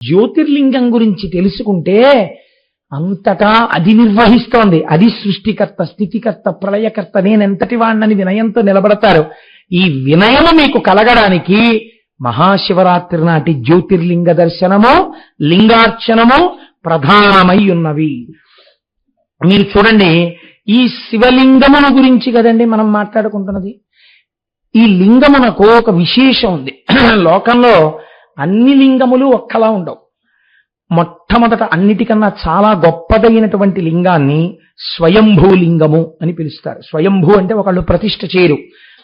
జ్యోతిర్లింగం గురించి తెలుసుకుంటే అంతటా అది నిర్వహిస్తోంది. అది సృష్టికర్త, స్థితికర్త, ప్రళయకర్త, నేనెంతటి వాణ్ణని వినయంతో నిలబడతారు. ఈ వినయము మీకు కలగడానికి మహాశివరాత్రి నాటి జ్యోతిర్లింగ దర్శనము, లింగార్చనము ప్రధానమై ఉన్నవి. మీరు చూడండి, ఈ శివలింగమును గురించి కదండి మనం మాట్లాడుకుంటున్నది. ఈ లింగమునకు ఒక విశేషం ఉంది. లోకంలో అన్ని లింగములు ఒక్కలా ఉండవు. మొట్టమొదట అన్నిటికన్నా చాలా గొప్పదైనటువంటి లింగాన్ని స్వయంభూ లింగము అని పిలుస్తారు. స్వయంభూ అంటే ఒకళ్ళు ప్రతిష్ఠ చేయరు,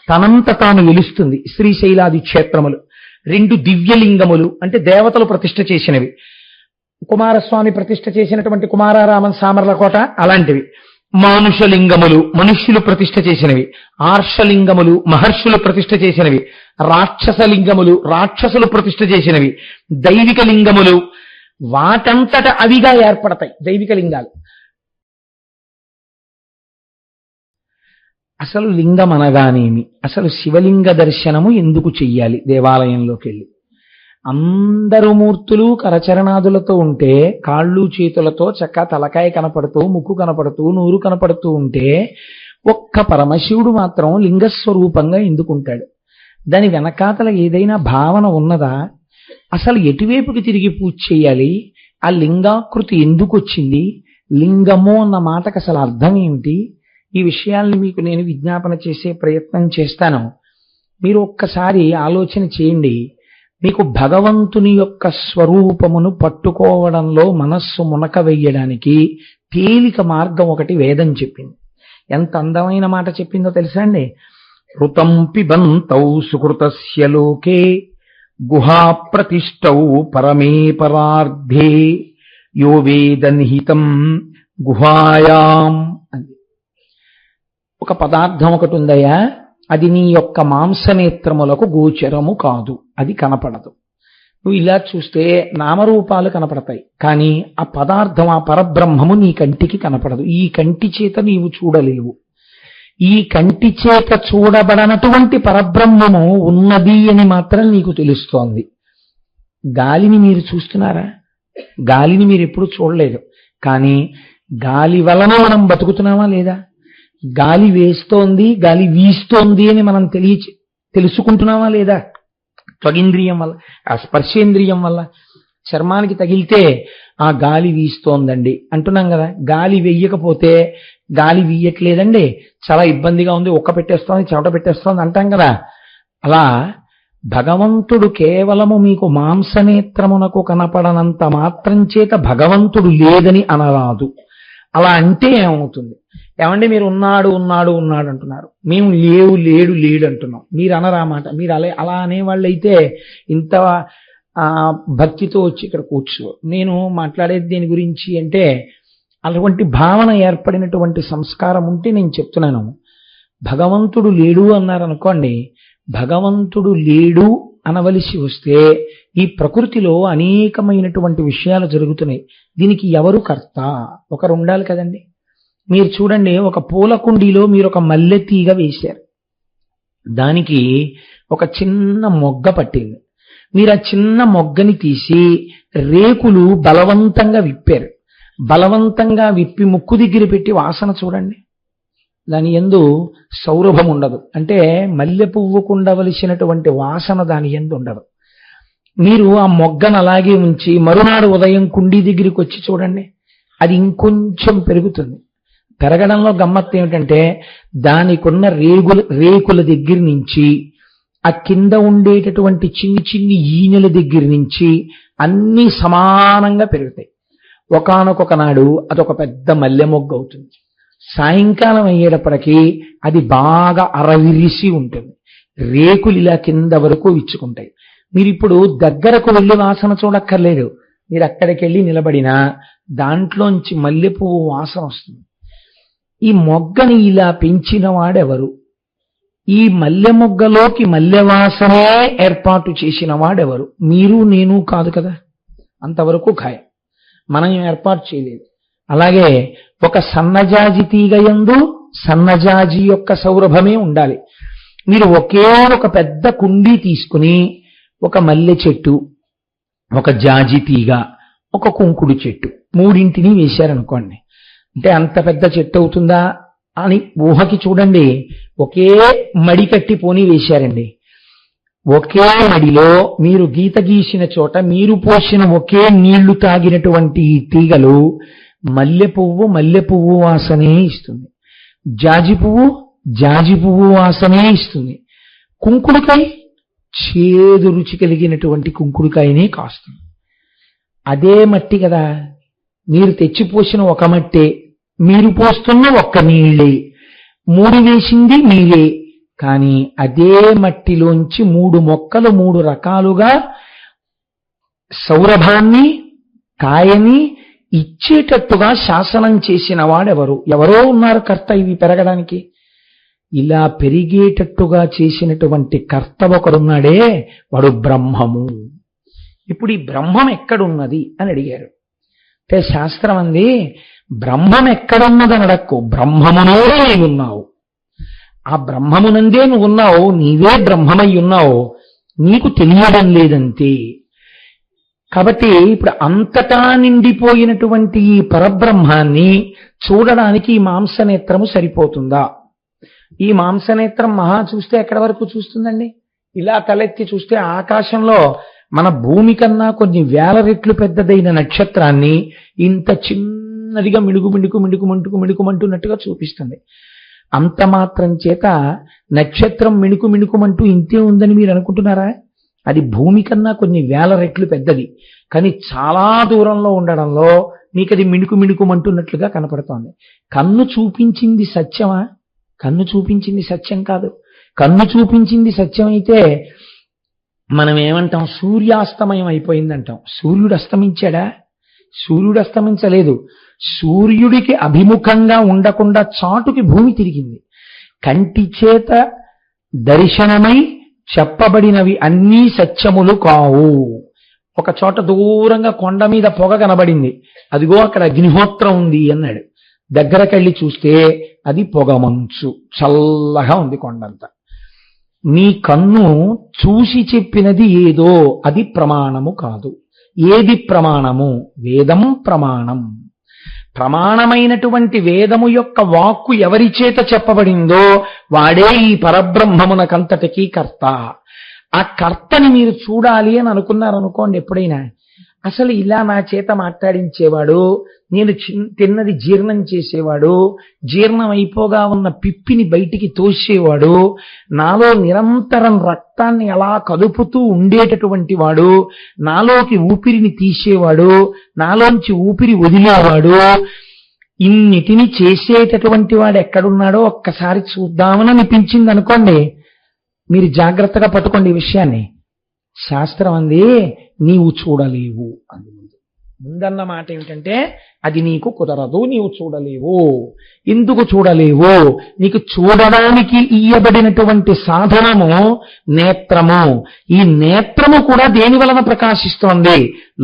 తనంత తాను వెలుస్తుంది. శ్రీశైలాది క్షేత్రములు. 2 దివ్యలింగములు అంటే దేవతలు ప్రతిష్ఠ చేసినవి. కుమారస్వామి ప్రతిష్ఠ చేసినటువంటి కుమారారామన్ సామర్లకోట అలాంటివి. మానుషలింగములు మనుష్యులు ప్రతిష్ఠ చేసినవి. ఆర్షలింగములు మహర్షులు ప్రతిష్ఠ చేసినవి. రాక్షసలింగములు రాక్షసులు ప్రతిష్ఠ చేసినవి. దైవిక లింగములు వాటంతట అవిగా ఏర్పడతాయి దైవిక లింగాలు. అసలు లింగం అనగానేమి, అసలు శివలింగ దర్శనము ఎందుకు చెయ్యాలి? దేవాలయంలోకి వెళ్ళి అందరూ మూర్తులు కరచరణాదులతో ఉంటే, కాళ్ళు చేతులతో చక్క తలకాయ కనపడుతూ, ముక్కు కనపడుతూ, నూరు కనపడుతూ ఉంటే, ఒక్క పరమశివుడు మాత్రం లింగస్వరూపంగా ఎందుకుంటాడు? దాని వెనకాతల ఏదైనా భావన ఉన్నదా? అసలు ఎటువైపుకి తిరిగి పూజ చేయాలి? ఆ లింగాకృతి ఎందుకు వచ్చింది? లింగము అన్న మాటకు అసలు అర్థం ఏమిటి? ఈ విషయాల్ని మీకు నేను విజ్ఞాపన చేసే ప్రయత్నం చేస్తాను. మీరు ఒక్కసారి ఆలోచన చేయండి. మీకు భగవంతుని యొక్క స్వరూపమును పట్టుకోవడంలో మనస్సు మునక వెయ్యడానికి తేలిక మార్గం ఒకటి వేదం చెప్పింది. ఎంత అందమైన మాట చెప్పిందో తెలుసా అండి? ఋతం పిబంతౌ సుకృతస్య లోకే గుహా ప్రతిష్టౌ పరమే పరార్ధే యో వేద నిహితం గుహాయాం అని. ఒక పదార్థం ఒకటి ఉందయ్యా, అది నీ యొక్క మాంసనేత్రములకు గోచరము కాదు, అది కనపడదు. నువ్వు ఇలా చూస్తే నామరూపాలు కనపడతాయి, కానీ ఆ పదార్థం, ఆ పరబ్రహ్మము నీ కంటికి కనపడదు. ఈ కంటి చేత నీవు చూడలేవు. ఈ కంటి చేత చూడబడనటువంటి పరబ్రహ్మము ఉన్నది అని మాత్రం నీకు తెలుస్తోంది. గాలిని మీరు చూస్తున్నారా? గాలిని మీరు ఎప్పుడు చూడలేదు, కానీ గాలి వలన మనం బతుకుతున్నామా లేదా? గాలి వేస్తోంది, గాలి వీస్తోంది అని మనం తెలుసుకుంటున్నామా లేదా? త్వగింద్రియం వల్ల, ఆ స్పర్శేంద్రియం వల్ల. చర్మానికి తగిలితే ఆ గాలి వీస్తోందండి అంటున్నాం కదా. గాలి వెయ్యకపోతే గాలి వీయట్లేదండి, చాలా ఇబ్బందిగా ఉంది, ఒక్క పెట్టేస్తోంది, చెమట పెట్టేస్తోంది అంటాం కదా. అలా భగవంతుడు కేవలము మీకు మాంసనేత్రమునకు కనపడనంత మాత్రం చేత భగవంతుడు లేదని అనరాదు. అలా అంటే ఏమవుతుంది? ఏమంటే మీరు ఉన్నాడు ఉన్నాడు ఉన్నాడు అంటున్నారు, మేము లేవు లేడు లేడు అంటున్నాం. మీరు అనరామాట. మీరు అలా అనేవాళ్ళు అయితే ఇంత భక్తితో వచ్చి ఇక్కడ కూర్చో. నేను మాట్లాడేది దేని గురించి అంటే, అటువంటి భావన ఏర్పడినటువంటి సంస్కారం ఉంటే నేను చెప్తున్నాను. భగవంతుడు లేడు అన్నారనుకోండి, భగవంతుడు లేడు అనవలసి వస్తే ఈ ప్రకృతిలో అనేకమైనటువంటి విషయాలు జరుగుతున్నాయి. దీనికి ఎవరు కర్త? ఒకరు ఉండాలి కదండి. మీరు చూడండి, ఒక పూల కుండీలో మీరు ఒక మల్లె తీగ వేశారు, దానికి ఒక చిన్న మొగ్గ పట్టింది. మీరు ఆ చిన్న మొగ్గని తీసి రేకులు బలవంతంగా విప్పారు. బలవంతంగా విప్పి ముక్కు దగ్గర పెట్టి వాసన చూడండి, దాని యందు సౌరభం ఉండదు. అంటే మల్లె పువ్వుకు ఉండవలసినటువంటి వాసన దాని యందు ఉండదు. మీరు ఆ మొగ్గను అలాగే ఉంచి మరునాడు ఉదయం కుండీ దగ్గరికి వచ్చి చూడండి, అది ఇంకొంచెం పెరుగుతుంది. పెరగడంలో గమ్మత్తు ఏమిటంటే, దానికున్న రేకుల దగ్గర నుంచి ఆ కింద ఉండేటటువంటి చిన్ని చిన్ని ఈనెల దగ్గర నుంచి అన్నీ సమానంగా పెరుగుతాయి. ఒకానొక నాడు అదొక పెద్ద మల్లె మొగ్గ అవుతుంది. సాయంకాలం అయ్యేటప్పటికీ అది బాగా అరవిరిసి ఉంటుంది. రేకులు ఇలా కింద వరకు విచ్చుకుంటాయి. మీరు ఇప్పుడు దగ్గరకు వెళ్ళి వాసన చూడక్కర్లేదు. మీరు అక్కడికి వెళ్ళి నిలబడినా దాంట్లోంచి మల్లె పువ్వు వాసన వస్తుంది. ఈ మొగ్గని ఇలా పెంచిన వాడెవరు? ఈ మల్లె మొగ్గలోకి మల్లె వాసనే ఏర్పాటు చేసిన వాడెవరు? మీరు నేను కాదు కదా, అంతవరకు ఖాయం. మనం ఏర్పాటు చేయలేదు. అలాగే ఒక సన్నజాజి తీగయందు సన్నజాజి యొక్క సౌరభమే ఉండాలి. మీరు ఒకే ఒక పెద్ద కుండీ తీసుకుని ఒక మల్లె చెట్టు, ఒక జాజి తీగ, ఒక కుంకుడు చెట్టు, మూడింటిని వేశారనుకోండి. అంటే అంత పెద్ద చెట్టు అవుతుందా అని ఊహకి చూడండి. ఒకే మడి కట్టి పోనీ వేశారండి. ఒకే మడిలో మీరు గీత గీసిన చోట మీరు పోసిన ఒకే నీళ్లు తాగినటువంటి ఈ తీగలు మల్లె పువ్వు వాసనే ఇస్తుంది, జాజి పువ్వు వాసనే ఇస్తుంది, కుంకుడుకాయ చేదు రుచి కలిగినటువంటి కుంకుడుకాయనే కాస్తుంది. అదే మట్టి కదా, మీరు తెచ్చిపోసిన ఒక మట్టే, మీరు పోస్తున్న ఒక్క నీళ్ళే, మూడు వేసింది మీరే, కానీ అదే మట్టిలోంచి 3 మొక్కలు 3 రకాలుగా సౌరభాన్ని కాయని ఇచ్చేటట్టుగా శాసనం చేసిన వాడెవరు? ఎవరో ఉన్నారు కర్త ఇవి పెరగడానికి. ఇలా పెరిగేటట్టుగా చేసినటువంటి కర్త ఒకడున్నాడే, వాడు బ్రహ్మము. ఇప్పుడు ఈ బ్రహ్మం ఎక్కడున్నది అని అడిగారు. అంటే శాస్త్రం అంది, బ్రహ్మం ఎక్కడున్నదని అడక్కు, బ్రహ్మమునే ఉన్నావు. ఆ బ్రహ్మమునందే నువ్వు ఉన్నావు, నీవే బ్రహ్మమై ఉన్నావు, నీకు తెలియడం లేదంతే. కాబట్టి ఇప్పుడు అంతటా నిండిపోయినటువంటి ఈ పరబ్రహ్మాన్ని చూడడానికి ఈ మాంసనేత్రము సరిపోతుందా? ఈ మాంసనేత్రం మహా చూస్తే ఎక్కడి వరకు చూస్తుందండి? ఇలా తలెత్తి చూస్తే ఆకాశంలో మన భూమి కన్నా కొన్ని వేల రెట్లు పెద్దదైన నక్షత్రాన్ని ఇంత చిన్నదిగా మిణుకుమంటున్నట్టుగా చూపిస్తుంది. అంత మాత్రం చేత నక్షత్రం మిణుకుమంటూ ఇంతే ఉందని మీరు అనుకుంటున్నారా? అది భూమి కన్నా కొన్ని వేల రెట్లు పెద్దది, కానీ చాలా దూరంలో ఉండడంలో మీకు అది మిణుకుమంటున్నట్లుగా కనపడుతోంది. కన్ను చూపించింది సత్యమా? కన్ను చూపించింది సత్యం కాదు. కన్ను చూపించింది సత్యం అయితే మనం ఏమంటాం? సూర్యాస్తమయం అయిపోయిందంటాం. సూర్యుడు అస్తమించాడా? సూర్యుడు అస్తమించలేదు. సూర్యుడికి అభిముఖంగా ఉండకుండా చాటుకి భూమి తిరిగింది. కంటి చేత దర్శనమై చెప్పబడినవి అన్నీ సత్యములు కావు. ఒక చోట దూరంగా కొండ మీద పొగ కనబడింది, అదిగో అక్కడ అగ్నిహోత్రం ఉంది అన్నాడు. దగ్గరకెళ్ళి చూస్తే అది పొగమంచు, చల్లగా ఉంది కొండంతా. నీ కన్ను చూసి చెప్పినది ఏదో అది ప్రమాణము కాదు. ఏది ప్రమాణము? వేదం ప్రమాణం. ప్రమాణమైనటువంటి వేదము యొక్క వాక్కు ఎవరి చేత చెప్పబడిందో వాడే ఈ పరబ్రహ్మమునకంతటికీ కర్త. ఆ కర్తని మీరు చూడాలి అని అనుకున్నారనుకోండి ఎప్పుడైనా, అసలు ఇలా నా చేత మాట్లాడించేవాడు, నేను తిన్నది జీర్ణం చేసేవాడు, జీర్ణం అయిపోగా ఉన్న పిప్పిని బయటికి తోసేవాడు, నాలో నిరంతరం రక్తాన్ని అలా కదుపుతూ ఉండేటటువంటి వాడు, నాలోకి ఊపిరిని తీసేవాడు, నాలోంచి ఊపిరి వదిలేవాడు, ఇన్నిటిని చేసేటటువంటి వాడు ఎక్కడున్నాడో ఒక్కసారి చూద్దామని అనిపించింది అనుకోండి. మీరు జాగ్రత్తగా పట్టుకోండి ఈ విషయాన్ని. శాస్త్రం అంది నీవు చూడలేవు అంది. ముందన్న మాట ఏమిటంటే అది నీకు కుదరదు, నీవు చూడలేవు. ఎందుకు చూడలేవు? నీకు చూడడానికి ఇయ్యబడినటువంటి సాధనము నేత్రము. ఈ నేత్రము కూడా దేని వలన ప్రకాశిస్తోంది?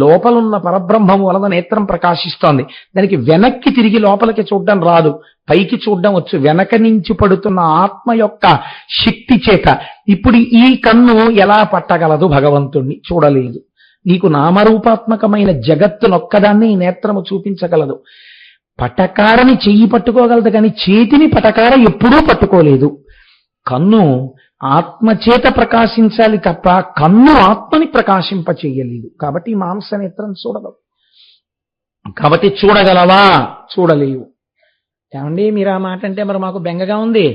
లోపలున్న పరబ్రహ్మము వలన నేత్రం ప్రకాశిస్తోంది. దానికి వెనక్కి తిరిగి లోపలికి చూడడం రాదు, పైకి చూడడం వచ్చు, వెనక నుంచి పడుతున్న ఆత్మ యొక్క శక్తి చేత. ఇప్పుడు ఈ కన్ను ఎలా పట్టగలదు భగవంతుణ్ణి? చూడలేదు. నీకు నామరూపాత్మకమైన జగత్తునొక్కదాన్ని ఈ నేత్రము చూపించగలదు. పటకారని చెయ్యి పట్టుకోగలదు, కానీ చేతిని పటకార ఎప్పుడూ పట్టుకోలేదు. కన్ను ఆత్మచేత ప్రకాశించాలి తప్ప కన్ను ఆత్మని ప్రకాశింపచేయలేదు. కాబట్టి మాంసనేత్రం చూడదు. కాబట్టి చూడగలవా? చూడలేవు. ఏమండి మీరు ఆ మాట అంటే మరి మాకు బెంగగా ఉంది.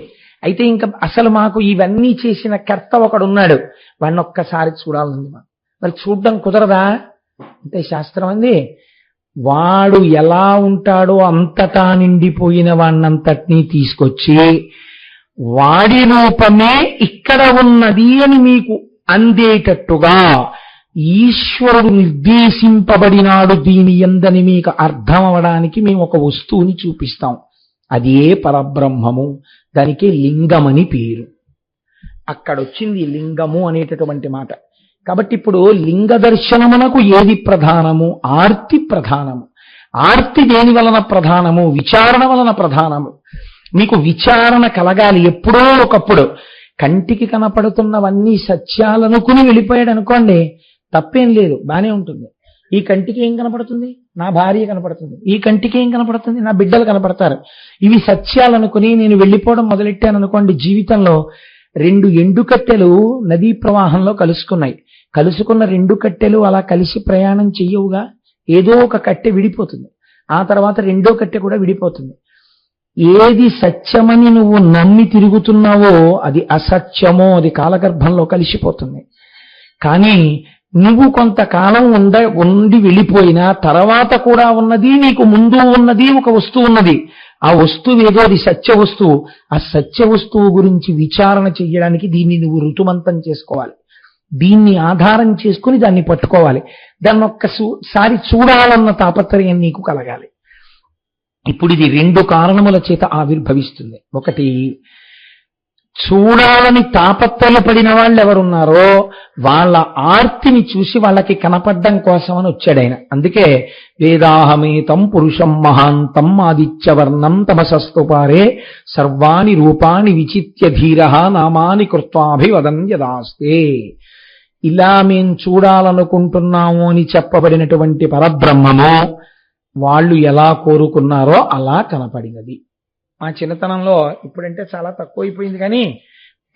అయితే ఇంకా అసలు మాకు ఇవన్నీ చేసిన కర్త ఒకడున్నాడు, వాడిని ఒక్కసారి చూడాలండి. మరి చూడడం కుదరదా అంటే శాస్త్రం అంది, వాడు ఎలా ఉంటాడో అంతటా నిండిపోయిన వాణ్ణంతటినీ తీసుకొచ్చి వాడి రూపమే ఇక్కడ ఉన్నది అని మీకు అందేటట్టుగా ఈశ్వరుడు నిర్దేశింపబడినాడు దీని యందని మీకు అర్థం అవడానికి మేము ఒక వస్తువుని చూపిస్తాం. అదే పరబ్రహ్మము. దానికి లింగమని పేరు. అక్కడొచ్చింది లింగము అనేటటువంటి మాట. కాబట్టి ఇప్పుడు లింగ దర్శనమునకు ఏది ప్రధానము? ఆర్తి ప్రధానము. ఆర్తి దేని వలన ప్రధానము? విచారణ వలన ప్రధానము. మీకు విచారణ కలగాలి ఎప్పుడో ఒకప్పుడు. కంటికి కనపడుతున్నవన్నీ సత్యాలనుకుని వెళ్ళిపోయాడు అనుకోండి, తప్పేం లేదు, బానే ఉంటుంది. ఈ కంటికి ఏం కనపడుతుంది? నా భార్య కనపడుతుంది. ఈ కంటికి ఏం కనపడుతుంది? నా బిడ్డలు కనపడతారు. ఇవి సత్యాలనుకుని నేను వెళ్ళిపోవడం మొదలెట్టాను అనుకోండి, జీవితంలో 2 ఎండు కట్టెలు నదీ ప్రవాహంలో కలుసుకున్నాయి. కలుసుకున్న 2 కట్టెలు అలా కలిసి ప్రయాణం చెయ్యవుగా, ఏదో ఒక కట్టె విడిపోతుంది, ఆ తర్వాత 2వ కట్టె కూడా విడిపోతుంది. ఏది సత్యమని నువ్వు నమ్మి తిరుగుతున్నావో అది అసత్యమో అది కాలగర్భంలో కలిసిపోతుంది. కానీ నువ్వు కొంతకాలం ఉండి వెళ్ళిపోయినా తర్వాత కూడా ఉన్నది, నీకు ముందు ఉన్నది ఒక వస్తువు ఉన్నది. ఆ వస్తువు ఏదో అది సత్య వస్తువు. ఆ సత్య వస్తువు గురించి విచారణ చెయ్యడానికి దీన్ని నువ్వు ఋతుమంతం చేసుకోవాలి. దీన్ని ఆధారం చేసుకుని దాన్ని పట్టుకోవాలి. దాన్ని ఒక్కసారి చూడాలన్న తాపత్రయం నీకు కలగాలి. ఇప్పుడు ఇది 2 కారణముల చేత ఆవిర్భవిస్తుంది. ఒకటి, చూడాలని తాపత్రయపడిన వాళ్ళు ఎవరున్నారో వాళ్ళ ఆర్తిని చూసి వాళ్ళకి కనపడ్డం కోసమని వచ్చాడు ఆయన. అందుకే వేదాహమేతం పురుషం మహాంతం ఆదిత్యవర్ణం తమసస్తుపారే సర్వాణి రూపాణి విచిత్య ధీర నామాని కృత్వాభివదన్ యదాస్తే. ఇలా మేం చూడాలనుకుంటున్నాము అని చెప్పబడినటువంటి పరబ్రహ్మము వాళ్ళు ఎలా కోరుకున్నారో అలా కనపడినది. మా చిన్నతనంలో, ఇప్పుడంటే చాలా తక్కువైపోయింది, కానీ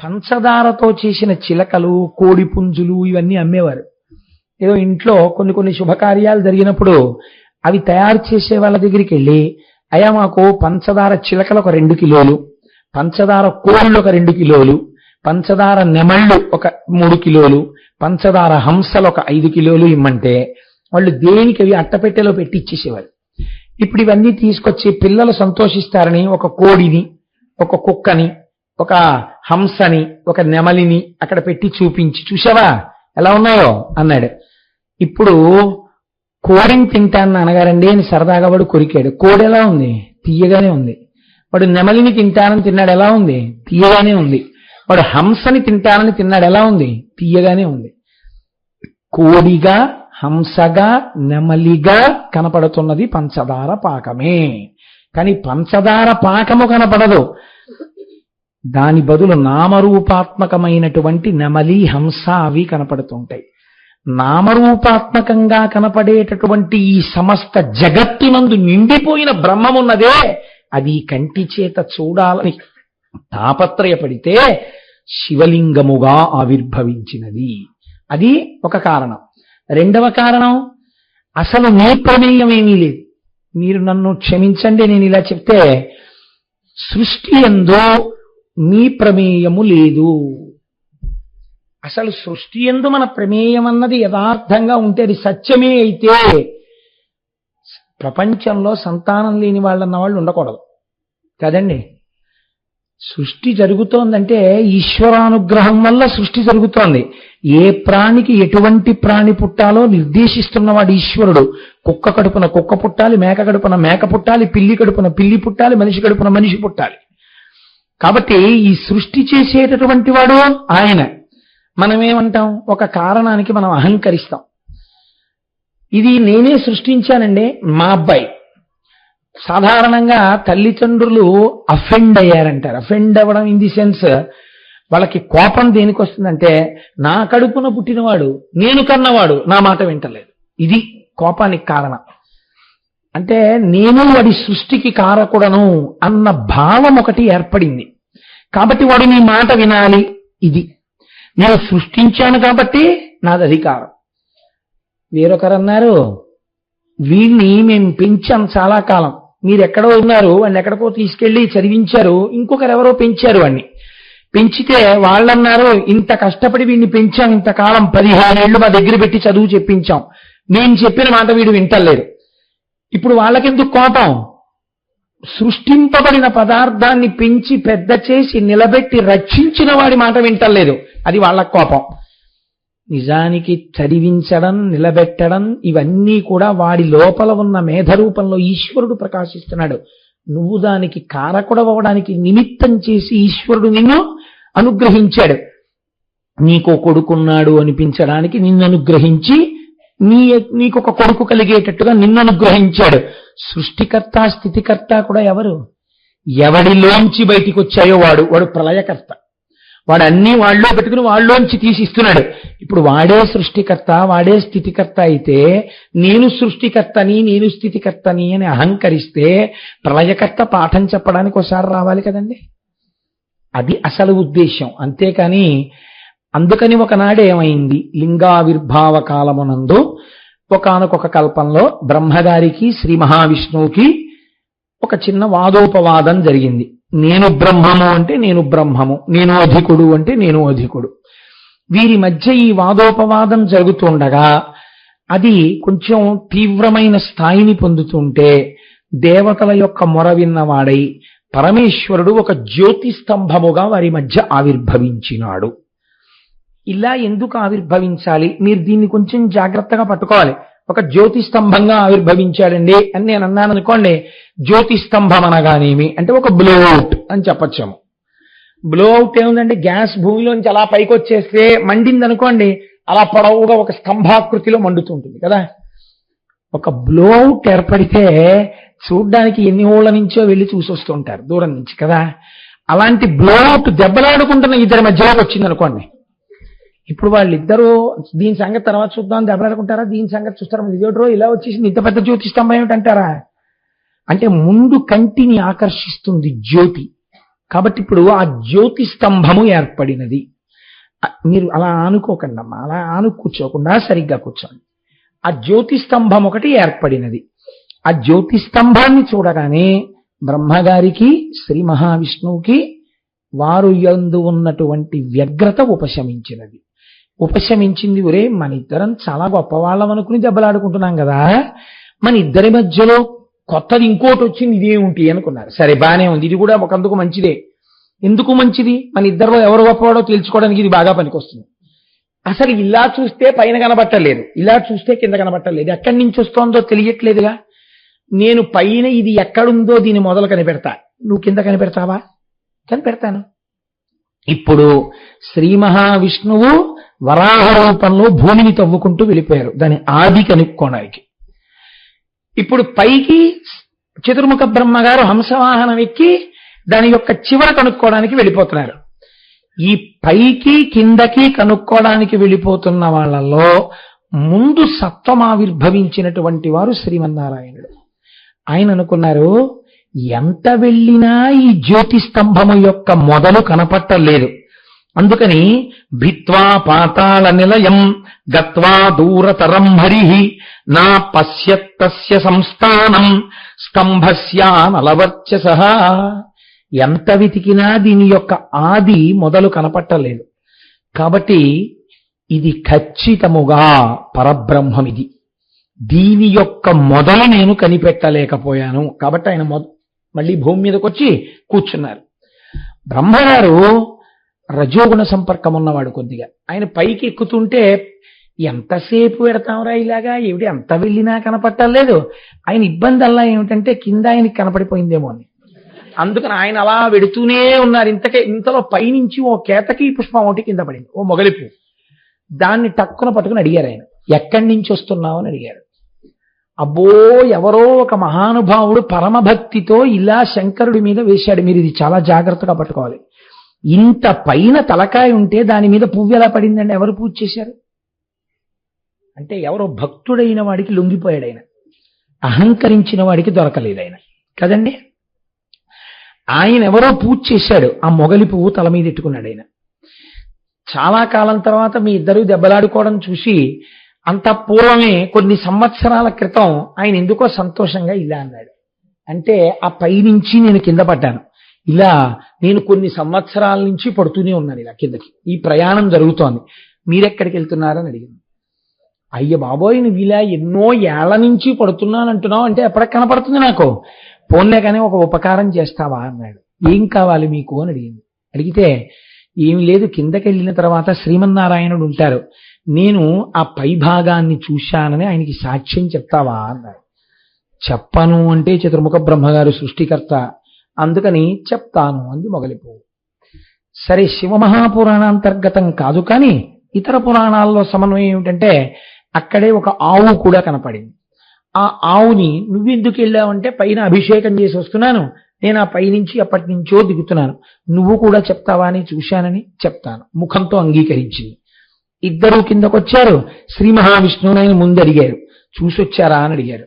పంచదారతో చేసిన చిలకలు, కోడి పుంజులు ఇవన్నీ అమ్మేవారు. ఏదో ఇంట్లో కొన్ని శుభకార్యాలు జరిగినప్పుడు అవి తయారు చేసే వాళ్ళ దగ్గరికి వెళ్ళి, అయ్యా మాకు పంచదార చిలకలు ఒక 2 కిలోలు, పంచదార కోళ్ళు ఒక 2 కిలోలు, పంచదార నెమళ్ళు ఒక 3 కిలోలు, పంచదార హంసలు ఒక 5 కిలోలు ఇమ్మంటే వాళ్ళు దేనికి అవి అట్టపెట్టెలో పెట్టి ఇచ్చేసేవారు. ఇప్పుడు ఇవన్నీ తీసుకొచ్చి పిల్లలు సంతోషిస్తారని ఒక కోడిని, ఒక కుక్కని, ఒక హంసని, ఒక నెమలిని అక్కడ పెట్టి చూపించి, చూసావా ఎలా ఉన్నాయో అన్నాడు. ఇప్పుడు కోడిని తింటాను నాన్నగారండి అని సరదాగా వాడు కొరికాడు. కోడి ఎలా ఉంది? తీయగానే ఉంది. వాడు నెమలిని తింటానని తిన్నాడు, ఎలా ఉంది? తీయగానే ఉంది. వాడు హంసని తింటానని తిన్నాడు, ఎలా ఉంది? తీయగానే ఉంది. కోడిగా, హంసగా, నెమలిగా కనపడుతున్నది పంచదార పాకమే. కానీ పంచదార పాకము కనపడదు. దాని బదులు నామరూపాత్మకమైనటువంటి నెమలి, హంస అవి కనపడుతుంటాయి. నామరూపాత్మకంగా కనపడేటటువంటి ఈ సమస్త జగత్తునందు నిండిపోయిన బ్రహ్మమున్నదే, అది కంటి చేత చూడాలని తాపత్రయపడితే శివలింగముగా ఆవిర్భవించినది. అది ఒక కారణం. 2వ కారణం, అసలు నీ ప్రమేయం ఏమీ లేదు. మీరు నన్ను క్షమించండి నేను ఇలా చెప్తే, సృష్టి యందు మీ ప్రమేయము లేదు. అసలు సృష్టి యందు మన ప్రమేయం అన్నది యథార్థంగా ఉంటే అది సత్యమే అయితే ప్రపంచంలో సంతానం లేని వాళ్ళన్న వాళ్ళు ఉండకూడదు కదండి. సృష్టి జరుగుతోందంటే ఈశ్వరానుగ్రహం వల్ల సృష్టి జరుగుతోంది. ఏ ప్రాణికి ఎటువంటి ప్రాణి పుట్టాలో నిర్దేశిస్తున్నవాడు ఈశ్వరుడు. కుక్క కడుపున కుక్క పుట్టాలి, మేక కడుపున మేక పుట్టాలి, పిల్లి కడుపున పిల్లి పుట్టాలి, మనిషి కడుపున మనిషి పుట్టాలి. కాబట్టి ఈ సృష్టి చేసేటటువంటి వాడు ఆయన. మనమేమంటాం? ఒక కారణానికి మనం అహంకరిస్తాం. ఇది నేనే సృష్టించానండి మా అబ్బాయి. సాధారణంగా తల్లిదండ్రులు అఫెండ్ అయ్యారంటారు. అఫెండ్ అవ్వడం ఇన్ ది సెన్స్, వాళ్ళకి కోపం దేనికి వస్తుందంటే, నా కడుపున పుట్టినవాడు, నేను కన్నవాడు నా మాట వింటలేదు. ఇది కోపానికి కారణం. అంటే నేను వాడి సృష్టికి కారకుడను అన్న భావం ఒకటి ఏర్పడింది. కాబట్టి వాడు నీ మాట వినాలి. ఇది నేను సృష్టించాను కాబట్టి నాది అధికారం. వేరొకరు అన్నారు, వీడిని మేము పెంచాం చాలా కాలం, మీరెక్కడో ఉన్నారు, వాడిని ఎక్కడికో తీసుకెళ్లి చదివించారు, ఇంకొకరు ఎవరో పెంచారు వాడిని. పెంచితే వాళ్ళన్నారు, ఇంత కష్టపడి వీడిని పెంచాం, ఇంతకాలం 15 ఏళ్లు మా దగ్గర పెట్టి చదువు చెప్పించాం, నేను చెప్పిన మాట వీడు వింటలేరు. ఇప్పుడు వాళ్ళకెందుకు కోపం? సృష్టింపబడిన పదార్థాన్ని పెంచి పెద్ద చేసి నిలబెట్టి రక్షించిన వాడి మాట వింటలేదు, అది వాళ్ళ కోపం. నిజానికి చదివించడం, నిలబెట్టడం ఇవన్నీ కూడా వాడి లోపల ఉన్న మేధరూపంలో ఈశ్వరుడు ప్రకాశిస్తున్నాడు. నువ్వు దానికి కారకుడవడానికి నిమిత్తం చేసి ఈశ్వరుడు నిన్ను అనుగ్రహించాడు. నీకో కొడుకున్నాడు అనిపించడానికి నిన్ను అనుగ్రహించి నీకొక కొడుకు కలిగేటట్టుగా నిన్ను అనుగ్రహించాడు. సృష్టికర్త స్థితికర్త కూడా ఎవరు? ఎవడిలోంచి బయటికి వచ్చాయో వాడు ప్రళయకర్త. వాడు అన్ని వాళ్ళలో పెట్టుకుని వాళ్ళలోంచి తీసిస్తున్నాడు. ఇప్పుడు వాడే సృష్టికర్త, వాడే స్థితికర్త అయితే నేను సృష్టికర్తని నేను స్థితికర్తని అని అహంకరిస్తే ప్రళయకర్త పాఠం చెప్పడానికి ఒకసారి రావాలి కదండి. అది అసలు ఉద్దేశం. అంతేకాని అందుకని ఒకనాడు ఏమైంది, లింగావిర్భావ కాలమునందు ఒకానొక కల్పంలో బ్రహ్మగారికి శ్రీ మహావిష్ణువుకి ఒక చిన్న వాదోపవాదం జరిగింది. నేను బ్రహ్మము అంటే నేను బ్రహ్మము, నేను అధికుడు అంటే నేను అధికుడు. వీరి మధ్య ఈ వాదోపవాదం జరుగుతుండగా అది కొంచెం తీవ్రమైన స్థాయిని పొందుతుంటే దేవతల యొక్క మొర విన్నవాడై పరమేశ్వరుడు ఒక జ్యోతి స్తంభముగా వారి మధ్య ఆవిర్భవించినాడు. ఇలా ఎందుకు ఆవిర్భవించాలి, మీరు దీన్ని కొంచెం జాగ్రత్తగా పట్టుకోవాలి. ఒక జ్యోతి స్తంభంగా ఆవిర్భవించాడండి అని నేను అన్నాను అనుకోండి, జ్యోతి స్తంభం అనగానేమి అంటే ఒక బ్లోఅవుట్ అని చెప్పచ్చాము. బ్లోఅవుట్ ఏముందండి, గ్యాస్ భూమిలోంచి అలా పైకి వచ్చేస్తే మండింది అనుకోండి, అలా పొడవుగా ఒక స్తంభాకృతిలో మండుతుంటుంది కదా. ఒక బ్లోఅవుట్ ఏర్పడితే చూడ్డానికి ఎన్ని ఊళ్ళ నుంచో వెళ్ళి చూసొస్తుంటారు దూరం నుంచి కదా. అలాంటి బ్లోఅవుట్ దెబ్బలాడుకుంటున్న ఇద్దరి మధ్యలోకి వచ్చింది అనుకోండి. ఇప్పుడు వాళ్ళిద్దరూ దీని సంగతి తర్వాత చూద్దాం దెబ్బలాడుకుంటారా, దీని సంగతి చూస్తారా, ఇదేటో ఇలా వచ్చేసి ఇంత పెద్ద జ్యోతి స్తంభం ఏమిటంటారా అంటే ముందు కంటిని ఆకర్షిస్తుంది జ్యోతి. కాబట్టి ఇప్పుడు ఆ జ్యోతి స్తంభము ఏర్పడినది. మీరు అలా ఆనుకోకండి అమ్మా, అలా కూర్చోకుండా సరిగ్గా కూర్చోండి. ఆ జ్యోతి స్తంభం ఒకటి ఏర్పడినది. ఆ జ్యోతి స్తంభాన్ని చూడగానే బ్రహ్మగారికి శ్రీ మహావిష్ణువుకి వారు యందు ఉన్నటువంటి వ్యగ్రత ఉపశమించినది. ఉపశమించింది, ఒరే మన ఇద్దరం చాలా గొప్పవాళ్ళం అనుకుని దెబ్బలాడుకుంటున్నాం కదా, మన ఇద్దరి మధ్యలో కొత్తది ఇంకోటి వచ్చింది, ఇదేమిటి అనుకున్నారు. సరే బానే ఉంది, ఇది కూడా ఒకందుకు మంచిదే. ఎందుకు మంచిది, మన ఇద్దరిలో ఎవరు గొప్పవాడో తెలుసుకోవడానికి ఇది బాగా పనికొస్తుంది. అసలు ఇలా చూస్తే పైన కనబట్టలేదు, ఇలా చూస్తే కింద కనబట్టలేదు, ఎక్కడి నుంచి వస్తోందో తెలియట్లేదుగా. నేను పైన ఇది ఎక్కడుందో దీని మొదలు కనిపెడతా, నువ్వు కింద కనిపెడతావా? కనిపెడతాను. ఇప్పుడు శ్రీ మహావిష్ణువు వరాహ రూపంలో భూమిని తవ్వుకుంటూ వెళ్ళిపోయారు దాని ఆది కనుక్కోడానికి. ఇప్పుడు పైకి చతుర్ముఖ బ్రహ్మగారు హంసవాహనం ఎక్కి దాని యొక్క చివర కనుక్కోవడానికి వెళ్ళిపోతున్నారు. ఈ పైకి కిందకి కనుక్కోవడానికి వెళ్ళిపోతున్న వాళ్ళలో ముందు సత్వం ఆవిర్భవించినటువంటి వారు శ్రీమన్నారాయణుడు. ఆయన అనుకున్నారు, ఎంత వెళ్ళినా ఈ జ్యోతి స్తంభము యొక్క మొదలు కనపట్టలేదు. అందుకని భిత్వా పాతాళ నిలయం గత్వా దూరతరం హరిహి నా పశ్యత్తస్య సంస్థానం స్తంభస్యానలవర్చసః. ఎంత వెతికినా దీని యొక్క ఆది మొదలు కనపట్టలేదు. కాబట్టి ఇది ఖచ్చితముగా పరబ్రహ్మం, ఇది దీని యొక్క మొదలు నేను కనిపెట్టలేకపోయాను. కాబట్టి ఆయన మళ్ళీ భూమి మీదకి వచ్చి కూర్చున్నారు. బ్రహ్మగారు రజోగుణ సంపర్కం ఉన్నవాడు కొద్దిగా. ఆయన పైకి ఎక్కుతుంటే ఎంతసేపు పెడతాంరా ఇలాగా, ఏమిటి ఎంత వెళ్ళినా కనపట్టలేదు. ఆయన ఇబ్బంది అలా ఏమిటంటే కింద ఆయనకి కనపడిపోయిందేమో అని. అందుకని ఆయన అలా వెడుతూనే ఉన్నారు. ఇంతలో పైనుంచి ఓ కేతకి పుష్పం ఒకటి కింద పడింది, ఓ మొగలిపు. దాన్ని టక్కున పట్టుకుని అడిగారు ఆయన, ఎక్కడి నుంచి వస్తున్నావు అని అడిగారు. అబ్బో ఎవరో ఒక మహానుభావుడు పరమభక్తితో ఇలా శంకరుడి మీద వేశాడు. మీరు ఇది చాలా జాగ్రత్తగా పట్టుకోవాలి. ఇంత పైన తలకాయ ఉంటే దాని మీద పువ్వు ఎలా పడిందండి? ఎవరు పూజ చేశారు అంటే ఎవరో భక్తుడైన వాడికి లొంగిపోయాడు ఆయన, అహంకరించిన వాడికి దొరకలేదు ఆయన కదండి. ఆయన ఎవరో పూజ చేశాడు, ఆ మొగలి పువ్వు తల మీద ఎట్టుకున్నాడు ఆయన. చాలా కాలం తర్వాత మీ ఇద్దరు దెబ్బలాడుకోవడం చూసి అంత పూర్వమే కొన్ని సంవత్సరాల క్రితం ఆయన ఎందుకో సంతోషంగా ఇలా అన్నాడు. అంటే ఆ పైనుంచి నేను కింద పడ్డాను, ఇలా నేను కొన్ని సంవత్సరాల నుంచి పడుతూనే ఉన్నాను ఇలా కిందకి, ఈ ప్రయాణం జరుగుతోంది, మీరెక్కడికి వెళ్తున్నారని అడిగింది. అయ్య బాబోయ్ నువ్వు ఇలా ఎన్నో ఏళ్ల నుంచి పడుతున్నాను అంటున్నావు అంటే ఎప్పటికి కనపడుతుంది నాకు, పోన్లే కానీ ఒక ఉపకారం చేస్తావా అన్నాడు. ఏం కావాలి మీకు అని అడిగింది. అడిగితే ఏమి లేదు, కిందకి వెళ్ళిన తర్వాత శ్రీమన్నారాయణుడు ఉంటారు, నేను ఆ పై భాగాన్ని చూశానని ఆయనకి సాక్ష్యం చెప్తావా అన్నాడు. చెప్పను అంటే చతుర్ముఖ బ్రహ్మగారు సృష్టికర్త, అందుకని చెప్తాను అంది మొగలిపువ్వు. సరే శివమహాపురాణాంతర్గతం కాదు కానీ ఇతర పురాణాల్లో సమన్వయం ఏమిటంటే అక్కడే ఒక ఆవు కూడా కనపడింది. ఆ ఆవుని నువ్వెందుకు వెళ్ళావంటే పైన అభిషేకం చేసి వస్తున్నాను, నేను ఆ పైనుంచి ఎప్పటి నుంచో దిగుతున్నాను, నువ్వు కూడా చెప్తావా అని చూశానని చెప్తాను. ముఖంతో అంగీకరించింది. ఇద్దరూ కిందకొచ్చారు. శ్రీ మహావిష్ణువుని ఆయన ముందు అడిగారు, చూసొచ్చారా అని అడిగారు.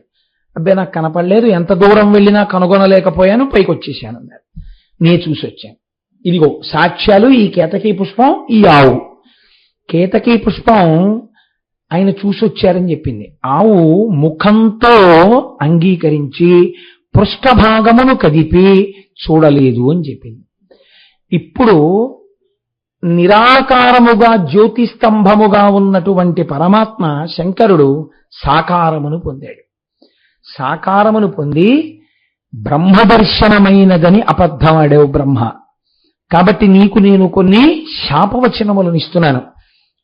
అబ్బాయి నాకు కనపడలేదు, ఎంత దూరం వెళ్ళినా కనుగొనలేకపోయాను, పైకి వచ్చేసాను అన్నారు. నేను చూసొచ్చాను. ఇదిగో సాక్ష్యాలు, ఈ కేతకీ పుష్పం, ఈ ఆవు. కేతకీ పుష్పం ఆయన చూసొచ్చారని చెప్పింది. ఆవు ముఖంతో అంగీకరించి పృష్ఠభాగమును కదిపి చూడలేదు అని చెప్పింది. ఇప్పుడు నిరాకారముగా జ్యోతిస్తంభముగా ఉన్నటువంటి పరమాత్మ శంకరుడు సాకారమును పొందాడు. సాకారమును పొంది బ్రహ్మదర్శనమైనదని అబద్ధమాడావు బ్రహ్మ. కాబట్టి నీకు నేను కొన్ని శాపవచనములను ఇస్తున్నాను.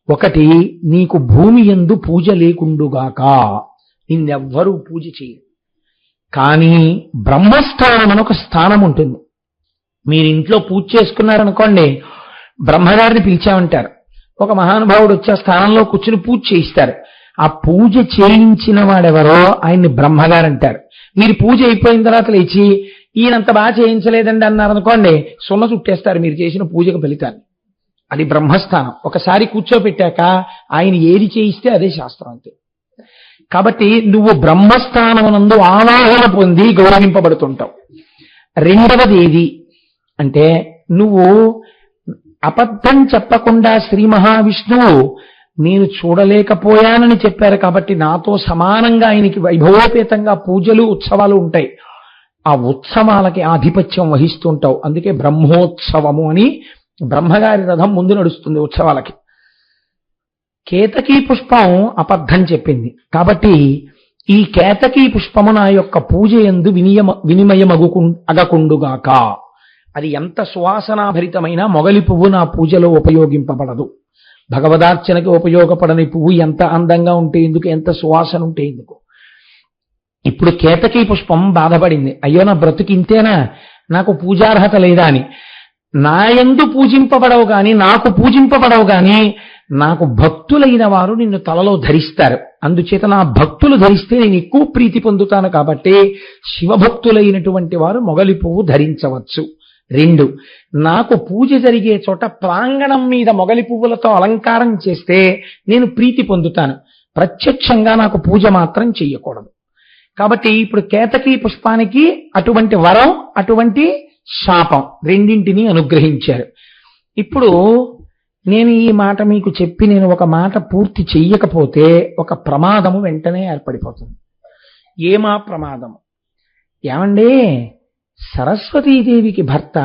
ఒకటి, నీకు భూమి యందు పూజ లేకుండుగాక, నిన్నెవ్వరూ పూజ చేయరు. కానీ బ్రహ్మస్థానం అని ఒక స్థానం ఉంటుంది. మీరు ఇంట్లో పూజ చేసుకున్నారనుకోండి, బ్రహ్మగారిని పిలిచామంటారు. ఒక మహానుభావుడు వచ్చే స్థానంలో కూర్చుని పూజ చేయిస్తారు. ఆ పూజ చేయించిన వాడెవరో ఆయన్ని బ్రహ్మగారు అంటారు. మీరు పూజ అయిపోయిన తర్వాత లేచి ఈయనంత బాగా చేయించలేదండి అన్నారనుకోండి, సున్న చుట్టేస్తారు మీరు చేసిన పూజకు ఫలితాన్ని. అది బ్రహ్మస్థానం. ఒకసారి కూర్చోపెట్టాక ఆయన ఏది చేయిస్తే అదే శాస్త్రం అంతే. కాబట్టి నువ్వు బ్రహ్మస్థానమునందు ఆవాహన పొంది గౌరవింపబడుతుంటావు. రెండవది ఏది అంటే, నువ్వు అబద్ధం చెప్పకుండా శ్రీ మహావిష్ణువు నేను చూడలేకపోయానని చెప్పారు కాబట్టి నాతో సమానంగా ఆయనకి వైభవోపేతంగా పూజలు ఉత్సవాలు ఉంటాయి. ఆ ఉత్సవాలకి ఆధిపత్యం వహిస్తుంటావు. అందుకే బ్రహ్మోత్సవము అని బ్రహ్మగారి రథం ముందు నడుస్తుంది ఉత్సవాలకి. కేతకీ పుష్పం అబద్ధం చెప్పింది కాబట్టి ఈ కేతకీ పుష్పము నా యొక్క పూజ యందు అగకుండుగాక. అది ఎంత సువాసనాభరితమైన మొగలి పువ్వు నా పూజలో ఉపయోగింపబడదు. భగవదార్చనకి ఉపయోగపడని పువ్వు ఎంత అందంగా ఉంటే ఎందుకు, ఎంత సువాసన ఉంటే ఎందుకు. ఇప్పుడు కేతకీ పుష్పం బాధపడింది, అయ్యో నా బ్రతుకు ఇంతేనా, నాకు పూజార్హత లేదా అని. నాయందు పూజింపబడవు గాని, నాకు పూజింపబడవు గాని, నాకు భక్తులైన వారు నిన్ను తలలో ధరిస్తారు. అందుచేత నా భక్తులు ధరిస్తే నేను ఎక్కువ ప్రీతి పొందుతాను. కాబట్టి శివభక్తులైనటువంటి వారు మొగలి పువ్వు ధరించవచ్చు. 2, నాకు పూజ జరిగే చోట ప్రాంగణం మీద మొగలి పువ్వులతో అలంకారం చేస్తే నేను ప్రీతి పొందుతాను. ప్రత్యక్షంగా నాకు పూజ మాత్రం చెయ్యకూడదు. కాబట్టి ఇప్పుడు కేతకీ పుష్పానికి అటువంటి వరం, అటువంటి శాపం రెండింటినీ అనుగ్రహించారు. ఇప్పుడు నేను ఈ మాట మీకు చెప్పి నేను ఒక మాట పూర్తి చెయ్యకపోతే ఒక ప్రమాదము వెంటనే ఏర్పడిపోతుంది. ఏమా ప్రమాదము? ఏమండి, సరస్వతీదేవికి భర్త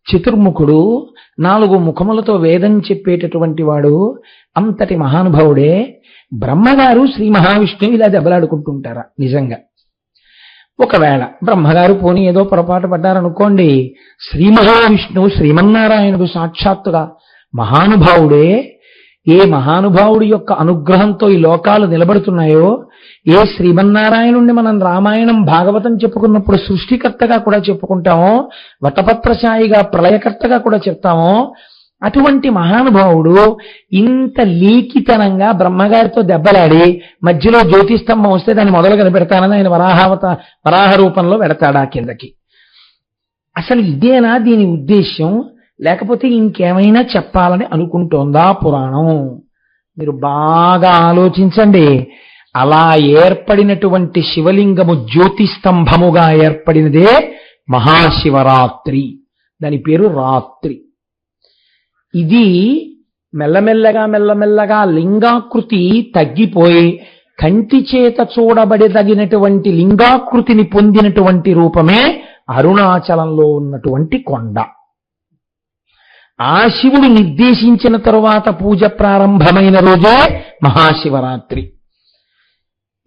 చతుర్ముఖుడు, 4 ముఖములతో వేదం చెప్పేటటువంటి వాడు, అంతటి మహానుభావుడే. బ్రహ్మగారు శ్రీ మహావిష్ణువు ఇలా దెబ్బలాడుకుంటుంటారా? నిజంగా ఒకవేళ బ్రహ్మగారు పోనీ ఏదో పొరపాటు పడ్డారనుకోండి, శ్రీ మహావిష్ణువు శ్రీమన్నారాయణుడు సాక్షాత్తుగా మహానుభావుడే. ఏ మహానుభావుడి యొక్క అనుగ్రహంతో ఈ లోకాలు నిలబడుతున్నాయో, ఏ శ్రీమన్నారాయణుణ్ణి మనం రామాయణం భాగవతం చెప్పుకున్నప్పుడు సృష్టికర్తగా కూడా చెప్పుకుంటామో, వటపత్రశాయిగా ప్రళయకర్తగా కూడా చెప్తామో, అటువంటి మహానుభావుడు ఇంత లీకితనంగా బ్రహ్మగారితో దెబ్బలాడి మధ్యలో జ్యోతిస్తంభం వస్తే దాన్ని మొదలు కనిపెడతానని ఆయన వరాహ రూపంలో పెడతాడా కిందకి? అసలు ఇదేనా దీని ఉద్దేశ్యం? లేకపోతే ఇంకేమైనా చెప్పాలని అనుకుంటోందా పురాణం? మీరు బాగా ఆలోచించండి. అలా ఏర్పడినటువంటి శివలింగము జ్యోతిస్తంభముగా ఏర్పడినదే మహాశివరాత్రి. దాని పేరు రాత్రి. ఇది మెల్లమెల్లగా లింగాకృతి తగ్గిపోయి కంటి చేత చూడబడదగినటువంటి లింగాకృతిని పొందినటువంటి రూపమే అరుణాచలంలో ఉన్నటువంటి కొండ. ఆ శివుడు నిర్దేశించిన తరువాత పూజ ప్రారంభమైన రోజే మహాశివరాత్రి.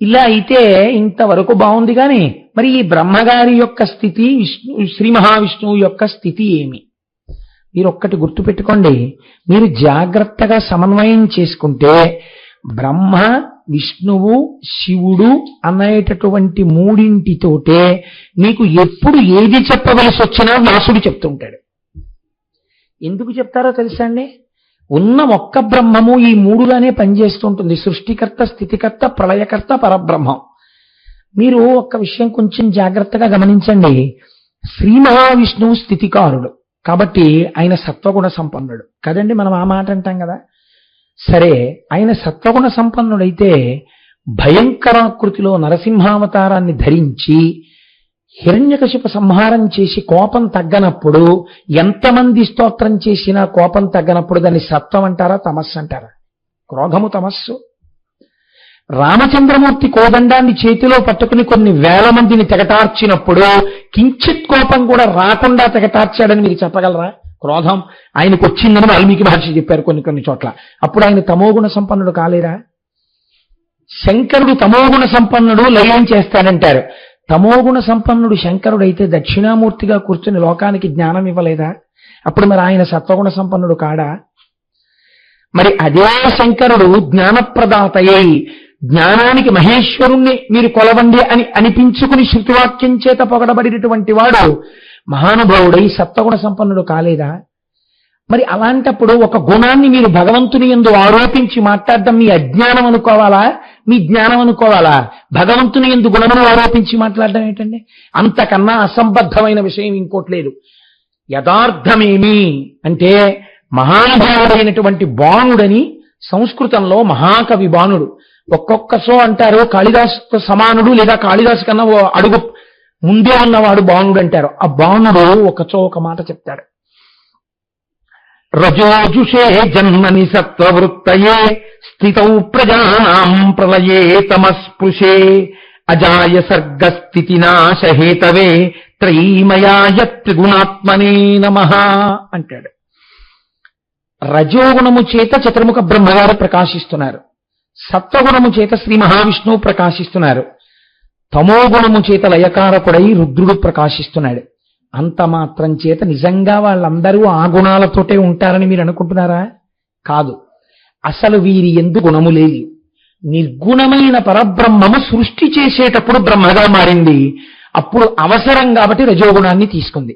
ఇలా అయితే ఇంతవరకు బాగుంది. కానీ మరి ఈ బ్రహ్మగారి యొక్క స్థితి, శ్రీ మహావిష్ణువు యొక్క స్థితి ఏమి? మీరు ఒక్కటి గుర్తుపెట్టుకోండి. మీరు జాగ్రత్తగా సమన్వయం చేసుకుంటే బ్రహ్మ, విష్ణువు, శివుడు అనేటటువంటి మూడింటితోటే మీకు ఎప్పుడు ఏది చెప్పవలసి వచ్చినా వ్యాసుడు చెప్తుంటాడు. ఎందుకు చెప్తారో తెలుసా అండి? ఉన్న ఒక్క బ్రహ్మము ఈ మూడుగానే పనిచేస్తుంటుంది. సృష్టికర్త, స్థితికర్త, ప్రళయకర్త, పరబ్రహ్మం. మీరు ఒక్క విషయం కొంచెం జాగ్రత్తగా గమనించండి. శ్రీ మహావిష్ణువు స్థితికారుడు కాబట్టి ఆయన సత్వగుణ సంపన్నుడు కదండి. మనం ఆ మాట అంటాం కదా. సరే, ఆయన సత్వగుణ సంపన్నుడైతే భయంకరాకృతిలో నరసింహావతారాన్ని ధరించి హిరణ్యకశిప సంహారం చేసి కోపం తగ్గనప్పుడు ఎంతమంది స్తోత్రం చేసినా కోపం తగ్గనప్పుడు దాన్ని సత్వం అంటారా, తమస్సు అంటారా? క్రోధము తమస్సు. రామచంద్రమూర్తి కోదండాన్ని చేతిలో పట్టుకుని కొన్ని వేల మందిని తెగటార్చినప్పుడు కించిత్ కోపం కూడా రాకుండా తెగటార్చాడని మీకు చెప్పగలరా? క్రోధం ఆయనకు వచ్చిందని వాల్మీకి మహర్షి చెప్పారు కొన్ని చోట్ల. అప్పుడు ఆయన తమోగుణ సంపన్నుడు కాలేరా? శంకరుడు తమోగుణ సంపన్నుడు లయం చేస్తాడంటారు. తమోగుణ సంపన్నుడు శంకరుడైతే దక్షిణామూర్తిగా కూర్చుని లోకానికి జ్ఞానం ఇవ్వలేదా? అప్పుడు మరి ఆయన సత్వగుణ సంపన్నుడు కాడా? మరి అదే శంకరుడు జ్ఞానప్రదాతయ్యి జ్ఞానానికి మహేశ్వరుణ్ణి మీరు కొలవండి అని అనిపించుకుని శృతివాక్యం చేత పొగడబడినటువంటి వాడు మహానుభావుడై సత్వగుణ సంపన్నుడు కాలేదా? మరి అలాంటప్పుడు ఒక గుణాన్ని మీరు భగవంతుని యందు ఆరోపించి మాట్లాడడం మీ అజ్ఞానం అనుకోవాలా, మీ జ్ఞానం అనుకోవాలా? భగవంతుని యందు గుణమును ఆరోపించి మాట్లాడడం ఏంటండి? అంతకన్నా అసంబద్ధమైన విషయం ఇంకోటి లేదు. యథార్థమేమి అంటే మహానుభావుడైనటువంటి బాణుడని సంస్కృతంలో మహాకవి బాణుడు. ఒక్కొక్కసో అంటారు కాళిదాసు సమానుడు లేదా కాళిదాసు కన్నా ఓ అడుగు ముందే ఉన్నవాడు బాణుడు అంటారు. ఆ బాణుడు ఒకచో ఒక మాట చెప్తాడు. రజోజుషే జన్మని సత్వవృత్తయే స్థితౌ ప్రజానాం ప్రళయే తమస్పృశే అజాయ సర్గస్థితి నాశహేతవే త్రైమయాయ త్రిగుణాత్మనే నమః అంటాడు. రజోగుణము చేత చతుర్ముఖ బ్రహ్మగారు ప్రకాశిస్తున్నారు. సత్వగుణము చేత శ్రీ మహావిష్ణువు ప్రకాశిస్తున్నారు. తమోగుణము చేత లయకారకుడై రుద్రుడు ప్రకాశిస్తున్నాడు. అంత మాత్రం చేత నిజంగా వాళ్ళందరూ ఆ గుణాలతోటే ఉంటారని మీరు అనుకుంటున్నారా? కాదు. అసలు వీరి ఎందు గుణము లేదు. నిర్గుణమైన పరబ్రహ్మము సృష్టి చేసేటప్పుడు బ్రహ్మగా మారింది. అప్పుడు అవసరం కాబట్టి రజోగుణాన్ని తీసుకుంది.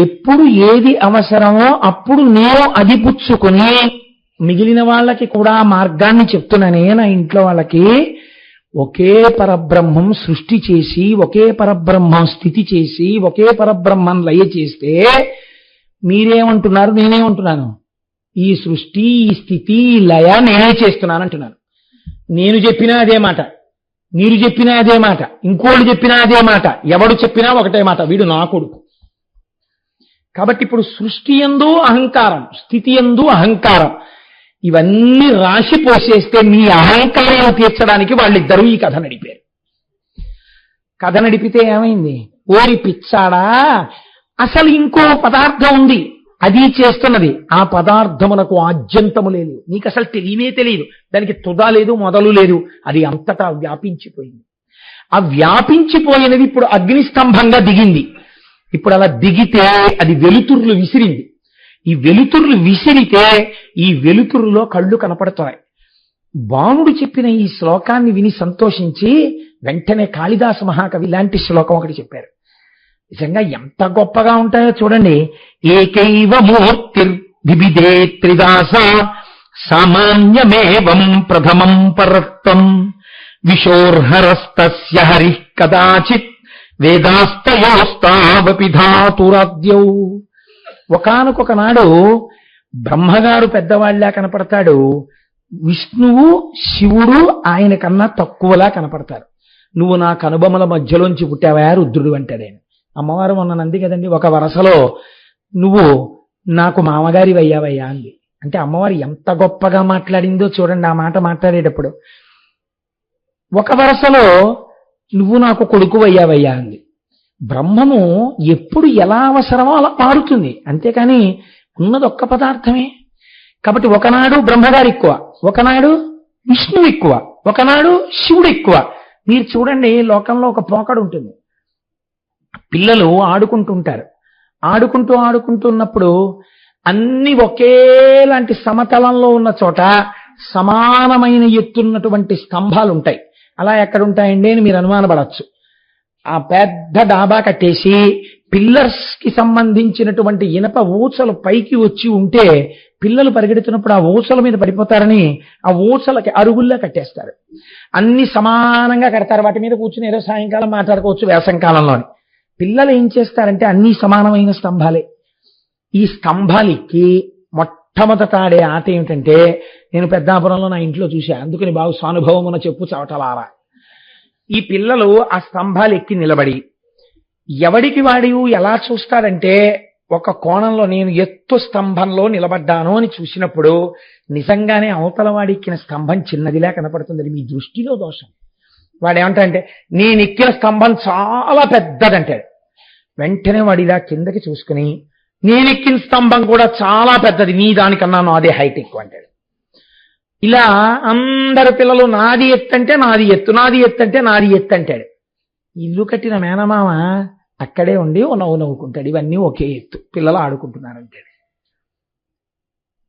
ఎప్పుడు ఏది అవసరమో అప్పుడు నేను అది పుచ్చుకుని మిగిలిన వాళ్ళకి కూడా మార్గాన్ని చెప్తున్నానే. నా ఇంట్లో వాళ్ళకి ఒకే పరబ్రహ్మం సృష్టి చేసి ఒకే పరబ్రహ్మం స్థితి చేసి ఒకే పరబ్రహ్మం లయ చేస్తే మీరేమంటున్నారు, నేనేమంటున్నాను? ఈ సృష్టి ఈ స్థితి ఈ లయ నేనే చేస్తున్నాను అంటున్నాను. నేను చెప్పినా అదే మాట, మీరు చెప్పినా అదే మాట, ఇంకోళ్ళు చెప్పినా అదే మాట, ఎవడు చెప్పినా ఒకటే మాట, వీడు నా కొడుకు. కాబట్టి ఇప్పుడు సృష్టి యందు అహంకారం, స్థితి యందు అహంకారం, ఇవన్నీ రాశి పోసేస్తే మీ అహంకారం తీర్చడానికి వాళ్ళిద్దరూ ఈ కథ నడిపారు. కథ నడిపితే ఏమైంది? ఓరి పిచ్చాడా, అసలు ఇంకో పదార్థం ఉంది, అది చేస్తున్నది. ఆ పదార్థమునకు ఆద్యంతము లేదు, నీకు అసలు తెలియనే తెలియదు, దానికి తుద లేదు మొదలు లేదు, అది అంతటా వ్యాపించిపోయింది. ఆ వ్యాపించిపోయినది ఇప్పుడు అగ్నిస్తంభంగా దిగింది. ఇప్పుడు అలా దిగితే అది వెలుతుర్లు విసిరింది. ఈ వెలుతుర్లు విసిరితే ఈ వెలుతురులో కళ్ళు కనపడుతున్నాయి. బాణుడు చెప్పిన ఈ శ్లోకాన్ని విని సంతోషించి వెంటనే కాళిదాస మహాకవి ఇలాంటి శ్లోకం ఒకటి చెప్పారు. నిజంగా ఎంత గొప్పగా ఉంటాయో చూడండి. ఏకైవ మూర్తిర్వివిధే త్రిదాస సామాన్యమేవం ప్రథమం పరత్వం విశోర్హరస్తస్య హరిః కదాచిత్ వేదాస్తయోస్తావపి ధాతురాద్యౌ. ఒకానొక నాడు బ్రహ్మగారు పెద్దవాళ్లా కనపడతాడు, విష్ణువు శివుడు ఆయన కన్నా తక్కువలా కనపడతారు. నువ్వు నా కనుబొమ్మల మధ్యలోంచి పుట్టావా రుద్రుడు అంటాడు ఆయన. అమ్మవారు మొన్న నంది కదండి, ఒక వరసలో నువ్వు నాకు మామగారి వయ్యావయ్యా అంది. అంటే అమ్మవారు ఎంత గొప్పగా మాట్లాడిందో చూడండి. ఆ మాట మాట్లాడేటప్పుడు ఒక వరసలో నువ్వు నాకు కొడుకు వయ్యావయ్యా అంది. బ్రహ్మము ఎప్పుడు ఎలా అవసరమో అలా మారుతుంది, అంతేకాని ఉన్నది ఒక్క పదార్థమే. కాబట్టి ఒకనాడు బ్రహ్మగారు ఎక్కువ, ఒకనాడు విష్ణువు ఎక్కువ, ఒకనాడు శివుడు ఎక్కువ. మీరు చూడండి, లోకంలో ఒక పోకడు ఉంటుంది. పిల్లలు ఆడుకుంటుంటారు, ఆడుకుంటూ ఉన్నప్పుడు అన్ని ఒకేలాంటి సమతలంలో ఉన్న చోట సమానమైన ఎత్తున్నటువంటి స్తంభాలు ఉంటాయి. అలా ఎక్కడుంటాయండి అని మీరు అనుమానపడచ్చు. ఆ పెద్ద డాబా కట్టేసి పిల్లర్స్ కి సంబంధించినటువంటి ఇనప ఊచలు పైకి వచ్చి ఉంటే పిల్లలు పరిగెడుతున్నప్పుడు ఆ ఊచల మీద పడిపోతారని ఆ ఊచలకి అరుగుల్లా కట్టేస్తారు. అన్ని సమానంగా కడతారు, వాటి మీద కూర్చుని ఏదో సాయంకాలం మాట్లాడుకోవచ్చు వేసంకాలంలోని. పిల్లలు ఏం చేస్తారంటే అన్ని సమానమైన స్తంభాలే. ఈ స్తంభాలెక్కి మొట్టమొదట ఆడే ఆట ఏమిటంటే, నేను పెద్దాపురంలో నా ఇంట్లో చూశా, అందుకని బాగు స్వానుభవమున చెప్పు చవటలారా. ఈ పిల్లలు ఆ స్తంభాలు ఎక్కి నిలబడి ఎవడికి వాడి ఎలా చూస్తాడంటే, ఒక కోణంలో నేను ఎత్తు స్తంభంలో నిలబడ్డాను అని చూసినప్పుడు నిజంగానే అవతల వాడి ఎక్కిన స్తంభం చిన్నదిలా కనపడుతుంది. మీ దృష్టిలో దోషం. వాడు ఏమంటాడంటే, నేను ఎక్కిన స్తంభం చాలా పెద్దదంటాడు. వెంటనే వాడు ఇలా కిందకి చూసుకుని, నేను ఎక్కిన స్తంభం కూడా చాలా పెద్దది, నీ దానికన్నా నాదే హైట్ ఎక్కువ అంటాడు. ఇలా అందరు పిల్లలు నాది ఎత్తంటే నాది ఎత్తు, నాది ఎత్తంటే నాది ఎత్తు అంటాడు. ఇల్లు కట్టిన మేనమామ అక్కడే ఉండి నవ్వుకుంటాడు, ఇవన్నీ ఒకే ఎత్తు, పిల్లలు ఆడుకుంటున్నారంటాడు.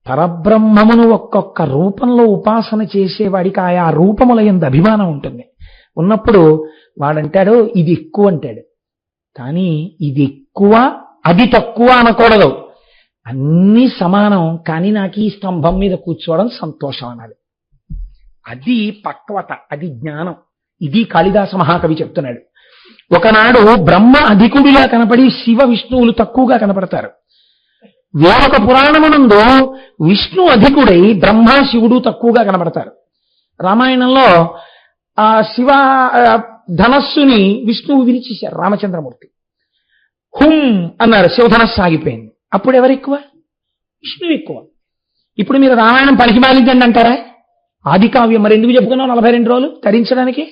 పరబ్రహ్మమును ఒక్కొక్క రూపంలో ఉపాసన చేసేవాడికి ఆయా రూపముల యందు అభిమానం ఉంటుంది. ఉన్నప్పుడు వాడంటాడు ఇది ఎక్కువ అంటాడు. కానీ ఇది ఎక్కువ అది తక్కువ అనకూడదు, అన్నీ సమానం. కానీ నాకు ఈ స్తంభం మీద కూర్చోవడం సంతోషం అనాలి. అది పక్వత, అది జ్ఞానం. ఇది కాళిదాస మహాకవి చెప్తున్నాడు. ఒకనాడు బ్రహ్మ అధికుడిలా కనపడి శివ విష్ణువులు తక్కువగా కనపడతారు. వేరొక పురాణమునందు విష్ణు అధికుడై బ్రహ్మ శివుడు తక్కువగా కనబడతారు. రామాయణంలో ఆ శివ ధనస్సుని విష్ణువు విరిచేశారు రామచంద్రమూర్తి. హుం అన్నారు, శివధనస్సు ఆగిపోయింది. అప్పుడు ఎవరు ఎక్కువ? విష్ణువు ఎక్కువ. ఇప్పుడు మీరు రామాయణం పనికి మాలిందండి అంటారా? ఆది కావ్యం మరి ఎందుకు చెప్పుకున్నావు 42 రోజులు తరించడానికి?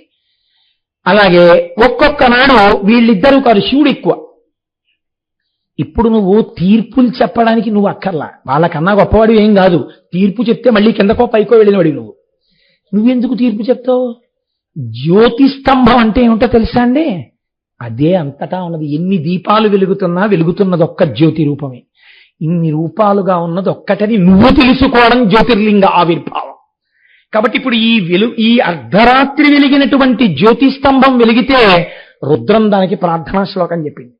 అలాగే ఒక్కొక్క నాడు వీళ్ళిద్దరూ కాదు, శివుడు ఎక్కువ. ఇప్పుడు నువ్వు తీర్పులు చెప్పడానికి నువ్వు అక్కర్లా, వాళ్ళకన్నా గొప్పవాడు ఏం కాదు. తీర్పు చెప్తే మళ్ళీ కిందకో పైకో వెళ్ళినవాడి నువ్వెందుకు తీర్పు చెప్తావు? జ్యోతిస్తంభం అంటే ఏమిటో తెలుసా అండి? అదే అంతటా ఉన్నది. ఎన్ని దీపాలు వెలుగుతున్నా వెలుగుతున్నది ఒక్క జ్యోతి రూపమే. ఇన్ని రూపాలుగా ఉన్నది ఒక్కటని నువ్వు తెలుసుకోవడం జ్యోతిర్లింగ ఆవిర్భావం. కాబట్టి ఇప్పుడు ఈ అర్ధరాత్రి వెలిగినటువంటి జ్యోతిస్తంభం వెలిగితే రుద్రం దానికి ప్రార్థనా శ్లోకం చెప్పింది.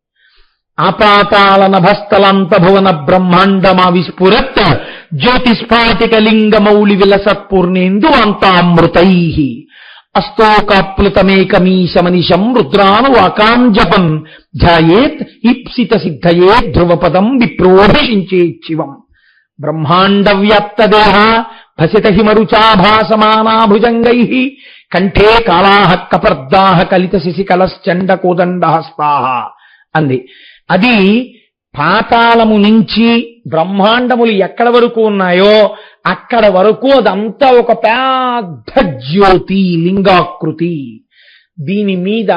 ఆపాతాల నభస్థలంత భువన బ్రహ్మాండమా విస్ఫురత్ జ్యోతిస్ఫాటిక లింగ మౌళి విలసత్పూర్ణేందు అంతామృతై అస్తోకాప్లుతమేకమీశమనిశం రుద్రాను వాకాం జపం ధ్యాయేత్ ఈప్సిత సిద్ధయే ధ్రువపదం విప్రోభిషించేత్ శివం బ్రహ్మాండ వ్యాప్త దేహ భసిత హిమరుచాభాసమానా భుజంగై కంఠే కాళాహ కపర్దాహ కలిత శిశికలశ్చండ కోదండహస్తాహ అంది. అది పాతాళము నుంచి బ్రహ్మాండములు ఎక్కడ వరకు ఉన్నాయో అక్కడ వరకు అదంతా ఒక పెద్ద జ్యోతి లింగాకృతి. దీని మీద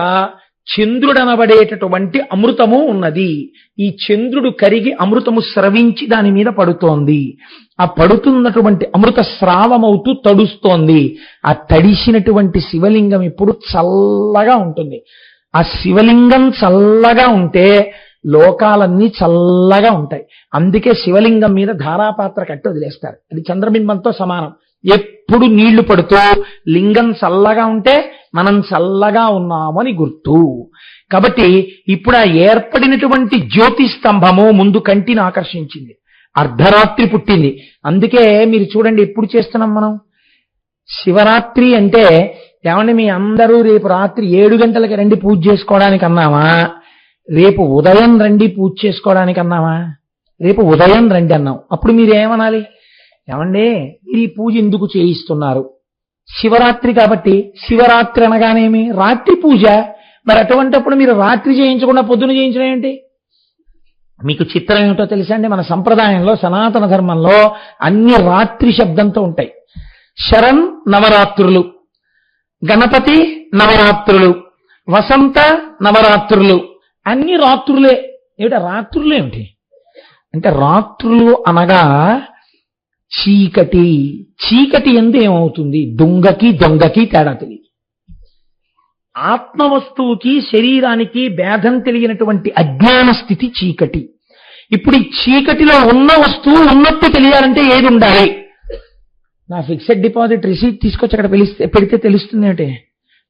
చంద్రుడనబడేటటువంటి అమృతము ఉన్నది. ఈ చంద్రుడు కరిగి అమృతము స్రవించి దాని మీద పడుతోంది. ఆ పడుతున్నటువంటి అమృత స్రావమవుతూ తడుస్తోంది. ఆ తడిసినటువంటి శివలింగం ఇప్పుడు చల్లగా ఉంటుంది. ఆ శివలింగం చల్లగా ఉంటే లోకాలన్నీ చల్లగా ఉంటాయి. అందుకే శివలింగం మీద ధారాపాత్ర కట్టి వదిలేస్తారు. అది చంద్రబింబంతో సమానం. ఎప్పుడు నీళ్లు పడుతూ లింగం చల్లగా ఉంటే మనం చల్లగా ఉన్నామని గుర్తు. కాబట్టి ఇప్పుడు ఆ ఏర్పడినటువంటి జ్యోతి స్తంభము ముందు కంటిని ఆకర్షించింది. అర్ధరాత్రి పుట్టింది. అందుకే మీరు చూడండి, ఎప్పుడు చేస్తున్నాం మనం శివరాత్రి అంటే, ఏమంటే మీ అందరూ రేపు రాత్రి 7 గంటలకి రండి పూజ చేసుకోవడానికి అన్నామా? రేపు ఉదయం రండి పూజ చేసుకోవడానికి అన్నామా? రేపు ఉదయం రండి అన్నాం. అప్పుడు మీరు ఏమనాలి? ఏమండి మీరు ఈ పూజ ఎందుకు చేయిస్తున్నారు? శివరాత్రి కాబట్టి. శివరాత్రి అనగానేమి? రాత్రి పూజ. మరి అటువంటిప్పుడు మీరు రాత్రి చేయించకుండా పొద్దున చేయించడం ఏంటి? మీకు చిత్రం ఏమిటో తెలుసా అండి? మన సంప్రదాయంలో సనాతన ధర్మంలో అన్ని రాత్రి శబ్దంతో ఉంటాయి. శరణ్ నవరాత్రులు, గణపతి నవరాత్రులు, వసంత నవరాత్రులు, అన్ని రాత్రులే. ఏమిటా రాత్రులు ఏమిటి అంటే, రాత్రులు అనగా చీకటి. చీకటి ఎందు ఏమవుతుంది? దొంగకి తేడా తెలియదు. ఆత్మవస్తువుకి శరీరానికి భేదం తెలియనటువంటి అజ్ఞాన స్థితి చీకటి. ఇప్పుడు ఈ చీకటిలో ఉన్న వస్తువు ఉన్నట్టు తెలియాలంటే ఏది ఉండాలి? నా ఫిక్స్డ్ డిపాజిట్ రిసీట్ తీసుకొచ్చి అక్కడ పెడితే తెలుస్తుంది ఏమిటి?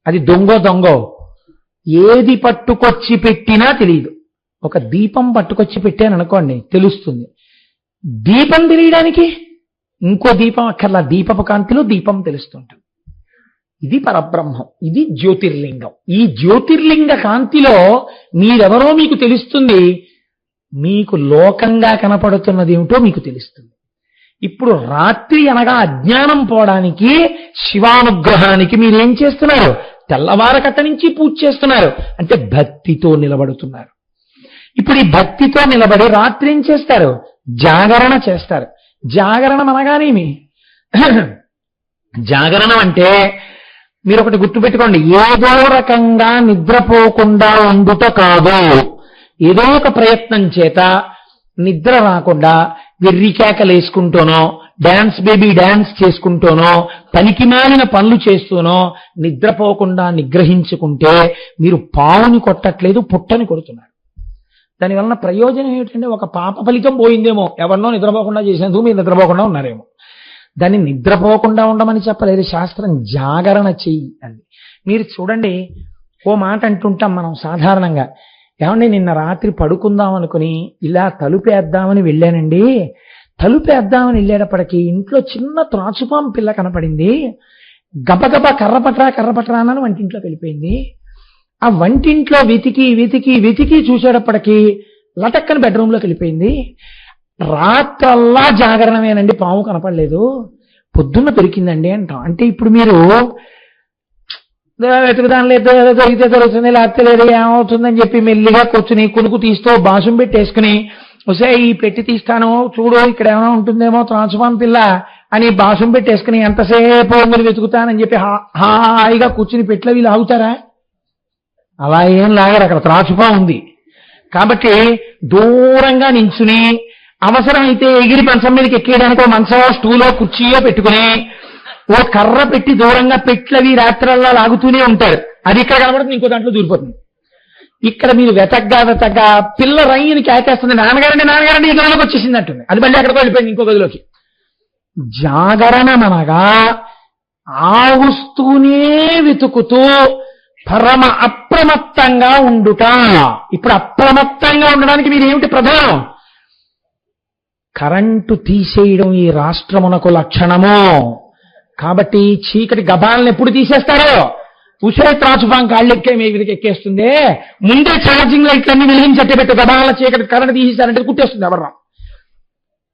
అది దొంగో ఏది పట్టుకొచ్చి పెట్టినా తెలియదు. ఒక దీపం పట్టుకొచ్చి పెట్టాను అనుకోండి, తెలుస్తుంది. దీపం తెలియడానికి ఇంకో దీపం అక్కర్లా, దీపపు కాంతిలో దీపం తెలుస్తుంటుంది. ఇది పరబ్రహ్మం, ఇది జ్యోతిర్లింగం. ఈ జ్యోతిర్లింగ కాంతిలో మీరెవరో మీకు తెలుస్తుంది, మీకు లోకంగా కనపడుతున్నది ఏమిటో మీకు తెలుస్తుంది. ఇప్పుడు రాత్రి అనగా అజ్ఞానం పోవడానికి, శివానుగ్రహానికి మీరేం చేస్తున్నారు? తెల్లవారకట్ట నుంచి పూజ చేస్తున్నారు, అంటే భక్తితో నిలబడుతున్నారు. ఇప్పుడు ఈ భక్తితో నిలబడి రాత్రి ఏం చేస్తారు? జాగరణ చేస్తారు. జాగరణం అనగానేమి? జాగరణం అంటే మీరు ఒకటి గుర్తుపెట్టుకోండి, ఏదో రకంగా నిద్రపోకుండా ఉండుట కాదు. ఏదో ఒక ప్రయత్నం చేత నిద్ర రాకుండా వెర్రికేకలేసుకుంటూనో, డాన్స్ బేబీ డాన్స్ చేసుకుంటూనో, పనికిమాలిన పనులు చేస్తూనో నిద్రపోకుండా నిగ్రహించుకుంటే మీరు పావుని కొట్టట్లేదు, పుట్టని కొడుతున్నారు. దానివలన ప్రయోజనం ఏమిటంటే ఒక పాప ఫలితం పోయిందేమో, ఎవరినో నిద్రపోకుండా చేసేందుకు మీరు నిద్రపోకుండా ఉన్నారేమో. దాన్ని నిద్రపోకుండా ఉండమని చెప్పలేదు శాస్త్రం, జాగరణ చెయ్యి అంది. మీరు చూడండి, ఓ మాట అంటుంటాం మనం సాధారణంగా, ఏమండి నిన్న రాత్రి పడుకుందాం అనుకుని ఇలా తలుపేద్దామని వెళ్ళానండి, తలుపేద్దామని వెళ్ళేటప్పటికీ ఇంట్లో చిన్న త్రాచుపాం పిల్ల కనపడింది, గబగబా కర్రపట్రా అని వంటింట్లోకి వెళ్ళిపోయింది. ఆ వంటింట్లో వెతికి వెతికి వెతికి చూసేటప్పటికీ లటక్కని బెడ్రూమ్లోకి వెళ్ళిపోయింది. రాత్రల్లా జాగరణమేనండి, పాము కనపడలేదు, పొద్దున్న దొరికిందండి అంటాం. అంటే ఇప్పుడు మీరు వెతుకుదాని లేదు, దొరికితే దొరుకుతుంది, లేకపోతే లేదు ఏమవుతుందని చెప్పి మెల్లిగా కూర్చుని కునుకు తీస్తూ బాసుం పెట్టేసుకుని, వసే ఈ పెట్టి తీస్తాను చూడు ఇక్కడ ఏమైనా ఉంటుందేమో త్రాచుపాం పిల్ల అని బాసుం పెట్టేసుకుని ఎంతసేపు మీరు వెతుకుతానని చెప్పి హాయిగా కూర్చుని పెట్ల వీళ్ళు ఆగుతారా? అలా ఏం లాగరు, అక్కడ త్రాచుపాం ఉంది కాబట్టి దూరంగా నించుని అవసరమైతే ఎగిరి మంచం మీదకి ఎక్కేయడానికి ఓ మంచం స్టూలో కుర్చీయో పెట్టుకుని ఓ కర్ర పెట్టి దూరంగా పెట్లవి రాత్రల్లా లాగుతూనే ఉంటారు. అది ఇక్కడ కనబడుతుంది, ఇంకో దాంట్లో దూరిపోతుంది. ఇక్కడ మీరు వెతగ్గా పిల్ల రైని కేకేస్తుంది, నాన్నగారండి ఈ గదిలోకి వచ్చేసింది అంటుంది. అది మళ్ళీ అక్కడికి వెళ్ళిపోయింది ఇంకో గదిలోకి. జాగరణమనగా ఆవుస్తూనే వెతుకుతూ పరమ అప్రమత్తంగా ఉండుట. ఇప్పుడు అప్రమత్తంగా ఉండడానికి మీరేమిటి ప్రధానం? కరెంటు తీసేయడం ఈ రాష్ట్రమునకు లక్షణము. కాబట్టి చీకటి గబాలను ఎప్పుడు తీసేస్తారో, ఉసే త్రాచుపాం కాళ్ళెక్కే మీ వీరికి ఎక్కేస్తుంది, ముందే ఛార్జింగ్ లైట్లన్నీ వెలిగించట్టే పెట్టు, గబాల చీకటి కరెంట్ తీసేశారంటే కుట్టేస్తుంది ఎవరు.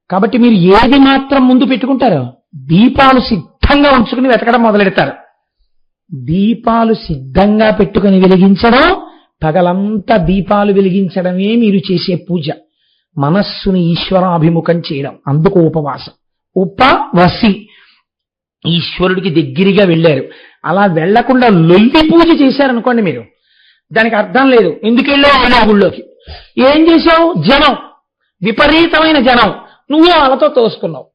కాబట్టి మీరు ఏది మాత్రం ముందు పెట్టుకుంటారు? దీపాలు సిద్ధంగా ఉంచుకుని వెతకడం మొదలెడతారు. దీపాలు సిద్ధంగా పెట్టుకుని వెలిగించడం, పగలంతా దీపాలు వెలిగించడమే మీరు చేసే పూజ. మనస్సుని ఈశ్వరాభిముఖం చేయడం, అందుకు ఉపవాసం. ఉపవసి ఈశ్వరుడికి దగ్గరగా వెళ్ళారు. అలా వెళ్లకుండా లొల్లి పూజ చేశారనుకోండి మీరు, దానికి అర్థం లేదు. ఎందుకు వెళ్ళావు ఆయన గుళ్ళోకి? ఏం చేశావు? జనం, విపరీతమైన జనం, నువ్వు వాళ్ళతో తోసుకున్నావు.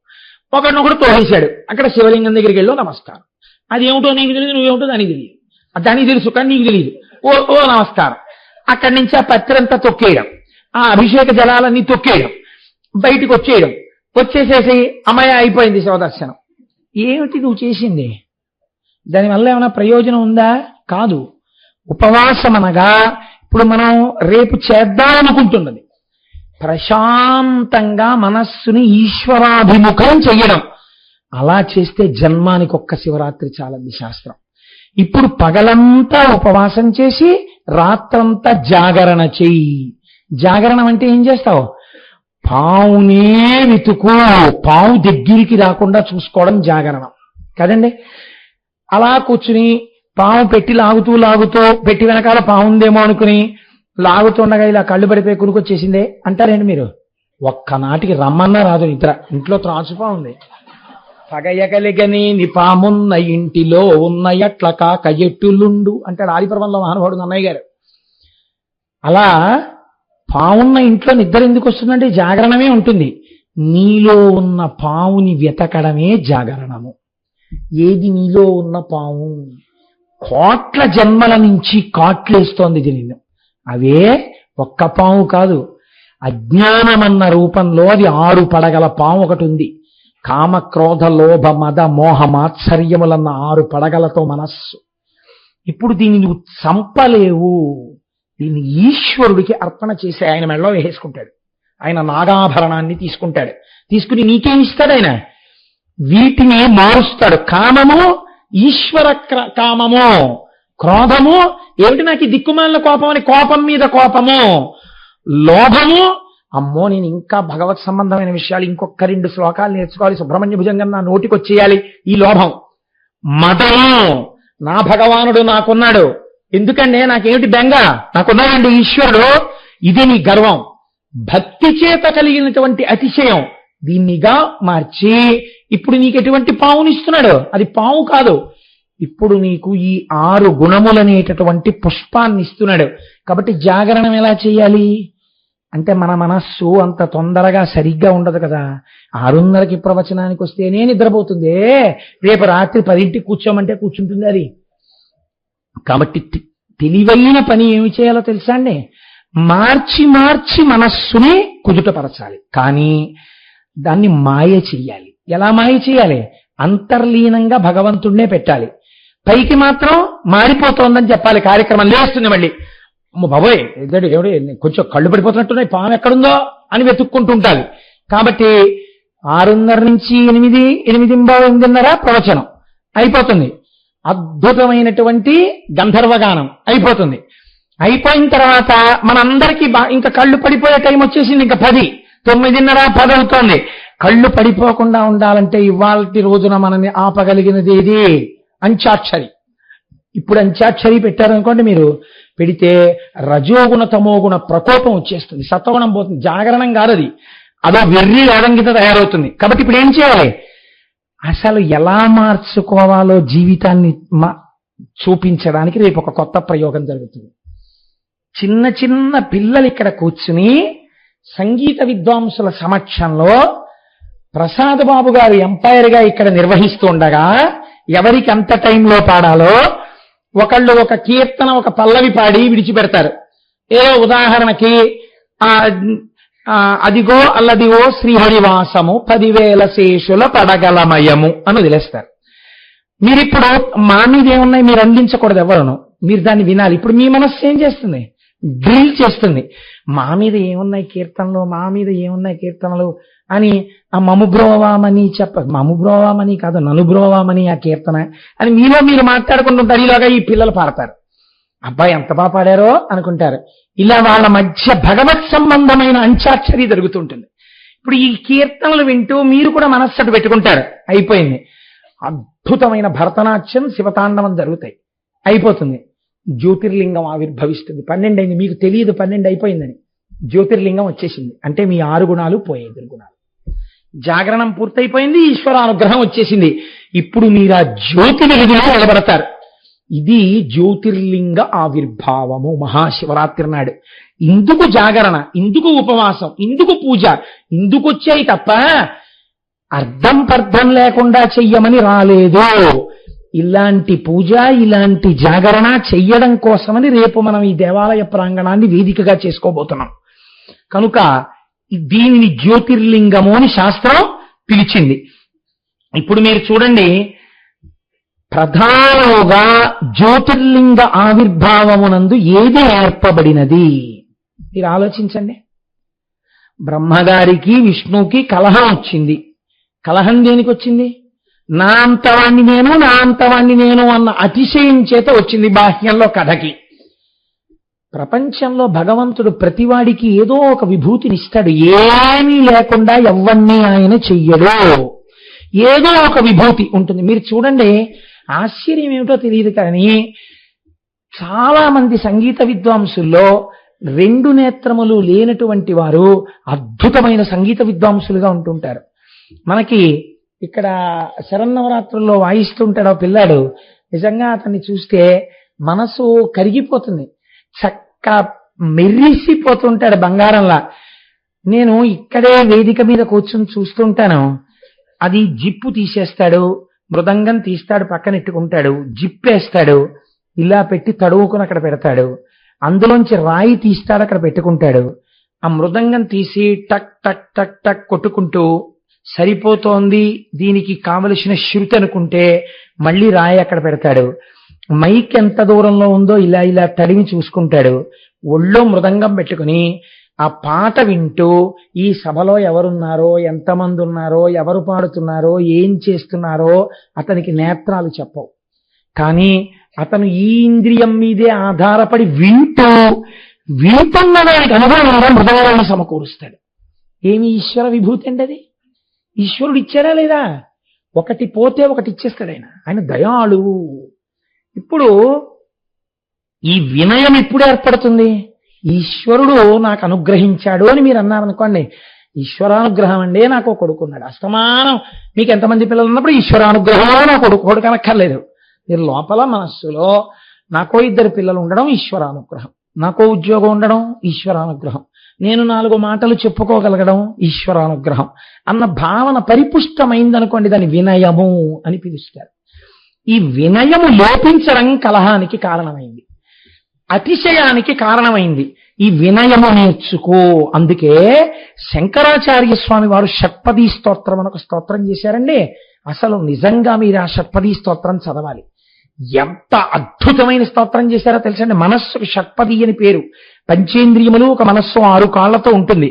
ఒకరినొకడు తోసేశాడు. అక్కడ శివలింగం దగ్గరికి వెళ్ళావు, నమస్కారం. అది ఏమిటో నీకు తెలియదు, నువ్వేమిటో దానికి తెలియదు. దానికి తెలుసు కానీ నీకు తెలియదు. ఓ ఓ నమస్కారం. అక్కడి నుంచి ఆ పత్రంతా తొక్కేయడం, ఆ అభిషేక జలాలన్నీ తొక్కేయడం, బయటికి వచ్చేయడం, వచ్చేసేసి అమ్మాయి అయిపోయింది శివదర్శనం. ఏమిటి నువ్వు చేసింది? దానివల్ల ఏమైనా ప్రయోజనం ఉందా? కాదు. ఉపవాసం అనగా ఇప్పుడు మనం రేపు చేద్దామనుకుంటున్నది ప్రశాంతంగా మనస్సుని ఈశ్వరాభిముఖం చెయ్యడం. అలా చేస్తే జన్మానికి ఒక్క శివరాత్రి చాలంది శాస్త్రం. ఇప్పుడు పగలంతా ఉపవాసం చేసి రాత్రంతా జాగరణ చెయ్యి. జాగరణం అంటే ఏం చేస్తావు? పావునే వెతుకు, పావు దగ్గరికి రాకుండా చూసుకోవడం జాగరణం కదండి. అలా కూర్చుని పాము పెట్టి లాగుతూ పెట్టి వెనకాల పావుందేమో అనుకుని లాగుతుండగా ఇలా కళ్ళు పడిపోయి కునుకొచ్చేసిందే అంటారేంటి మీరు? ఒక్కనాటికి రమ్మన్నా రాదు నిద్ర. ఇంట్లో త్రాచుపా ఉంది. పగయగలిగని నిపామున్న ఇంటిలో ఉన్న ఎట్ల కాక ఎట్టులుండు అంటాడు ఆదిపర్వంలో మహానుభావుడు నన్నయ్య గారు. అలా పావున్న ఇంట్లో నిద్ర ఎందుకు వస్తుందంటే జాగరణమే ఉంటుంది. నీలో ఉన్న పావుని వెతకడమే జాగరణము. ఏది నీలో ఉన్న పావు? కోట్ల జన్మల నుంచి కాట్లేస్తోంది దీనిని. అవే ఒక్క పాము కాదు, అజ్ఞానమన్న రూపంలో అది 6 పడగల పాము ఒకటి ఉంది. కామ క్రోధ లోభ మద మోహ మాత్సర్యములన్న 6 పడగలతో మనస్సు. ఇప్పుడు దీన్ని నువ్వు చంపలేవు. దీన్ని ఈశ్వరుడికి అర్పణ చేసి ఆయన మెడలో వేసుకుంటాడు. ఆయన నాగాభరణాన్ని తీసుకుంటాడు. తీసుకుని నీకేమిస్తాడు? ఆయన వీటిని మారుస్తాడు. కామము ఈశ్వర కామము, క్రోధము ఏమిటి, నాకు ఈ దిక్కుమాలిన కోపం అని కోపం మీద కోపము, లోభము, అమ్మో నేను ఇంకా భగవత్ సంబంధమైన విషయాలు ఇంకొక 2 శ్లోకాలు నేర్చుకోవాలి, సుబ్రహ్మణ్య భుజంగం నా నోటికి వచ్చేయాలి, ఈ లోభం. మదము, నా భగవానుడు నాకున్నాడు, ఎందుకంటే నాకేమిటి బెంగ, నాకున్నాడండి ఈశ్వరుడు, ఇది నీ గర్వం. భక్తి చేత కలిగినటువంటి అతిశయం, దీన్నిగా మార్చి ఇప్పుడు నీకు ఎటువంటి పావునిస్తున్నాడు, అది పావు కాదు, ఇప్పుడు నీకు ఈ 6 గుణములనేటటువంటి పుష్పాన్ని ఇస్తున్నాడు. కాబట్టి జాగరణం ఎలా చేయాలి అంటే, మన మనస్సు అంత తొందరగా సరిగ్గా ఉండదు కదా. 6:30కి ప్రవచనానికి వస్తేనే నిద్రపోతుంది, రేపు రాత్రి 10ంటికి కూర్చోమంటే కూర్చుంటుంది అది. కాబట్టి తెలివైన పని ఏమి చేయాలో తెలుసా అండి, మార్చి మార్చి మనస్సుని కుదుటపరచాలి, కానీ దాన్ని మాయ చెయ్యాలి. ఎలా మాయ చేయాలి, అంతర్లీనంగా భగవంతుడినే పెట్టాలి, పైకి మాత్రం మారిపోతోందని చెప్పాలి. కార్యక్రమం లేస్తుంది మళ్ళీ, బాబోయ్ ఎవడు కొంచెం కళ్ళు పడిపోతున్నట్టున్నాయి, పాము ఎక్కడుందో అని వెతుక్కుంటూ ఉండాలి. కాబట్టి 6:30 నుంచి 8, 8:30 ప్రవచనం అయిపోతుంది, అద్భుతమైనటువంటి గంధర్వగానం అయిపోతుంది. అయిపోయిన తర్వాత మనందరికీ ఇంకా కళ్ళు పడిపోయే టైం వచ్చేసింది, ఇంకా 10, 9:30, 10 అవుతోంది. కళ్ళు పడిపోకుండా ఉండాలంటే ఇవాళ రోజున మనల్ని ఆపగలిగినది ఏది, అంత్యాక్షరి. ఇప్పుడు అంత్యాక్షరి పెట్టారనుకోండి, మీరు పెడితే రజోగుణ తమోగుణ ప్రకోపం వచ్చేస్తుంది, సత్వగుణం పోతుంది, జాగరణం కాదు అది, అదో వెర్రి వేదం కింద తయారవుతుంది. కాబట్టి ఇప్పుడు ఏం చేయాలి, అసలు ఎలా మార్చుకోవాలో జీవితాన్ని చూపించడానికి రేపు ఒక కొత్త ప్రయోగం జరుగుతుంది. చిన్న చిన్న పిల్లలు ఇక్కడ కూర్చుని సంగీత విద్వాంసుల సమక్షంలో ప్రసాద్ బాబు గారు ఎంపైర్ గా ఇక్కడ నిర్వహిస్తూ ఉండగా, ఎవరికి అంత టైంలో పాడాలో ఒకళ్ళు ఒక కీర్తన, ఒక పల్లవి పాడి విడిచిపెడతారు. ఏదో ఉదాహరణకి అదిగో అల్లదిగో శ్రీహరివాసము 10,000 శేషుల పడగలమయము అని వదిలేస్తారు. మీరిప్పుడు మా మీద ఏమున్నాయి మీరు అందించకూడదు ఎవరును, మీరు దాన్ని వినాలి. ఇప్పుడు మీ మనస్సు ఏం చేస్తుంది, డ్రిల్ చేస్తుంది, మా మీద ఏమున్నాయి కీర్తనలు, మా మీద ఏమున్నాయి కీర్తనలు అని. ఆ మముబ్రోవామని మముబ్రోవామని కాదు, ననుబ్రోవామని ఆ కీర్తన అని మీలో మీరు మాట్లాడుకుంటుంటారు. ఈలోగా ఈ పిల్లలు పాడతారు, అబ్బాయి ఎంత బాగా పాడారో అనుకుంటారు. ఇలా వాళ్ళ మధ్య భగవత్ సంబంధమైన అంత్యాక్షరి జరుగుతుంటుంది. ఇప్పుడు ఈ కీర్తనలు వింటూ మీరు కూడా మనస్సటు పెట్టుకుంటారు, అయిపోయింది. అద్భుతమైన భరతనాట్యం, శివతాండవం జరుగుతాయి, అయిపోతుంది. జ్యోతిర్లింగం ఆవిర్భవిస్తుంది. 12 అయింది, మీకు తెలియదు 12 అయిపోయిందని. జ్యోతిర్లింగం వచ్చేసింది, అంటే మీ 6 గుణాలు పోయాయి, 5 గుణాలు. జాగరణం పూర్తయిపోయింది, ఈశ్వరానుగ్రహం వచ్చేసింది. ఇప్పుడు మీరు ఆ జ్యోతి వెలుగులో నిలబడతారు. ఇది జ్యోతిర్లింగ ఆవిర్భావము మహాశివరాత్రి నాడు. ఇందుకు జాగరణ, ఇందుకు ఉపవాసం, ఇందుకు పూజ, ఇందుకు వచ్చాయి తప్ప అర్థం పర్థం లేకుండా చెయ్యమని రాలేదు. ఇలాంటి పూజ, ఇలాంటి జాగరణ చెయ్యడం కోసమని రేపు మనం ఈ దేవాలయ ప్రాంగణాన్ని వేదికగా చేసుకోబోతున్నాం. కనుక దీనిని జ్యోతిర్లింగము అని శాస్త్రం పిలిచింది. ఇప్పుడు మీరు చూడండి, ప్రధానముగా జ్యోతిర్లింగ ఆవిర్భావమునందు ఏది ఏర్పబడినది మీరు ఆలోచించండి. బ్రహ్మగారికి విష్ణువుకి కలహం వచ్చింది. కలహం దేనికి వచ్చింది, నా అంతవాణ్ణి నేను, నా అంతవాణ్ణి నేను అన్న అతిశయం చేత వచ్చింది బాహ్యంలో కథకి. ప్రపంచంలో భగవంతుడు ప్రతివాడికి ఏదో ఒక విభూతినిస్తాడు, ఏమీ లేకుండా ఎవ్వన్నీ ఆయన చెయ్యడు, ఏదో ఒక విభూతి ఉంటుంది. మీరు చూడండి, ఆశ్చర్యం ఏమిటో తెలియదు కానీ చాలా మంది సంగీత విద్వాంసుల్లో 2 నేత్రములు లేనటువంటి వారు అద్భుతమైన సంగీత విద్వాంసులుగా ఉంటుంటారు. మనకి ఇక్కడ శరన్నవరాత్రుల్లో వాయిస్తుంటాడు పిల్లాడు, నిజంగా అతన్ని చూస్తే మనసు కరిగిపోతుంది, చక్క మెరిసిపోతుంటాడు బంగారంలా. నేను ఇక్కడే వేదిక మీద కూర్చుని చూస్తుంటాను, అది జిప్పు తీసేస్తాడు, మృదంగం తీస్తాడు, పక్కనెట్టుకుంటాడు, జిప్పేస్తాడు, ఇలా పెట్టి తడువుకుని అక్కడ పెడతాడు, అందులోంచి రాయి తీస్తాడు, అక్కడ పెట్టుకుంటాడు, ఆ మృదంగం తీసి టక్ టక్ టక్ టక్ కొట్టుకుంటూ సరిపోతోంది దీనికి కావలసిన శృతి అనుకుంటే మళ్ళీ రాయి అక్కడ పెడతాడు, మైక్ ఎంత దూరంలో ఉందో ఇలా ఇలా తడిమి చూసుకుంటాడు, ఒళ్ళో మృదంగం పెట్టుకుని ఆ పాట వింటూ ఈ సభలో ఎవరున్నారో, ఎంతమంది ఉన్నారో, ఎవరు పాడుతున్నారో, ఏం చేస్తున్నారో అతనికి నేత్రాలు చెప్పవు. కానీ అతను ఈ ఇంద్రియం మీదే ఆధారపడి వింటున్న దానికి అనుభవంగా మృదంగాన్ని సమకూరుస్తాడు. ఏమి ఈశ్వర విభూతి అండి అది? ఈశ్వరుడు ఇచ్చారా లేదా? ఒకటి పోతే ఒకటి ఇచ్చేస్తాడు ఆయన దయాళువు. ఇప్పుడు ఈ వినయం ఎప్పుడు ఏర్పడుతుంది? ఈశ్వరుడు నాకు అనుగ్రహించాడు అని మీరు అన్నారనుకోండి, ఈశ్వరానుగ్రహం అండి నాకు కొడుకున్నాడు. అస్తమానం మీకు ఎంతమంది పిల్లలు ఉన్నప్పుడు ఈశ్వరానుగ్రహం నా కొడుకు అనక్కర్లేదు. మీరు లోపల మనస్సులో నాకో 2 పిల్లలు ఉండడం ఈశ్వరానుగ్రహం, నాకో ఉద్యోగం ఉండడం ఈశ్వరానుగ్రహం, నేను 4 మాటలు చెప్పుకోగలగడం ఈశ్వరానుగ్రహం అన్న భావన పరిపుష్టమైందనుకోండి, దాన్ని వినయము అని పిలుస్తారు. ఈ వినయము లోపించడం కలహానికి కారణమైంది, అతిశయానికి కారణమైంది. ఈ వినయము నేర్చుకో. అందుకే శంకరాచార్య స్వామి వారు షట్పదీ స్తోత్రం అని ఒక స్తోత్రం చేశారండి. అసలు నిజంగా మీరు ఆ షట్పదీ స్తోత్రం చదవాలి. ఎంత అద్భుతమైన స్తోత్రం చేశారో తెలుసండి. మనస్సుకు షట్పది అని పేరు. పంచేంద్రియములు ఒక మనస్సు 6 కాళ్లతో ఉంటుంది.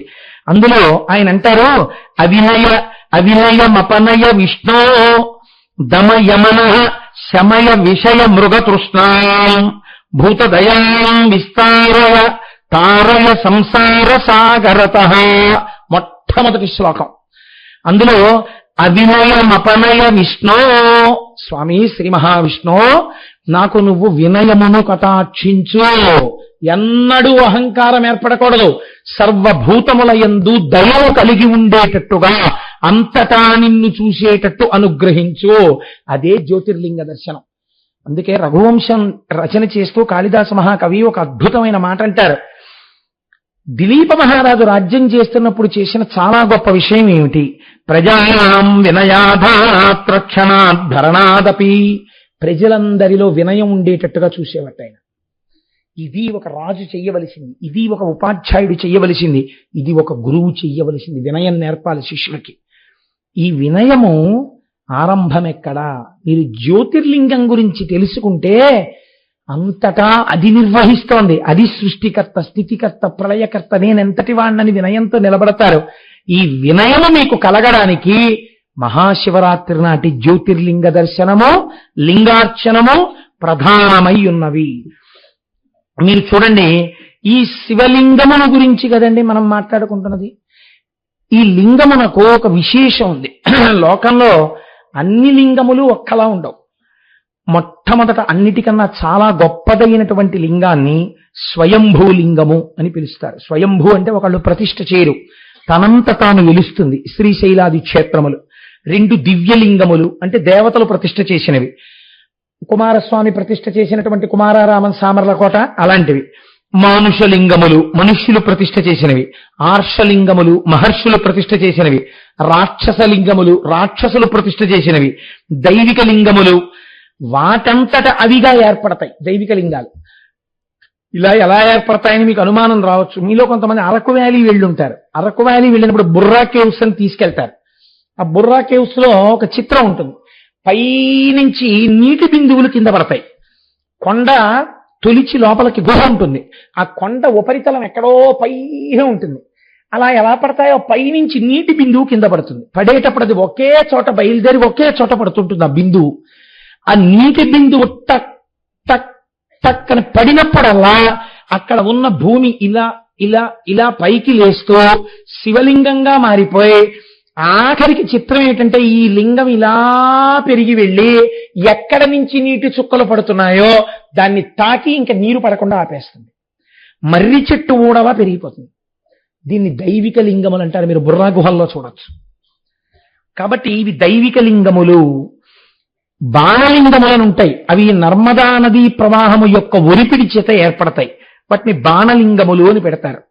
అందులో ఆయన అంటారు, అవినయమపనయ విష్ణో దమయమన శమయ విషయ మృగతృష్ణాం భూతదయాం విస్తారయ తారయ సంసార సాగరతః. మొట్టమొదటి శ్లోకం. అందులో అవినయమపనయ విష్ణో, స్వామి శ్రీ మహావిష్ణు నాకు నువ్వు వినయమును కటాక్షించు. ఎన్నడూ అహంకారం ఏర్పడకూడదు. సర్వభూతముల యందు దయను కలిగి ఉండేటట్టుగా అంతటా నిన్ను చూసేటట్టు అనుగ్రహించు. అదే జ్యోతిర్లింగ దర్శనం. అందుకే రఘువంశం రచన చేస్తూ కాళిదాస మహాకవి ఒక అద్భుతమైన మాట అంటారు. దిలీప మహారాజు రాజ్యం చేస్తున్నప్పుడు చేసిన చాలా గొప్ప విషయం ఏమిటి? ప్రజానాం వినయాధాత్ రక్షణాద్ ధరణాదపి. ప్రజలందరిలో వినయం ఉండేటట్టుగా చూసేవాట ఆయన. ఇది ఒక రాజు చెయ్యవలసింది, ఇది ఒక ఉపాధ్యాయుడు చెయ్యవలసింది, ఇది ఒక గురువు చెయ్యవలసింది. వినయం నేర్పాలి శిష్యులకి. ఈ వినయము ఆరంభం ఎక్కడా? మీరు జ్యోతిర్లింగం గురించి తెలుసుకుంటే అంతటా అది నిర్వహిస్తోంది. అది సృష్టికర్త, స్థితికర్త, ప్రళయకర్త, నేనెంతటి వాణ్ణని వినయంతో నిలబడతారు. ఈ వినయము మీకు కలగడానికి మహాశివరాత్రి నాటి జ్యోతిర్లింగ దర్శనము, లింగార్చనము ప్రధానమై ఉన్నవి. మీరు చూడండి, ఈ శివలింగమును గురించి కదండి మనం మాట్లాడుకుంటున్నది. ఈ లింగమునకు ఒక విశేషం ఉంది. లోకంలో అన్ని లింగములు ఒక్కలా ఉండవు. మొట్టమొదట అన్నిటికన్నా చాలా గొప్పదైనటువంటి లింగాన్ని స్వయంభూలింగము అని పిలుస్తారు. స్వయంభూ అంటే ఒకళ్ళు ప్రతిష్ఠ చేయరు, తనంత తాను వెలుస్తుంది. శ్రీశైలాది క్షేత్రములు. 2 దివ్యలింగములు అంటే దేవతలు ప్రతిష్ఠ చేసినవి. కుమారస్వామి ప్రతిష్ఠ చేసినటువంటి కుమారారామన్ సామర్లకోట అలాంటివి. మానుషలింగములు మనుష్యులు ప్రతిష్ఠ చేసినవి. ఆర్షలింగములు మహర్షులు ప్రతిష్ఠ చేసినవి. రాక్షసలింగములు రాక్షసులు ప్రతిష్ఠ చేసినవి. దైవిక లింగములు వాటంతట అవిగా ఏర్పడతాయి. దైవిక లింగాలు ఇలా ఎలా ఏర్పడతాయని మీకు అనుమానం రావచ్చు. మీలో కొంతమంది అరకు వ్యాలీ వెళ్ళుంటారు. అరకు వ్యాలీ వెళ్ళినప్పుడు బుర్రా కేవ్స్ అని తీసుకెళ్తారు. ఆ బుర్రా కేవ్స్ లో ఒక చిత్రం ఉంటుంది. పైనుంచి నీటి బిందువులు కింద పడతాయి. కొండ తొలిచి లోపలికి గుహ ఉంటుంది. ఆ కొండ ఉపరితలం ఎక్కడో పైన ఉంటుంది. అలా ఎలా పడతాయో పైనుంచి నీటి బిందువు కింద పడుతుంది. పడేటప్పుడు అది ఒకే చోట బయలుదేరి ఒకే చోట పడుతుంటుంది. ఆ బిందువు, ఆ నీటి బిందువు టక్ టక్ టక్ అని పడినప్పుడల్లా అక్కడ ఉన్న భూమి ఇలా ఇలా ఇలా పైకి లేస్తూ శివలింగంగా మారిపోయి ఆఖరికి చిత్రం ఏంటంటే ఈ లింగం ఇలా పెరిగి వెళ్ళి ఎక్కడ నుంచి నీటి చుక్కలు పడుతున్నాయో దాన్ని తాకి ఇంకా నీరు పడకుండా ఆపేస్తుంది. మర్రి చెట్టు ఊడవా పెరిగిపోతుంది. దీన్ని దైవిక లింగములు అంటారు. మీరు బుర్రా గుహల్లో చూడొచ్చు. కాబట్టి ఇవి దైవిక లింగములు. బాణలింగములను ఉంటాయి. అవి నర్మదా నదీ ప్రవాహము యొక్క ఒరిపిడి చేత ఏర్పడతాయి. వాటిని బాణలింగములు అని పెడతారు.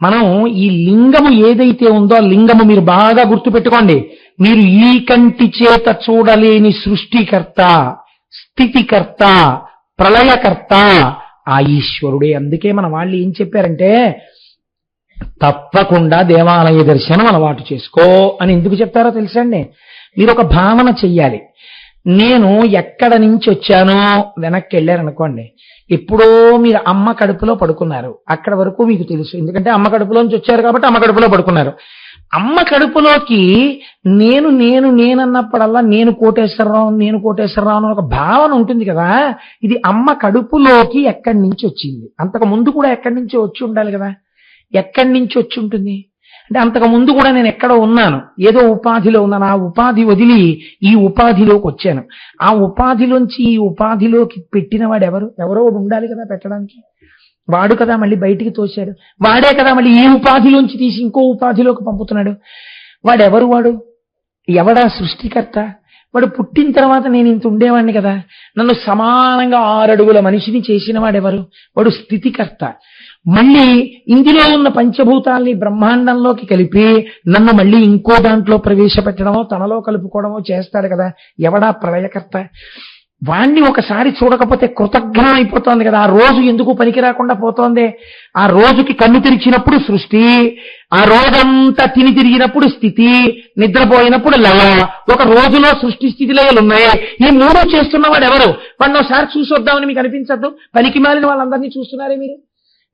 మనం ఈ లింగము ఏదైతే ఉందో ఆ లింగము మీరు బాగా గుర్తుపెట్టుకోండి. మీరు ఈ కంటి చేత చూడలేని సృష్టికర్త, స్థితికర్త, ప్రళయకర్త ఆ ఈశ్వరుడే. అందుకే మన వాళ్ళు ఏం చెప్పారంటే తప్పకుండా దేవాలయ దర్శనం అలవాటు చేసుకో అని ఎందుకు చెప్తారో తెలుసండి. మీరు ఒక భావన చెయ్యాలి. నేను ఎక్కడ నుంచి వచ్చానో వెనక్కి వెళ్ళారనుకోండి, ఎప్పుడో మీరు అమ్మ కడుపులో పడుకున్నారు. అక్కడ వరకు మీకు తెలుసు, ఎందుకంటే అమ్మ కడుపులోంచి వచ్చారు కాబట్టి అమ్మ కడుపులో పడుకున్నారు. అమ్మ కడుపులోకి నేనన్నప్పుడల్లా నేను కోటేశ్వరరావు అని ఒక భావన ఉంటుంది కదా. ఇది అమ్మ కడుపులోకి ఎక్కడి నుంచి వచ్చింది? అంతకు ముందు కూడా ఎక్కడి నుంచి వచ్చి ఉండాలి కదా. ఎక్కడి నుంచి వచ్చి ఉంటుంది అంటే అంతకు ముందు కూడా నేను ఎక్కడో ఉన్నాను, ఏదో ఉపాధిలో ఉన్నాను. ఆ ఉపాధి వదిలి ఈ ఉపాధిలోకి వచ్చాను. ఆ ఉపాధిలోంచి ఈ ఉపాధిలోకి పెట్టిన వాడు ఎవరో ఉండాలి కదా పెట్టడానికి. వాడు కదా మళ్ళీ బయటికి తోశాడు. వాడే కదా మళ్ళీ ఈ ఉపాధిలోంచి తీసి ఇంకో ఉపాధిలోకి పంపుతున్నాడు. వాడు ఎవడా సృష్టికర్త? వాడు పుట్టిన తర్వాత నేను ఇంత ఉండేవాడిని కదా, నన్ను సమానంగా 6 అడుగుల మనిషిని చేసిన వాడెవరు? వాడు స్థితికర్త. మళ్ళీ ఇందులో ఉన్న పంచభూతాల్ని బ్రహ్మాండంలోకి కలిపి నన్ను మళ్ళీ ఇంకో దాంట్లో ప్రవేశపెట్టడమో తనలో కలుపుకోవడమో చేస్తాడు కదా. ఎవడా ప్రళయకర్త? వాణ్ణి ఒకసారి చూడకపోతే కృతజ్ఞం అయిపోతోంది కదా. ఆ రోజు ఎందుకు పనికి రాకుండా పోతోంది? ఆ రోజుకి కన్ను తెరిచినప్పుడు సృష్టి, ఆ రోజంతా తిని తిరిగినప్పుడు స్థితి, నిద్రపోయినప్పుడు లయ. ఒక రోజులో సృష్టి స్థితి లయలు ఉన్నాయి. ఈ 3 చేస్తున్నవాడు ఎవరు? వాడిని ఒకసారి చూసొద్దామని మీకు అనిపించద్దు? పనికి మాలిన వాళ్ళందరినీ చూస్తున్నారే మీరు.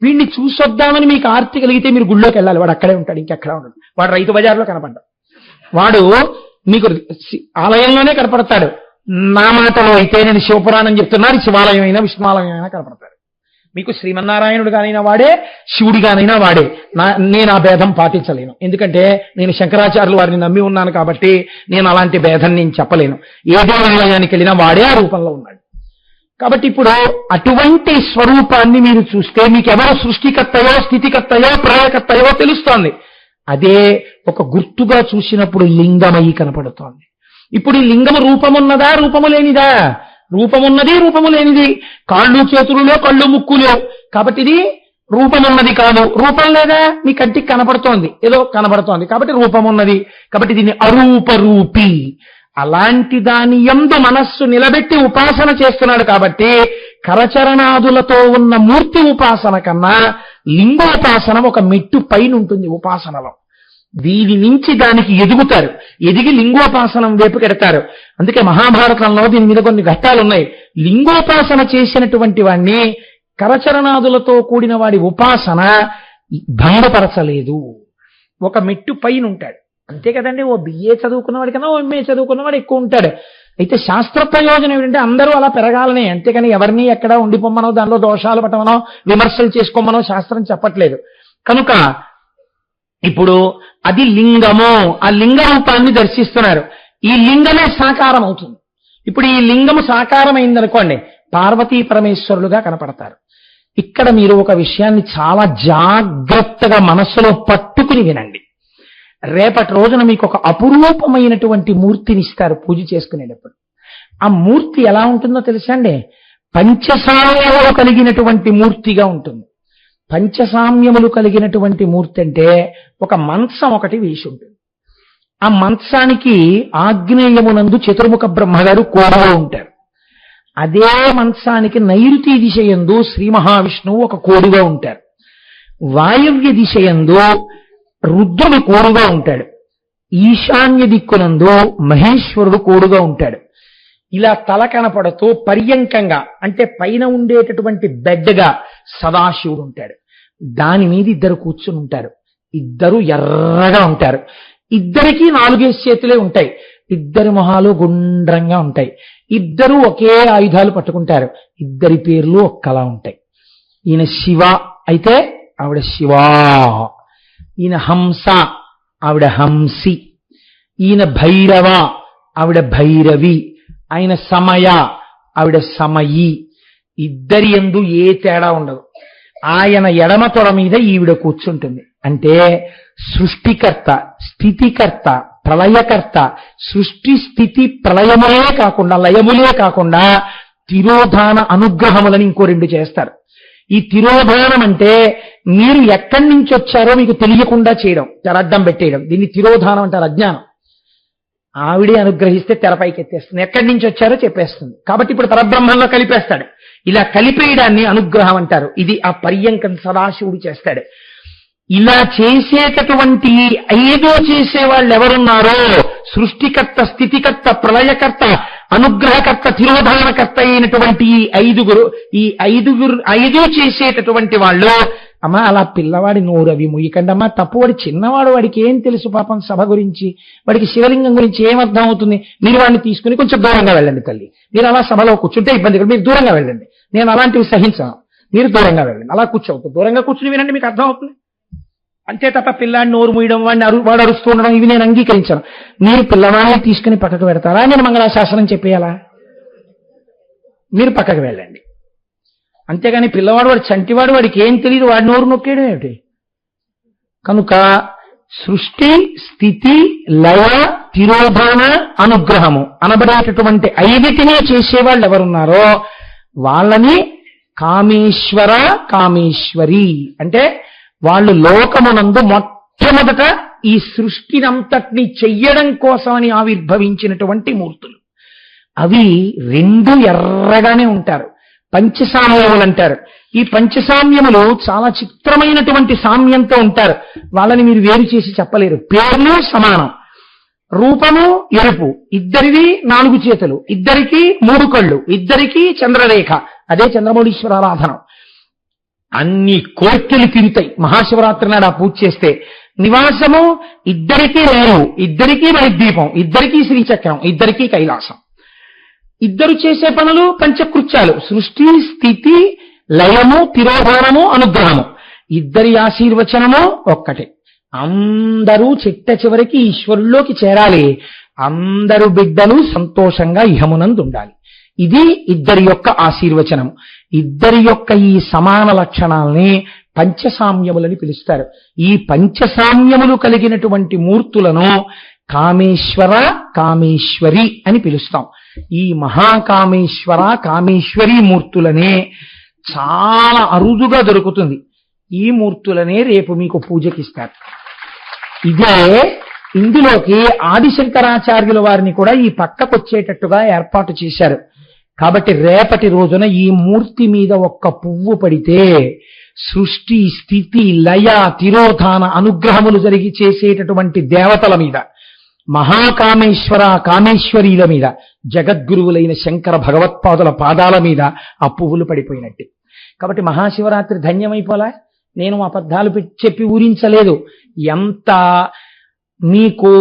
వీడిని చూసొద్దామని మీకు ఆర్తి కలిగితే మీరు గుళ్ళోకి వెళ్ళాలి. వాడు అక్కడే ఉంటాడు, ఇంకెక్కడా ఉంటాడు. వాడు రైతు బజార్లో కనపడ్డాడు, వాడు మీకు ఆలయంలోనే కనపడతాడు. నా మాటలో అయితే నేను శివపురాణం చెప్తున్నాను, శివాలయం అయినా విష్ణువాలయం అయినా కనపడతాడు. మీకు శ్రీమన్నారాయణుడుగానైనా వాడే, శివుడిగానైనా వాడే. నేను ఆ భేదం పాటించలేను, ఎందుకంటే నేను శంకరాచార్యులు వారిని నమ్మి ఉన్నాను కాబట్టి నేను అలాంటి భేదం నేను చెప్పలేను. ఏ దేవాలయానికి వెళ్ళినా వాడే ఆ రూపంలో ఉన్నాడు. కాబట్టి ఇప్పుడు అటువంటి స్వరూపాన్ని మీరు చూస్తే మీకు ఎవరు సృష్టికర్తయో స్థితికర్తయో ప్రళయకర్తయో తెలుస్తోంది. అదే ఒక గుర్తుగా చూసినప్పుడు లింగమయి కనపడుతోంది. ఇప్పుడు ఈ లింగము రూపమున్నదా రూపము లేనిదా? రూపమున్నది రూపము లేనిది. కాళ్ళు చేతులలో కళ్ళు ముక్కులు, కాబట్టి ఇది రూపమున్నది కాదు. రూపం లేదా? మీ కంటికి కనపడుతోంది, ఏదో కనపడుతోంది కాబట్టి రూపమున్నది. కాబట్టి దీన్ని అరూపరూపి. అలాంటి దాని యందు మనస్సు నిలబెట్టి ఉపాసన చేస్తున్నాడు కాబట్టి కరచరణాదులతో ఉన్న మూర్తి ఉపాసన కన్నా లింగోపాసన ఒక మెట్టు పైన ఉంటుంది ఉపాసనలో. దీని నుంచి దానికి ఎదుగుతారు, ఎదిగి లింగోపాసనం వైపు కెడతారు. అందుకే మహాభారతంలో దీని మీద కొన్ని ఘట్టాలున్నాయి. లింగోపాసన చేసినటువంటి వాణ్ణి కరచరణాదులతో కూడిన వాడి ఉపాసన భంగపరచలేదు. ఒక మెట్టు పైన ఉంటాడు, అంతే కదండి. ఓ బిఏ చదువుకున్నవాడి కన్నా ఓ ఎంఏ చదువుకున్నవాడు ఎక్కువ ఉంటాడు. అయితే శాస్త్ర ప్రయోజనం ఏమిటంటే అందరూ అలా పెరగాలనే, అంతేకాని ఎవరిని ఎక్కడా ఉండిపోమ్మనో దానిలో దోషాలు పట్టమనో విమర్శలు చేసుకోమనో శాస్త్రం చెప్పట్లేదు. కనుక ఇప్పుడు అది లింగము, ఆ లింగ రూపాన్ని దర్శిస్తున్నారు. ఈ లింగమే సాకారం అవుతుంది. ఇప్పుడు ఈ లింగము సాకారం అయిందనుకోండి, పార్వతీ పరమేశ్వరులుగా కనపడతారు. ఇక్కడ మీరు ఒక విషయాన్ని చాలా జాగ్రత్తగా మనస్సులో పట్టుకుని వినండి. రేపటి రోజున మీకు ఒక అపురూపమైనటువంటి మూర్తిని ఇస్తారు పూజ చేసుకునేటప్పుడు. ఆ మూర్తి ఎలా ఉంటుందో తెలుసా అండి? పంచసామ్యములు కలిగినటువంటి మూర్తిగా ఉంటుంది. పంచసామ్యములు కలిగినటువంటి మూర్తి అంటే ఒక మంచం ఒకటి వేసి ఉంటుంది. ఆ మంచానికి ఆగ్నేయమునందు చతుర్ముఖ బ్రహ్మగారు కోడలో ఉంటారు. అదే మంచానికి నైరుతి దిశయందు శ్రీ మహావిష్ణువు ఒక కోడుగా ఉంటారు. వాయవ్య దిశయందు రుద్రుడు కోడుగా ఉంటాడు. ఈశాన్య దిక్కునందు మహేశ్వరుడు కోడుగా ఉంటాడు. ఇలా తల కనపడుతూ పర్యంకంగా అంటే పైన ఉండేటటువంటి బెడ్గా సదాశివుడు ఉంటాడు. దాని మీద ఇద్దరు కూర్చుని ఉంటారు. ఇద్దరు ఎర్రగా ఉంటారు. ఇద్దరికీ 4 చేతులే ఉంటాయి. ఇద్దరి మొహాలు గుండ్రంగా ఉంటాయి. ఇద్దరు ఒకే ఆయుధాలు పట్టుకుంటారు. ఇద్దరి పేర్లు ఒక్కలా ఉంటాయి. ఈయన శివ అయితే ఆవిడ శివా, ఈయన హంస ఆవిడ హంసి, ఈయన భైరవ ఆవిడ భైరవి, ఆయన సమయ ఆవిడ సమయి. ఇద్దరి యందు ఏ తేడా ఉండదు. ఆయన ఎడమ తొడ మీద ఈవిడ కూర్చుంటుంది. అంటే సృష్టికర్త, స్థితికర్త, ప్రళయకర్త, సృష్టి స్థితి ప్రళయములే కాకుండా లయములే కాకుండా తిరోధాన అనుగ్రహములని ఇంకో 2 చేస్తారు. ఈ తిరోధానం అంటే మీరు ఎక్కడి నుంచి వచ్చారో మీకు తెలియకుండా చేయడం, తెరడ్డం పెట్టేయడం. దీన్ని తిరోధానం అంటారు. అజ్ఞానం. ఆవిడే అనుగ్రహిస్తే తెరపైకి ఎత్తేస్తుంది, ఎక్కడి నుంచి వచ్చారో చెప్పేస్తుంది. కాబట్టి ఇప్పుడు పరబ్రహ్మంలో కలిపేస్తాడు. ఇలా కలిపేయడాన్ని అనుగ్రహం అంటారు. ఇది ఆ పర్యంకం సదాశివుడు చేస్తాడు. ఇలా చేసేటటువంటి 5 చేసేవాళ్ళు ఎవరున్నారో సృష్టికర్త, స్థితికర్త, ప్రళయకర్త, అనుగ్రహకర్త, తిరోధానకర్త అయినటువంటి ఈ 5 చేసేటటువంటి వాళ్ళు అమ్మా అలా పిల్లవాడి నోరు అవి ముయ్యకండి అమ్మా, తప్పువాడి చిన్నవాడు, వాడికి ఏం తెలుసు పాపం సభ గురించి, వాడికి శివలింగం గురించి ఏం అర్థం అవుతుంది. మీరు వాడిని తీసుకుని కొంచెం దూరంగా వెళ్ళండి తల్లి, మీరు అలా సభలో కూర్చుంటే ఇబ్బంది కదా, మీరు దూరంగా వెళ్ళండి, నేను అలాంటివి సహించను, మీరు దూరంగా వెళ్ళండి, అలా కూర్చోవద్దు, దూరంగా కూర్చుని వినండి, మీకు అర్థం అవుతుంది. అంతే తప్ప పిల్లాడిని నోరు మూయడం, వాడు అరుస్తూ ఉండడం ఇవి నేను అంగీకరించాను. మీరు పిల్లవాడిని తీసుకుని పక్కకు పెడతారా, నేను మంగళాశాసనం చెప్పేయాలా? మీరు పక్కకు వెళ్ళండి. అంతేగాని పిల్లవాడు, వాడు చంటివాడు, వాడికి ఏం తెలియదు, వాడి నోరు నొక్కేయడం ఏమిటి? కనుక సృష్టి, స్థితి, లయ, తిరోధాన, అనుగ్రహము అనబడేటటువంటి ఐదిటినే చేసేవాళ్ళు ఎవరున్నారో వాళ్ళని కామేశ్వర, కామేశ్వరి అంటే వాళ్ళు లోకమునందు మొట్టమొదట ఈ సృష్టినంతటిని చెయ్యడం కోసమని ఆవిర్భవించినటువంటి మూర్తులు. అవి రెండు ఎర్రగానే ఉంటారు, పంచసామ్యములు అంటారు. ఈ పంచసామ్యములు చాలా చిత్రమైనటువంటి సామ్యంతో ఉంటారు. వాళ్ళని మీరు వేరు చేసి చెప్పలేరు. పేర్లు సమానం, రూపము ఎరుపు, ఇద్దరివి 4 చేతులు, ఇద్దరికి 3 కళ్ళు, ఇద్దరికి చంద్రరేఖ, అదే చంద్రమౌళీశ్వరారాధనం. అన్ని కోర్కెలు తిరుగుతాయి మహాశివరాత్రి నాడు ఆ పూజ చేస్తే. నివాసము ఇద్దరికీ లేరు, ఇద్దరికీ మణిద్వీపం, ఇద్దరికీ శ్రీచక్రం, ఇద్దరికీ కైలాసం. ఇద్దరు చేసే పనులు పంచకృత్యాలు, సృష్టి, స్థితి, లయము, తిరోధానము, అనుగ్రహము. ఇద్దరి ఆశీర్వచనము ఒక్కటే. అందరూ చిట్ట చివరికి ఈశ్వరుల్లోకి చేరాలి. అందరు బిడ్డలు సంతోషంగా ఇహమునందు ఉండాలి. ఇది ఇద్దరి యొక్క ఆశీర్వచనం. ఇద్దరి యొక్క ఈ సమాన లక్షణాలని పంచసామ్యములని పిలుస్తారు. ఈ పంచసామ్యములు కలిగినటువంటి మూర్తులను కామేశ్వర, కామేశ్వరి అని పిలుస్తాం. ఈ మహాకామేశ్వర, కామేశ్వరి మూర్తులనే చాలా అరుదుగా దొరుకుతుంది. ఈ మూర్తులనే రేపు మీకు పూజకిస్తారు. ఇదే ఇందులోకి ఆదిశంకరాచార్యుల వారిని కూడా ఈ పక్కకొచ్చేటట్టుగా ఏర్పాటు చేశారు. కాబట్టి రేపటి రోజున ఈ మూర్తి మీద ఒక్క పువ్వు పడితే సృష్టి, స్థితి, లయ, తిరోధాన, అనుగ్రహములు జరిగి చేసేటటువంటి దేవతల మీద, మహాకామేశ్వర, కామేశ్వరీల మీద, జగద్గురువులైన శంకర భగవత్పాదుల పాదాల మీద ఆ పువ్వులు పడిపోయినట్టు. కాబట్టి మహాశివరాత్రి ధన్యమైపోలా. నేను అబద్ధాలు చెప్పి ఊరించలేదు. ఎంత మీకు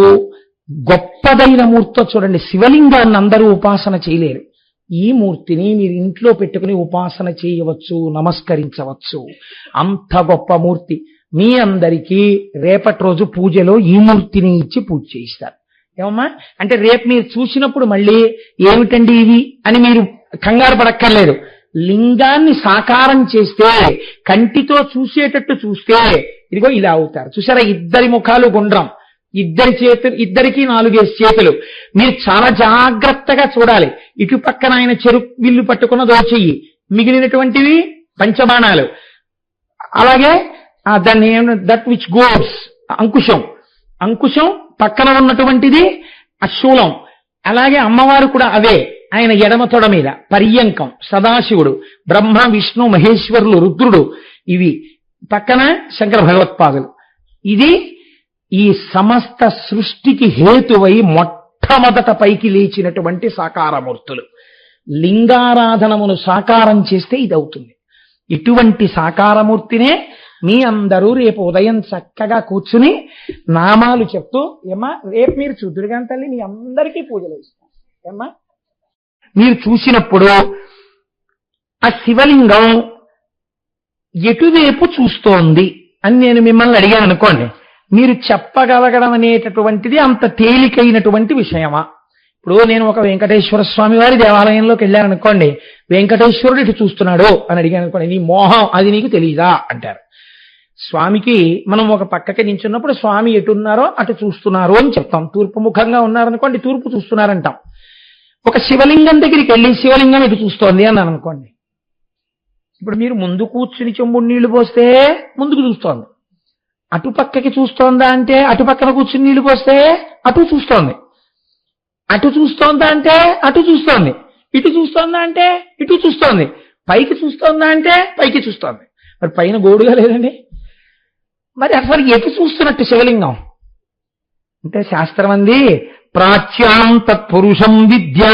గొప్పదైన మూర్తో చూడండి. శివలింగాన్ని అందరూ ఉపాసన చేయలేరు. ఈ మూర్తిని మీరు ఇంట్లో పెట్టుకుని ఉపాసన చేయవచ్చు, నమస్కరించవచ్చు. అంత గొప్ప మూర్తి. మీ అందరికీ రేపటి రోజు పూజలో ఈ మూర్తిని ఇచ్చి పూజ చేయిస్తారు. ఏమమ్మా అంటే రేపు మీరు చూసినప్పుడు మళ్ళీ ఏమిటండి ఇవి అని మీరు కంగారు పడక్కర్లేదు. లింగాన్ని సాకారం చేస్తే, కంటితో చూసేటట్టు చూస్తే ఇదిగో ఇలా అవుతారు. చూసారా, ఇద్దరి ముఖాలు గుండ్రం, ఇద్దరి చేతులు, ఇద్దరికి 4 చేతులు. మీరు చాలా జాగ్రత్తగా చూడాలి. ఇటు పక్కన ఆయన విల్లు పట్టుకున్నదో చెయ్యి, మిగిలినటువంటివి పంచబాణాలు. అలాగే దాన్ని that which goes Ankusam, Ankusam పక్కన ఉన్నటువంటిది శూలం. అలాగే అమ్మవారు కూడా అవే. ఆయన ఎడమ తొడ మీద పర్యంకం, సదాశివుడు, బ్రహ్మ, విష్ణు, మహేశ్వరులు, రుద్రుడు, ఇవి పక్కన శంకర భగవత్పాదులు. ఇది ఈ సమస్త సృష్టికి హేతువై మొట్టమొదట పైకి లేచినటువంటి సాకారమూర్తులు. లింగారాధనమును సాకారం చేస్తే ఇది అవుతుంది. ఇటువంటి సాకారమూర్తినే మీ అందరూ రేపు ఉదయం చక్కగా కూర్చుని నామాలు చెప్తూ, ఏమా రేపు మీరు చూద్దురుగాని తల్లి మీ అందరికీ పూజలు ఇస్తాం. ఏమా మీరు చూసినప్పుడు ఆ శివలింగం ఎటువైపు చూస్తోంది అని నేను మిమ్మల్ని అడిగాను అనుకోండి, మీరు చెప్పగలగడం అనేటటువంటిది అంత తేలికైనటువంటి విషయమా? ఇప్పుడు నేను ఒక వెంకటేశ్వర స్వామి వారి దేవాలయంలోకి వెళ్ళాను అనుకోండి, వెంకటేశ్వరుడు ఇటు చూస్తున్నాడు అని అడిగాను అనుకోండి, నీ మోహం అది నీకు తెలియదా అంటారు. స్వామికి మనం ఒక పక్కకి నించున్నప్పుడు స్వామి ఎటున్నారో అటు చూస్తున్నారు అని చెప్తాం. తూర్పు ముఖంగా ఉన్నారనుకోండి, తూర్పు చూస్తున్నారంటాం. ఒక శివలింగం దగ్గరికి వెళ్ళి శివలింగం ఇటు చూస్తోంది అన్నాను అనుకోండి, ఇప్పుడు మీరు ముందు కూర్చుని చెంబుడు నీళ్లు పోస్తే ముందుకు చూస్తోంది, అటు పక్కకి చూస్తోందా అంటే అటు పక్కన కూర్చుని నీళ్లు పోస్తే అటు చూస్తోంది, అటు చూస్తోందా అంటే అటు చూస్తోంది, ఇటు చూస్తోందా అంటే ఇటు చూస్తోంది, పైకి చూస్తోందా అంటే పైకి చూస్తోంది. మరి పైన గోడుగా లేదండి, మరి అసలు ఎటు చూస్తున్నట్టు శివలింగం అంటే శాస్త్రం అంది, ప్రాచ్యాం తత్పురుషం విద్య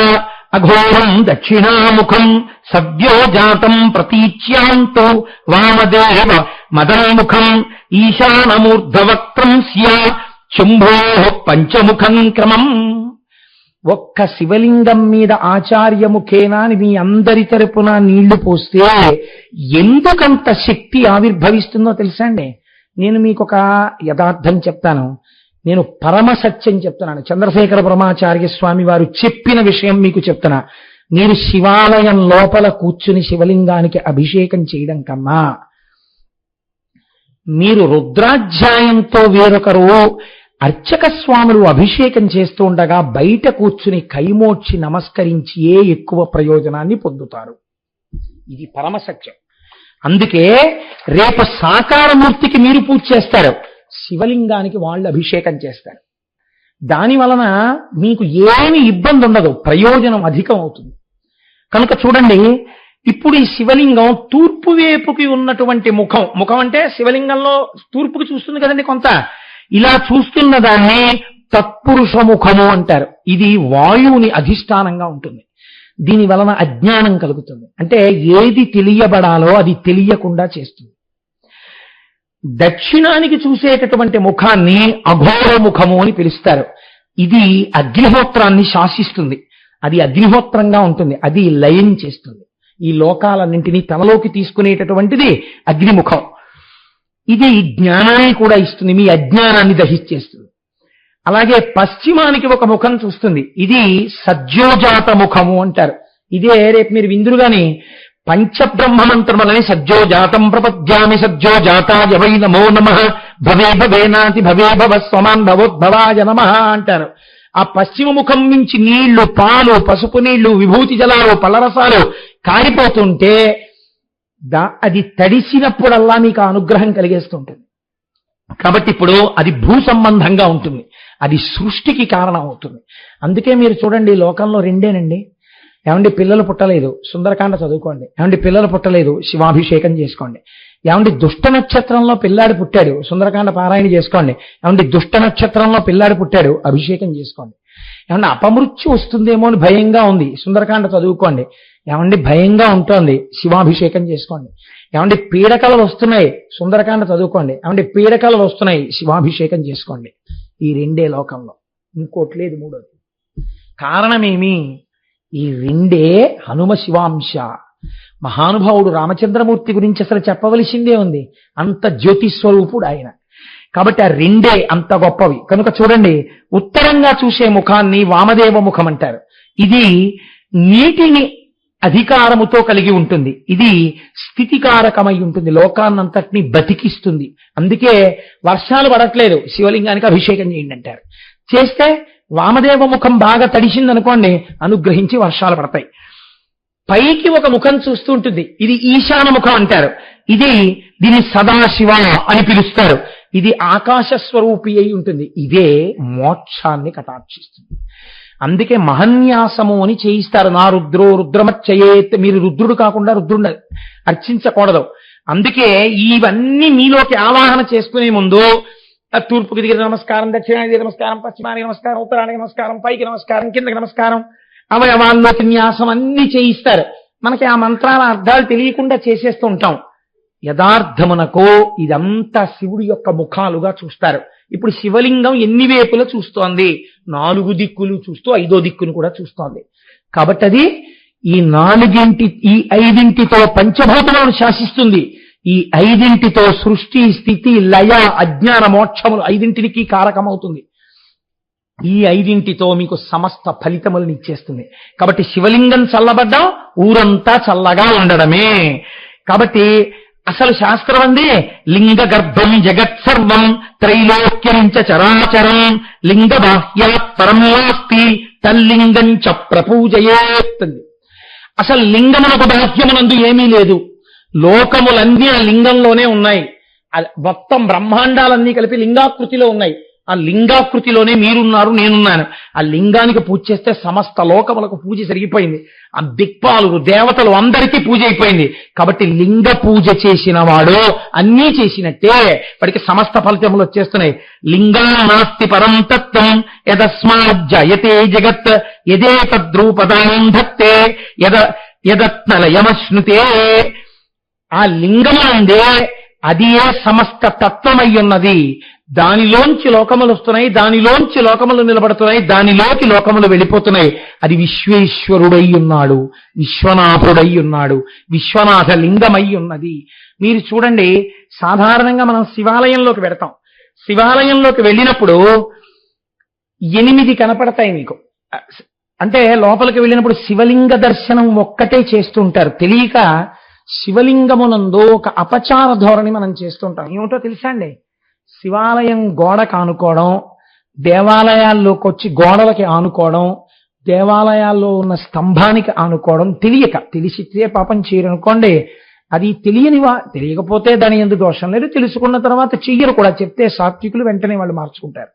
అఘోరం దక్షిణాముఖం సద్యో జాతం ప్రతీచ్యాంతో వామదేవ మదన్ముఖం ఈశానమూర్ధవక్త్రం స్యా శంభో పంచముఖం క్రమం. ఒక్క శివలింగం మీద ఆచార్యముఖేనా అని మీ అందరి తరపున నీళ్లు పోస్తే ఎందుకంత శక్తి ఆవిర్భవిస్తుందో తెలుసా అండి? నేను మీకు ఒక యథార్థం చెప్తాను, నేను పరమ సత్యం చెప్తున్నాను. చంద్రశేఖర బ్రహ్మాచార్య స్వామి వారు చెప్పిన విషయం మీకు చెప్తున్నా. మీరు శివాలయం లోపల కూర్చుని శివలింగానికి అభిషేకం చేయడం కన్నా మీరు రుద్రాధ్యాయంతో వేరొకరు అర్చక స్వాములు అభిషేకం చేస్తూ ఉండగా బయట కూర్చుని కైమోడ్చి నమస్కరించి ఎక్కువ ప్రయోజనాన్ని పొందుతారు. ఇది పరమ సత్యం. అందుకే రేపు సాకారమూర్తికి మీరు పూజ చేస్తారు, శివలింగానికి వాళ్ళు అభిషేకం చేస్తారు. దాని వలన మీకు ఏమి ఇబ్బంది ఉండదు, ప్రయోజనం అధికం అవుతుంది. కనుక చూడండి, ఇప్పుడు ఈ శివలింగం తూర్పు వైపుకి ఉన్నటువంటి ముఖం అంటే శివలింగంలో తూర్పుకి చూస్తుంది కదండి కొంత, ఇలా చూస్తున్న దాన్ని తత్పురుష ముఖము అంటారు. ఇది వాయువుని అధిష్టానంగా ఉంటుంది. దీని వలన అజ్ఞానం కలుగుతుంది. అంటే ఏది తెలియబడాలో అది తెలియకుండా చేస్తుంది. దక్షిణానికి చూసేటటువంటి ముఖాన్ని అఘోర ముఖము అని పిలుస్తారు. ఇది అగ్నిహోత్రాన్ని శాసిస్తుంది. అది అగ్నిహోత్రంగా ఉంటుంది. అది లయం చేస్తుంది. ఈ లోకాలన్నింటినీ తనలోకి తీసుకునేటటువంటిది అగ్నిముఖం. ఇది జ్ఞానాన్ని కూడా ఇస్తుంది, మీ అజ్ఞానాన్ని దహించేస్తుంది. అలాగే పశ్చిమానికి ఒక ముఖం చూస్తుంది. ఇది సజ్జోజాత ముఖము అంటారు. ఇదే రేపు మీరు విందురుగాని పంచబ్రహ్మ మంత్రములని సజ్జోజాతం ప్రపద్యామి సజ్జోజాతాయ వై నమో నమః భవే భవేనాతి భవే భవ స్వమాన్ భవోద్భవాయ నమః అంటారు. ఆ పశ్చిమ ముఖం నుంచి నీళ్లు, పాలు, పసుపు నీళ్లు, విభూతి జలాలు, పళ్ళరసాలు కారిపోతుంటే అది తడిసినప్పుడల్లా మీకు అనుగ్రహం కలిగేస్తుంటుంది. కాబట్టి ఇప్పుడు అది భూ సంబంధంగా ఉంటుంది, అది సృష్టికి కారణం అవుతుంది. అందుకే మీరు చూడండి, లోకంలో రెండేనండి. ఏమండి పిల్లలు పుట్టలేదు, సుందరకాండ చదువుకోండి. ఏమండి పిల్లలు పుట్టలేదు, శివాభిషేకం చేసుకోండి. ఏమండి దుష్ట నక్షత్రంలో పిల్లాడు పుట్టాడు, సుందరకాండ పారాయణ చేసుకోండి. ఏమండి దుష్ట నక్షత్రంలో పిల్లాడు పుట్టాడు, అభిషేకం చేసుకోండి. ఏమంటే అపమృత్యు వస్తుందేమో అని భయంగా ఉంది, సుందరకాండ చదువుకోండి. ఏమండి భయంగా ఉంటుంది, శివాభిషేకం చేసుకోండి. ఏమండి పీడకలు వస్తున్నాయి, సుందరకాండ చదువుకోండి. ఏమండి పీడకలు వస్తున్నాయి, శివాభిషేకం చేసుకోండి. ఈ రెండే లోకంలో, ఇంకోటి లేదు. మూడోది కారణమేమి? ఈ రెండే హనుమ శివాంశ. మహానుభావుడు రామచంద్రమూర్తి గురించి అసలు చెప్పవలసిందే ఉంది, అంత జ్యోతిస్వరూపుడు ఆయన. కాబట్టి ఆ రెండే అంత గొప్పవి. కనుక చూడండి, ఉత్తరంగా చూసే ముఖాన్ని వామదేవ ముఖం అంటారు. ఇది నీటిని అధికారముతో కలిగి ఉంటుంది. ఇది స్థితికారకమై ఉంటుంది, లోకాన్నంతటినీ బతికిస్తుంది. అందుకే వర్షాలు పడట్లేదు, శివలింగానికి అభిషేకం చేయండి అంటారు. చేస్తే వామదేవ ముఖం బాగా తడిసిందనుకోండి, అనుగ్రహించి వర్షాలు పడతాయి. పైకి ఒక ముఖం చూస్తూ ఉంటుంది, ఇది ఈశాన ముఖం అంటారు. దీని సదాశివ అని పిలుస్తారు. ఇది ఆకాశ స్వరూపి అయి ఉంటుంది. ఇదే మోక్షాన్ని కటాక్షిస్తుంది. అందుకే మహన్యాసము అని చేయిస్తారు. నా రుద్రో రుద్రమచ్చయేత్, మీరు రుద్రుడు కాకుండా రుద్రుడు అర్చించకూడదు. అందుకే ఇవన్నీ మీలోకి ఆవాహన చేసుకునే ముందు తూర్పుకి దిగిన నమస్కారం, దక్షిణానికి నమస్కారం, పశ్చిమానికి నమస్కారం, ఉత్తరానికి నమస్కారం, పైకి నమస్కారం, కిందకి నమస్కారం, అవయవాల్లోకి న్యాసం అన్ని చేయిస్తారు. మనకి ఆ మంత్రాల అర్థాలు తెలియకుండా చేసేస్తూ ఉంటాం. యథార్థమునకు ఇదంతా శివుడి యొక్క ముఖాలుగా చూస్తారు. ఇప్పుడు శివలింగం ఎన్ని వైపులా చూస్తోంది? 4 దిక్కులు చూస్తూ 5వ దిక్కును కూడా చూస్తోంది. కాబట్టి అది ఈ 5ంటితో పంచభూతములను శాసిస్తుంది. ఈ 5ంటితో సృష్టి, స్థితి, లయ, అజ్ఞాన, మోక్షములు 5ంటికి కారకమవుతుంది. ఈ 5ంటితో మీకు సమస్త ఫలితములను ఇచ్చేస్తుంది. కాబట్టి శివలింగం చల్లబడ్డం ఊరంతా చల్లగా ఉండడమే. కాబట్టి అసలు శాస్త్రం అంది లింగ గర్భం జగత్సర్వం త్రైలోక్యం చ చరాచరం లింగ బాహ్యాత్ పరం నాస్తి తల్లింగం చ ప్రపూజయేత్. అసలు లింగమునకు బాహ్యమునందు ఏమీ లేదు, లోకములన్నీ ఆ లింగంలోనే ఉన్నాయి. మొత్తం బ్రహ్మాండాలన్నీ కలిపి లింగాకృతిలో ఉన్నాయి. ఆ లింగాకృతిలోనే మీరున్నారు, నేనున్నాను. ఆ లింగానికి పూజ చేస్తే సమస్త లోకములకు పూజ జరిగిపోయింది. ఆ దిక్పాలు, దేవతలు అందరికీ పూజ అయిపోయింది. కాబట్టి లింగ పూజ చేసిన వాడు అన్నీ చేసినట్టే, వాడికి సమస్త ఫలితములు వచ్చేస్తున్నాయి. లింగా నాస్తి పరం తత్వం యదస్మాజ్జయతే జగత్ యదేతద్రూపదాం ధత్తే యదత్నలయమశ్నుతే. ఆ లింగమునందే అది ఏ సమస్త తత్వమై ఉన్నది. దానిలోంచి లోకములు వస్తున్నాయి, దానిలోంచి లోకములు నిలబడుతున్నాయి, దానిలోకి లోకములు వెళ్ళిపోతున్నాయి. అది విశ్వేశ్వరుడై ఉన్నాడు, విశ్వనాథుడై ఉన్నాడు, విశ్వనాథ లింగమై ఉన్నది. మీరు చూడండి, సాధారణంగా మనం శివాలయంలోకి వెడతాం. శివాలయంలోకి వెళ్ళినప్పుడు 8 కనపడతాయి మీకు. అంటే లోపలికి వెళ్ళినప్పుడు శివలింగ దర్శనం ఒక్కటే చేస్తుంటారు. తెలియక శివలింగమునందు ఒక అపచార ధోరణి మనం చేస్తుంటాం. ఏమిటో తెలుసా అండి? శివాలయం గోడకు ఆనుకోవడం, దేవాలయాల్లోకి వచ్చి గోడలకి ఆనుకోవడం, దేవాలయాల్లో ఉన్న స్తంభానికి ఆనుకోవడం తెలియక, తెలిసితే పాపం చేయరనుకోండి. అది తెలియకపోతే దాని ఎందుకు దోషం లేదు, తెలుసుకున్న తర్వాత చెయ్యరు కూడా. చెప్తే సాత్వికులు వెంటనే వాళ్ళు మార్చుకుంటారు.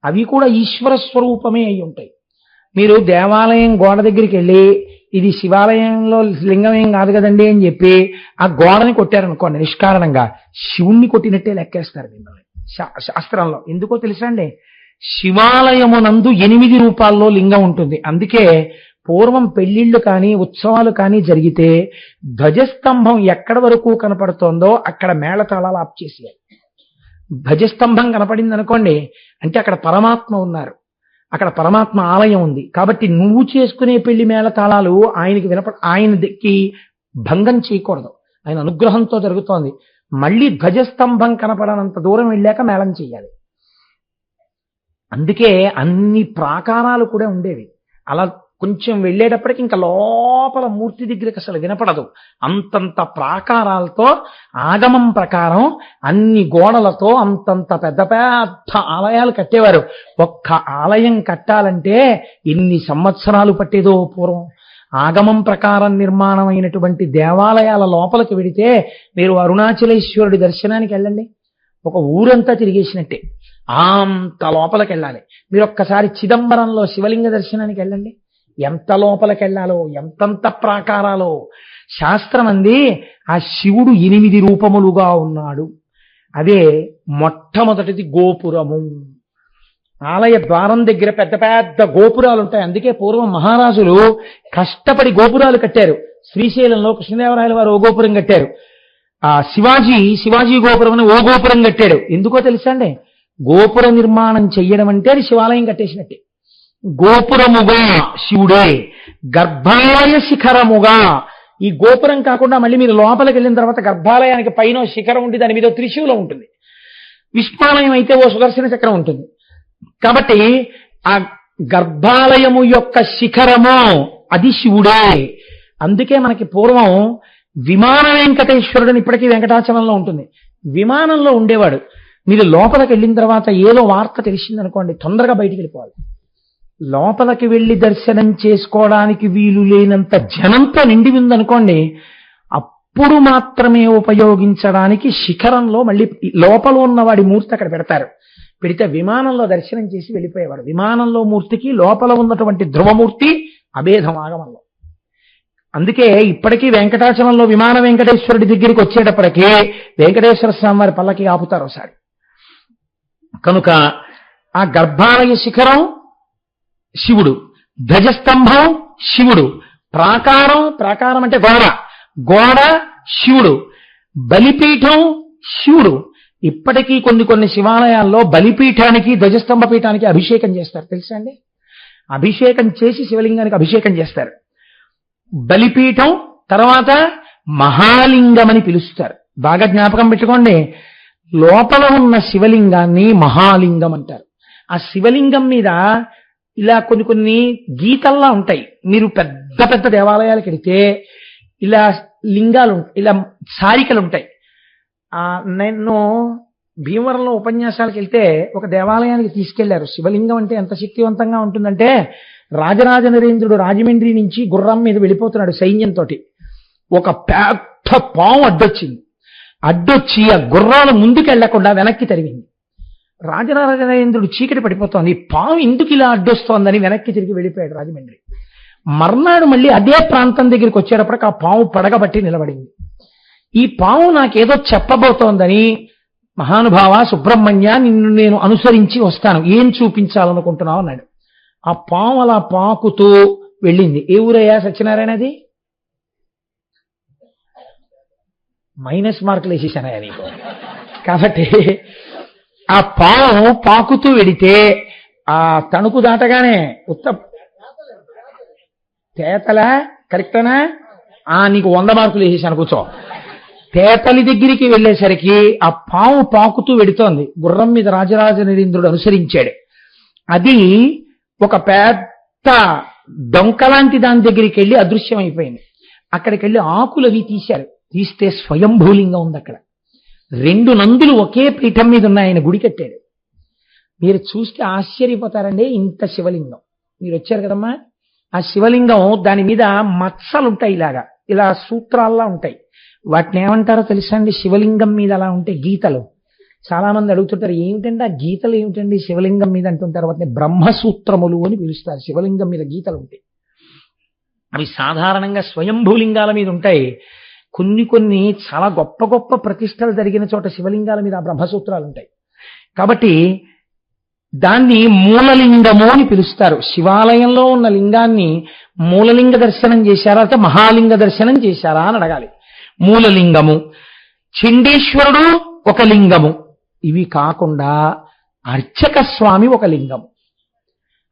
అవి కూడా ఈశ్వర స్వరూపమే అయి ఉంటాయి. మీరు దేవాలయం గోడ దగ్గరికి వెళ్ళి ఇది శివాలయంలో లింగం ఏం కాదు కదండి అని చెప్పి ఆ గోడని కొట్టారనుకోండి, నిష్కారణంగా శివుణ్ణి కొట్టినట్టే లెక్కేస్తారు మిమ్మల్ని శాస్త్రంలో. ఎందుకో తెలుసా అండి? శివాలయమునందు 8 రూపాల్లో లింగం ఉంటుంది. అందుకే పూర్వం పెళ్లిళ్ళు కానీ ఉత్సవాలు కానీ జరిగితే ధ్వజస్తంభం ఎక్కడి వరకు కనపడుతోందో అక్కడ మేళతాళాలు ఆప్ చేసేయాలి. ధ్వజస్తంభం కనపడింది అనుకోండి అంటే అక్కడ పరమాత్మ ఉన్నారు, అక్కడ పరమాత్మ ఆలయం ఉంది. కాబట్టి నువ్వు చేసుకునే పెళ్లి మేళతాళాలు ఆయనకి భంగం చేయకూడదు. ఆయన అనుగ్రహంతో జరుగుతోంది. మళ్ళీ ధ్వజస్తంభం కనపడనంత దూరం వెళ్ళాక మేళం చేయాలి. అందుకే అన్ని ప్రాకారాలు కూడా ఉండేవి. అలా కొంచెం వెళ్ళేటప్పటికి ఇంకా లోపల మూర్తి దగ్గరికి అసలు వినపడదు. అంతంత ప్రాకారాలతో ఆగమం ప్రకారం అన్ని గోడలతో అంతంత పెద్ద పెద్ద ఆలయాలు కట్టేవారు. ఒక్క ఆలయం కట్టాలంటే ఎన్ని సంవత్సరాలు పట్టేదో పూర్వం. ఆగమం ప్రకారం నిర్మాణమైనటువంటి దేవాలయాల లోపలికి వెడితే మీరు అరుణాచలేశ్వరుడి దర్శనానికి వెళ్ళండి, ఒక ఊరంతా తిరిగేసినట్టే. అంత లోపలికి వెళ్ళాలి. మీరు ఒక్కసారి చిదంబరంలో శివలింగ దర్శనానికి వెళ్ళండి, ఎంత లోపలికి వెళ్ళాలో, ఎంతంత ప్రాకారాలో. శాస్త్రం అంది ఆ శివుడు 8 రూపములుగా ఉన్నాడు. అదే మొట్టమొదటిది గోపురము. ఆలయ ద్వారం దగ్గర పెద్ద పెద్ద గోపురాలు ఉంటాయి. అందుకే పూర్వం మహారాజులు కష్టపడి గోపురాలు కట్టారు. శ్రీశైలంలో కృష్ణదేవరాయల వారు ఓ గోపురం కట్టారు. ఆ శివాజీ గోపురం అని ఓ గోపురం కట్టాడు. ఎందుకో తెలుసా అండి? గోపుర నిర్మాణం చెయ్యడం అంటే అది శివాలయం కట్టేసినట్టే. గోపురముగా శివుడే, గర్భాలయ శిఖరముగా. ఈ గోపురం కాకుండా మళ్ళీ మీరు లోపలికి వెళ్ళిన తర్వాత గర్భాలయానికి పైన శిఖరం ఉండి దాని మీద త్రిశూలం ఉంటుంది. విష్ణాలయం అయితే ఓ సుదర్శన చక్రం ఉంటుంది. కాబట్టి ఆ గర్భాలయము యొక్క శిఖరము అది శివుడే. అందుకే మనకి పూర్వం విమాన వెంకటేశ్వరుడు ఇప్పటికీ వెంకటాచలంలో ఉంటుంది. విమానంలో ఉండేవాడు. మీరు లోపలికి వెళ్ళిన తర్వాత ఏదో వార్త తెలిసిందనుకోండి, తొందరగా బయటికి వెళ్ళిపోవాలి. లోపలికి వెళ్ళి దర్శనం చేసుకోవడానికి వీలు లేనంత జనంతో నిండి ఉందనుకోండి, అప్పుడు మాత్రమే ఉపయోగించడానికి శిఖరంలో మళ్ళీ లోపల ఉన్నవాడి మూర్తి అక్కడ పెడతారు. పెడితే విమానంలో దర్శనం చేసి వెళ్ళిపోయేవాడు. విమానంలో మూర్తికి లోపల ఉన్నటువంటి ధ్రువమూర్తి అభేదం ఆగమంలో. అందుకే ఇప్పటికీ వెంకటాచలంలో విమాన వెంకటేశ్వరుడి దగ్గరికి వచ్చేటప్పటికీ వెంకటేశ్వర స్వామి వారి పల్లకి ఆపుతారు ఒకసారి. కనుక ఆ గర్భాలయ శిఖరం శివుడు, ధ్వజస్తంభం శివుడు, ప్రాకారం అంటే గోడ శివుడు, బలిపీఠం శివుడు. ఇప్పటికీ కొన్ని శివాలయాల్లో బలిపీఠానికి ధ్వజస్తంభ పీఠానికి అభిషేకం చేస్తారు తెలుసా అండి? అభిషేకం చేసి శివలింగానికి అభిషేకం చేస్తారు. బలిపీఠం తర్వాత మహాలింగం అని పిలుస్తారు. బాగా జ్ఞాపకం పెట్టుకోండి, లోపల ఉన్న శివలింగాన్ని మహాలింగం అంటారు. ఆ శివలింగం మీద ఇలా కొన్ని గీతల్లా ఉంటాయి. మీరు పెద్ద పెద్ద దేవాలయాలకు వెడితే ఇలా లింగాలు, ఇలా సారికలు ఉంటాయి. నేను భీమవరంలో ఉపన్యాసాలకు వెళ్తే ఒక దేవాలయానికి తీసుకెళ్లారు. శివలింగం అంటే ఎంత శక్తివంతంగా ఉంటుందంటే, రాజరాజ నరేంద్రుడు రాజమండ్రి నుంచి గుర్రం మీద వెళ్ళిపోతున్నాడు సైన్యంతో. ఒక పెద్ద పాము అడ్డొచ్చి ఆ గుర్రాలు ముందుకు వెళ్లకుండా వెనక్కి తరిగింది. రాజరాజ నరేంద్రుడు చీకటి పడిపోతోంది, పాము ఎందుకు ఇలా అడ్డొస్తోందని వెనక్కి తిరిగి వెళ్ళిపోయాడు రాజమండ్రి. మర్నాడు మళ్ళీ అదే ప్రాంతం దగ్గరికి వచ్చేటప్పటికి ఆ పాము పడగబట్టి నిలబడింది. ఈ పాము నాకేదో చెప్పబోతోందని, మహానుభావ సుబ్రహ్మణ్య నిన్ను నేను అనుసరించి వస్తాను, ఏం చూపించాలనుకుంటున్నావు అన్నాడు. ఆ పాము అలా పాకుతూ వెళ్ళింది. ఏ ఊరయ్యా సత్యనారాయణది? మైనస్ మార్కులు వేసేసానయా నీకు. కాబట్టి ఆ పాము పాకుతూ వెడితే ఆ తణుకు దాటగానే తేతలా కరెక్టనా? నీకు 100 మార్కులు వేసేసాను, కూర్చో. తేతలి దగ్గరికి వెళ్ళేసరికి ఆ పాము పాకుతూ వెడుతోంది. గుర్రం మీద రాజరాజ నరేంద్రుడు అనుసరించాడు. అది ఒక పెద్ద డొంకలాంటి దాని దగ్గరికి వెళ్ళి అదృశ్యమైపోయింది. అక్కడికి వెళ్ళి ఆకులు అవి తీశారు. తీస్తే స్వయంభూలింగం ఉంది అక్కడ. 2 నందులు ఒకే పీఠం మీద ఉన్నాయి. ఆయన గుడి కట్టాడు. మీరు చూస్తే ఆశ్చర్యపోతారండి. ఇంత శివలింగం మీరు వచ్చారు కదమ్మా. ఆ శివలింగం దాని మీద మచ్చలు ఉంటాయి, ఇలా సూత్రాల్లా ఉంటాయి. వాటిని ఏమంటారో తెలుసా అండి? శివలింగం మీద అలా ఉంటే గీతలు. చాలా మంది అడుగుతుంటారు, ఏమిటంటే ఆ గీతలు ఏమిటండి శివలింగం మీద అంటుంటారు. వాటిని బ్రహ్మసూత్రములు అని పిలుస్తారు. శివలింగం మీద గీతలు ఉంటాయి. అవి సాధారణంగా స్వయంభూలింగాల మీద ఉంటాయి. కొన్ని చాలా గొప్ప గొప్ప ప్రతిష్టలు జరిగిన చోట శివలింగాల మీద ఆ బ్రహ్మసూత్రాలు ఉంటాయి. కాబట్టి దాన్ని మూలలింగము అని పిలుస్తారు. శివాలయంలో ఉన్న లింగాన్ని మూలలింగ దర్శనం చేశారా అంటే మహాలింగ దర్శనం చేశారా అని అడగాలి. మూలలింగము, చండీశ్వరుడు ఒక లింగము. ఇవి కాకుండా అర్చక స్వామి ఒక లింగము.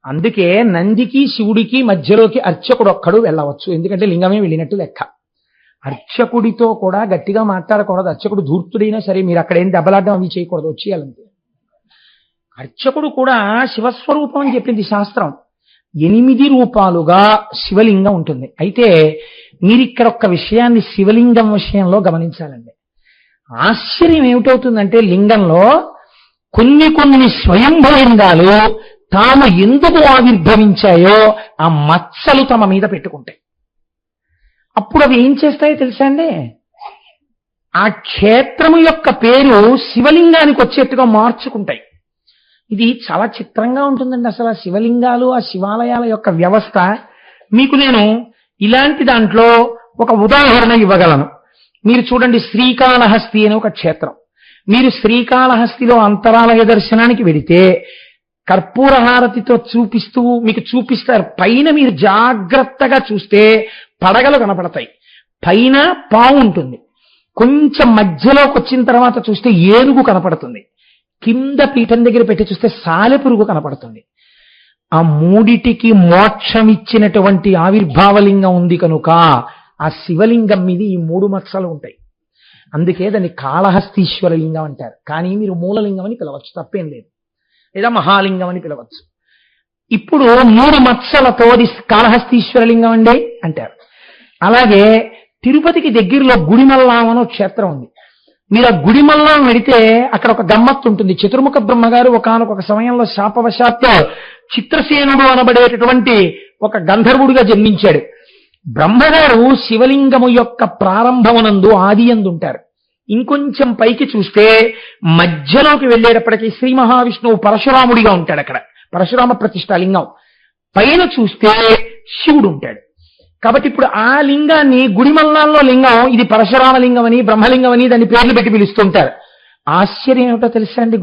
అందుకే నందికి శివుడికి మధ్యలోకి అర్చకుడు ఒక్కడు వెళ్ళవచ్చు. ఎందుకంటే లింగమే వెళ్ళినట్టు లెక్క. అర్చకుడితో కూడా గట్టిగా మాట్లాడకూడదు. అర్చకుడు ధూర్తుడైనా సరే మీరు అక్కడ ఏం దెబ్బలాడడం అవి చేయకూడదు, వచ్చేయాలంతే. అర్చకుడు కూడా శివస్వరూపం అని చెప్పింది శాస్త్రం. 8 రూపాలుగా శివలింగం ఉంటుంది. అయితే మీరు ఇక్కడ ఒక్క విషయాన్ని శివలింగం విషయంలో గమనించాలండి. ఆశ్చర్యం ఏమిటవుతుందంటే లింగంలో కొన్ని స్వయంభూలింగాలు తాము ఎందుకు ఆవిర్భవించాయో ఆ మచ్చలు తమ మీద పెట్టుకుంటాయి. అప్పుడు అవి ఏం చేస్తాయో తెలుసా అండి? ఆ క్షేత్రము యొక్క పేరు శివలింగానికి వచ్చేట్టుగా మార్చుకుంటాయి. ఇది చాలా చిత్రంగా ఉంటుందండి. అసలు ఆ శివలింగాలు, ఆ శివాలయాల యొక్క వ్యవస్థ మీకు నేను ఇలాంటి దాంట్లో ఒక ఉదాహరణ ఇవ్వగలను. మీరు చూడండి, శ్రీకాళహస్తి అనే ఒక క్షేత్రం. మీరు శ్రీకాళహస్తిలో అంతరాలయ దర్శనానికి వెడితే కర్పూర హారతితో చూపిస్తూ మీకు చూపిస్తారు. పైన మీరు జాగ్రత్తగా చూస్తే పడగలు కనపడతాయి, పైన పాము ఉంటుంది. కొంచెం మధ్యలోకి వచ్చిన తర్వాత చూస్తే ఏనుగు కనపడుతుంది. కింద పీఠం దగ్గర పెట్టి చూస్తే సాలెపురుగు కనపడుతుంది. ఆ మూడిటికి మోక్షం ఇచ్చినటువంటి ఆవిర్భావలింగం ఉంది కనుక ఆ శివలింగం మీద ఈ 3 మచ్చలు ఉంటాయి. అందుకే దాన్ని కాళహస్తీశ్వర లింగం అంటారు. కానీ మీరు మూలలింగం అని పిలవచ్చు, తప్పేం లేదు. లేదా మహాలింగం అని పిలవచ్చు. ఇప్పుడు 3 మచ్చలతో కాళహస్తీశ్వర లింగం అండి అంటారు. అలాగే తిరుపతికి దగ్గరలో గుడిమల్లాం అనే క్షేత్రం ఉంది. మీరు ఆ గుడిమల్లాం వెడితే అక్కడ ఒక గమ్మత్తు ఉంటుంది. చతుర్ముఖ బ్రహ్మగారు ఒకానొక సమయంలో శాపవశాత్తు చిత్రసేనుడు అనబడేటటువంటి ఒక గంధర్వుడిగా జన్మించాడు. బ్రహ్మగారు శివలింగము యొక్క ప్రారంభమునందు ఆదియందు ఉంటారు. ఇంకొంచెం పైకి చూస్తే మధ్యలోకి వెళ్ళేటప్పటికీ శ్రీ మహావిష్ణువు పరశురాముడిగా ఉంటాడు. అక్కడ పరశురామ ప్రతిష్ఠా లింగం. పైన చూస్తే శివుడు ఉంటాడు. కాబట్టి ఇప్పుడు ఆ లింగాన్ని గుడిమల్లాల్లో లింగం ఇది పరశురామ లింగం అని, బ్రహ్మలింగం అని దాన్ని పేర్లు పెట్టి పిలుస్తుంటారు. ఆశ్చర్యం ఏమిటో తెలుసా అండి?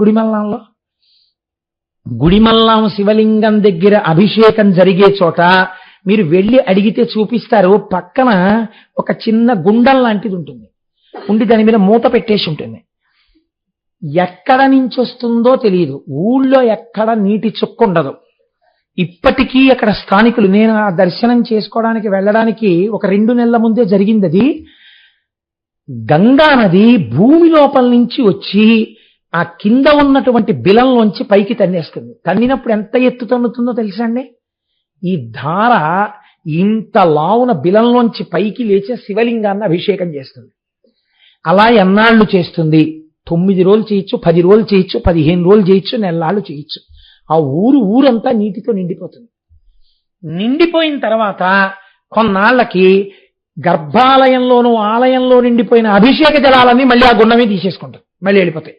గుడిమల్లాం శివలింగం దగ్గర అభిషేకం జరిగే చోట మీరు వెళ్ళి అడిగితే చూపిస్తారు. పక్కన ఒక చిన్న గుండం లాంటిది ఉంటుంది, ఉండి దాని మీద మూత పెట్టేసి ఉంటుంది. ఎక్కడ నుంచి వస్తుందో తెలియదు. ఊళ్ళో ఎక్కడ నీటి చుక్క ఉండదు. ఇప్పటికీ అక్కడ స్థానికులు, నేను ఆ దర్శనం చేసుకోవడానికి వెళ్ళడానికి ఒక 2 నెలల ముందే జరిగింది. అది గంగా నది భూమి లోపల నుంచి వచ్చి ఆ కింద ఉన్నటువంటి బిలంలోంచి పైకి తన్నేస్తుంది. తన్నినప్పుడు ఎంత ఎత్తు తన్నుతుందో తెలుసా అండి? ఈ ధార ఇంత లావున బిలంలోంచి పైకి లేచే శివలింగాన్ని అభిషేకం చేస్తుంది. అలా ఎన్నాళ్ళు చేస్తుంది? 9 రోజులు చేయొచ్చు, 10 రోజులు చేయొచ్చు, 15 రోజులు చేయొచ్చు, నెలలాళ్ళు చేయొచ్చు. ఆ ఊరంతా నీటితో నిండిపోతుంది. నిండిపోయిన తర్వాత కొన్నాళ్ళకి గర్భాలయంలోనూ ఆలయంలో నిండిపోయిన అభిషేక జలాలన్నీ మళ్ళీ ఆ గుండమే తీసేసుకుంటారు, మళ్ళీ వెళ్ళిపోతాయి.